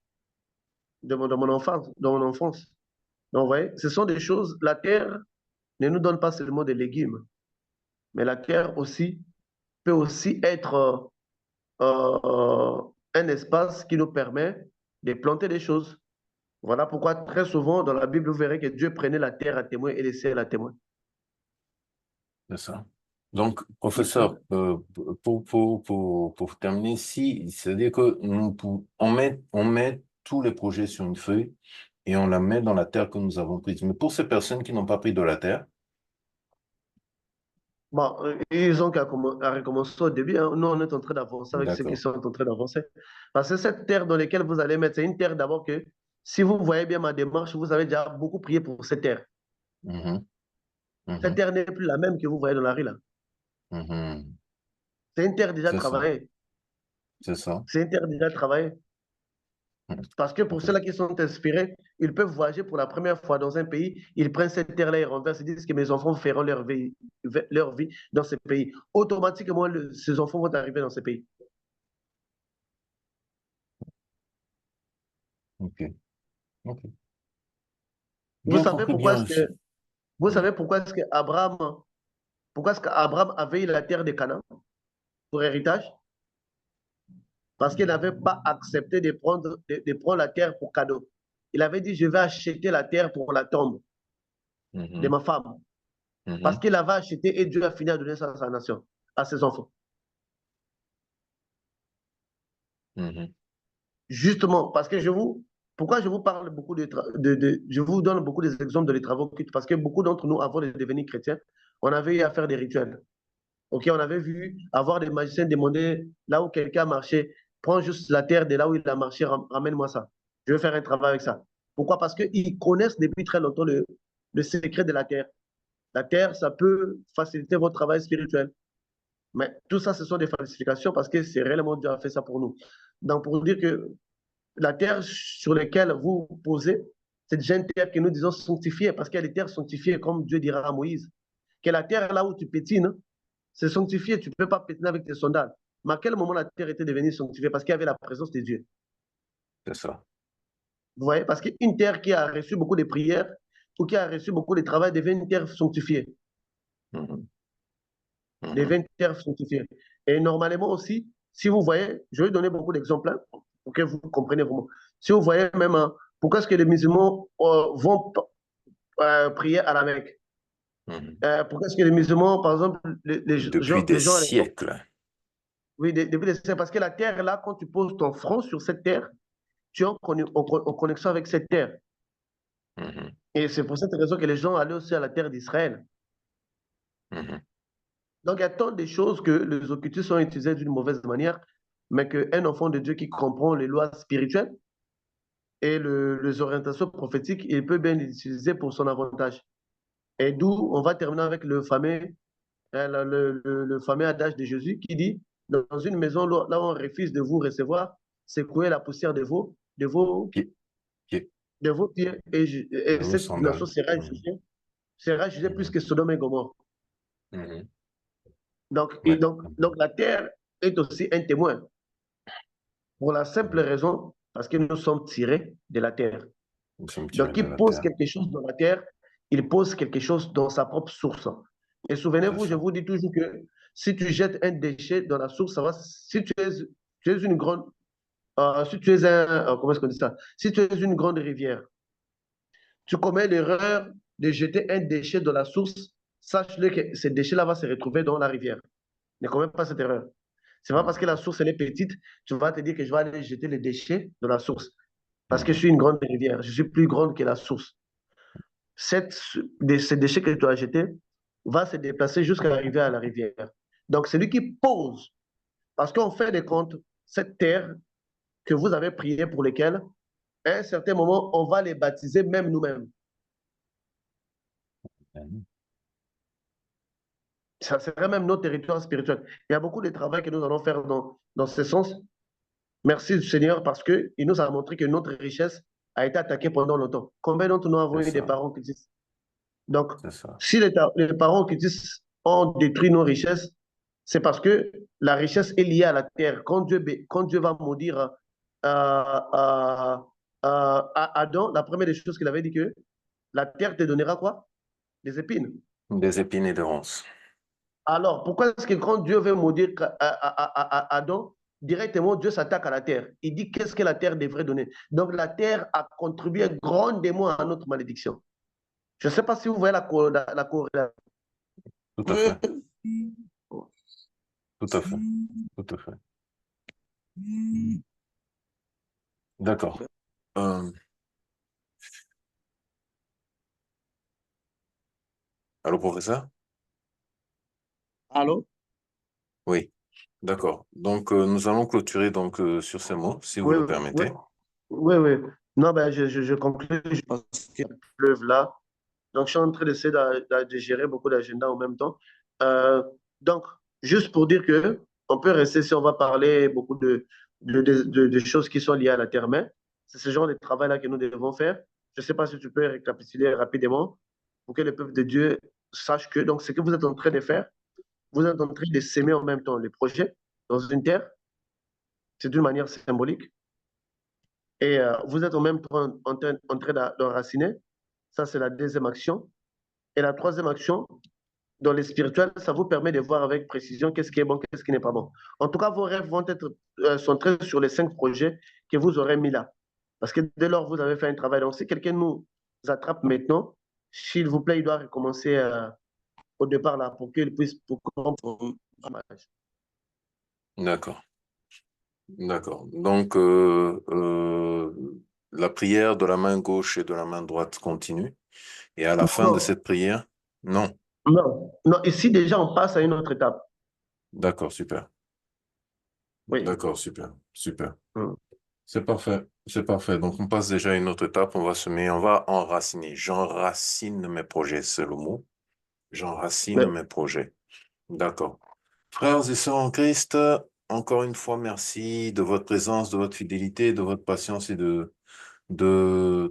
de mon enfance. Donc, vous voyez, ce sont des choses, la terre ne nous donne pas seulement des légumes, mais la terre aussi peut aussi être un espace qui nous permet de planter des choses. Voilà pourquoi très souvent dans la Bible, vous verrez que Dieu prenait la terre à témoin et le ciel à témoin. C'est ça. Donc, professeur, pour terminer, si, c'est-à-dire que on met tous les projets sur une feuille et on la met dans la terre que nous avons prise. Mais pour ces personnes qui n'ont pas pris de la terre, Bon, ils ont qu'à recommencer au début, hein. Nous, on est en train d'avancer avec ceux qui d'accord. sont en train d'avancer. Parce que cette terre dans laquelle vous allez mettre, c'est une terre d'abord que, si vous voyez bien ma démarche, vous avez déjà beaucoup prié pour cette terre. Mhm. Cette Mhm. terre n'est plus la même que vous voyez dans la rue là. Mhm. C'est une terre déjà C'est ça, travaillée. c'est ça. C'est une terre déjà travaillée. Parce que pour Ok. ceux-là qui sont inspirés, ils peuvent voyager pour la première fois dans un pays, ils prennent cette terre-là, ils renversent, ils disent que mes enfants feront leur vie dans ce pays. Automatiquement, ces enfants vont arriver dans ce pays. Ok. Ok. Vous Bien savez compris, pourquoi bien est-ce reçu. que, vous Mhm. savez pourquoi est-ce qu'Abraham avait eu la terre de Canaan pour héritage? Parce qu'il n'avait pas accepté de prendre la terre pour cadeau. Il avait dit, je vais acheter la terre pour la tombe de Mhm. ma femme. Parce Mhm. qu'il avait acheté et Dieu a fini à donner ça à sa nation, à ses enfants. Mhm. Justement, parce que pourquoi je vous parle beaucoup je vous donne beaucoup d'exemples des travaux occultes, parce que beaucoup d'entre nous, avant de devenir chrétiens, on avait eu à faire des rituels. Ok, on avait vu avoir des magiciens demander là où quelqu'un marchait, prends juste la terre de là où il a marché, ramène-moi ça. Je veux faire un travail avec ça. Pourquoi? Parce qu'ils connaissent depuis très longtemps le secret de la terre. La terre, ça peut faciliter votre travail spirituel. Mais tout ça, ce sont des falsifications parce que c'est réellement Dieu a fait ça pour nous. Donc, pour dire que la terre sur laquelle vous posez, c'est déjà une terre que nous disons sanctifiée parce qu'il y a des terres sanctifiées, comme Dieu dira à Moïse. Que la terre là où tu pétines, c'est sanctifié. Tu ne peux pas pétiner avec tes sandales. Mais à quel moment la terre était devenue sanctifiée? Parce qu'il y avait la présence de Dieu. C'est ça. Vous voyez? Parce qu'une terre qui a reçu beaucoup de prières ou qui a reçu beaucoup de travail devient une terre sanctifiée. Mhm. Devient Mhm. une terre sanctifiée. Et normalement aussi, si vous voyez, je vais donner beaucoup d'exemples hein, pour que vous compreniez vraiment. Si vous voyez même, hein, pourquoi est-ce que les musulmans vont prier à la Mecque? Mhm. Pourquoi est-ce que les musulmans, par exemple, Depuis des les gens à l'époque, siècles. oui, depuis les siècles, parce que la terre, là, quand tu poses ton front sur cette terre, tu es en connexion avec cette terre. Mhm. Et c'est pour cette raison que les gens allaient aussi à la terre d'Israël. Mhm. Donc, il y a tant de choses que les occultistes ont utilisées d'une mauvaise manière, mais qu'un enfant de Dieu qui comprend les lois spirituelles et les orientations prophétiques, il peut bien les utiliser pour son avantage. Et d'où on va terminer avec le fameux adage de Jésus qui dit, dans une maison là où on refuse de vous recevoir, secouez la poussière Pied, pied de vos pieds de et vos cette nation sandales. Mhm. sera jugée plus Mhm. que Sodome et Gomorre. Mhm. Donc, Ouais. donc la terre est aussi un témoin pour la simple Mhm. raison parce que nous sommes tirés de la terre. Nous sommes tirés Donc, de il la pose terre. quelque chose dans la terre, il pose quelque chose dans sa propre source. Et C'est souvenez-vous, je ça. vous dis toujours que si tu jettes un déchet dans la source, ça va, si tu es une grande, si tu es comment est-ce qu'on dit ça? Si tu es une grande rivière, tu commets l'erreur de jeter un déchet dans la source, sache-le que ce déchet-là va se retrouver dans la rivière. Ne commets pas cette erreur. C'est pas parce que Mhm. la source elle est petite, tu vas te dire que je vais aller jeter les déchets dans la source. Parce que je Mhm. suis une grande rivière, je suis plus grande que la source. Ces déchets que tu as jetés va se déplacer jusqu'à arriver à la rivière. Donc, c'est lui qui pose. Parce qu'on fait des comptes, cette terre que vous avez prié pour lesquelles, à un certain moment, on va les baptiser même nous-mêmes. Mhm. Ça serait même notre territoire spirituel. Il y a beaucoup de travail que nous allons faire dans ce sens. Merci du Seigneur parce qu'il nous a montré que notre richesse a été attaquée pendant longtemps. Combien d'entre nous avons C'est eu des ça. parents qui disent? Donc, C'est ça. si les parents qui disent ont détruit nos richesses, c'est parce que la richesse est liée à la terre. Quand Dieu va maudire à Adam, la première des choses qu'il avait dit que la terre te donnera quoi? Des épines. Des épines et de ronces. Alors, pourquoi est-ce que quand Dieu veut maudire Adam, directement Dieu s'attaque à la terre? Il dit qu'est-ce que la terre devrait donner. Donc, la terre a contribué grandement à notre malédiction. Je ne sais pas si vous voyez la corrélation. Tout à fait. Tout à fait. Tout à fait. D'accord. Euh, allô, professeur? Allô? Oui. D'accord. Donc, nous allons clôturer donc, sur ces mots, si vous Oui, le oui, permettez. oui, oui. Non, ben, je conclue, je pense qu'il pleuve là. Donc, je suis en train d'essayer de gérer beaucoup d'agendas en même temps. Euh, donc, juste pour dire que on peut rester si on va parler beaucoup de choses qui sont liées à la terre-mère. C'est ce genre de travail-là que nous devons faire. Je ne sais pas si tu peux récapituler rapidement pour que le peuple de Dieu sache que donc, ce que vous êtes en train de faire, vous êtes en train de s'aimer en même temps les projets dans une terre, c'est d'une manière symbolique, et vous êtes en même temps en train d'enraciner. Ça, c'est la deuxième action. Et la troisième action, dans les spirituels, ça vous permet de voir avec précision qu'est-ce qui est bon, qu'est-ce qui n'est pas bon. En tout cas, vos rêves vont être centrés sur les 5 projets que vous aurez mis là. Parce que dès lors, vous avez fait un travail. Donc, si quelqu'un nous attrape maintenant, s'il vous plaît, il doit recommencer au départ là pour qu'il puisse pour qu'on. D'accord. D'accord. Donc, la prière de la main gauche et de la main droite continue. Et à la fin de Non, cette prière, non. non, non. Ici, déjà, on passe à une autre étape. D'accord, super. Oui. D'accord, super, super. Mm. C'est parfait, c'est parfait. Donc, on passe déjà à une autre étape. On va enraciner. J'enracine mes projets, c'est le mot. J'enracine Mais, mes projets. D'accord. Frères et sœurs en Christ, encore une fois, merci de votre présence, de votre fidélité, de votre patience et de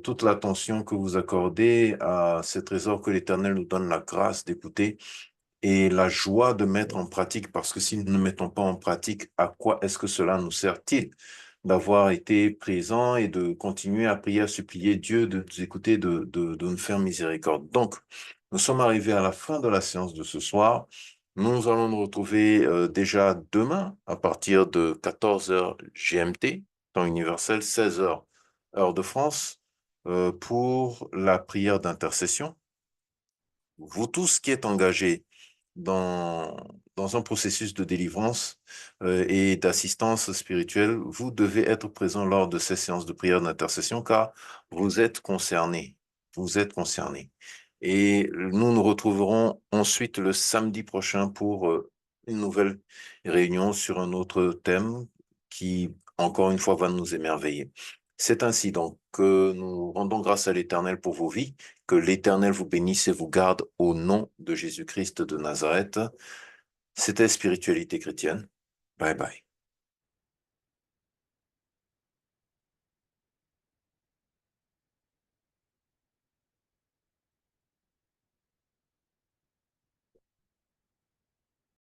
toute l'attention que vous accordez à ces trésors que l'Éternel nous donne la grâce d'écouter et la joie de mettre en pratique, parce que si nous ne mettons pas en pratique, à quoi est-ce que cela nous sert-il d'avoir été présent et de continuer à prier, à supplier Dieu de nous écouter, de nous faire miséricorde. Donc, nous sommes arrivés à la fin de la séance de ce soir. Nous allons nous retrouver déjà demain à partir de 14 heures GMT, temps universel, 16 heures heure de France, pour la prière d'intercession. Vous tous qui êtes engagés dans, dans un processus de délivrance et d'assistance spirituelle, vous devez être présent lors de ces séances de prière d'intercession car vous êtes concernés. Vous êtes concernés. Et nous nous retrouverons ensuite le samedi prochain pour une nouvelle réunion sur un autre thème qui, encore une fois, va nous émerveiller. C'est ainsi donc que nous rendons grâce à l'Éternel pour vos vies, que l'Éternel vous bénisse et vous garde au nom de Jésus-Christ de Nazareth. C'était Spiritualité chrétienne. Bye bye.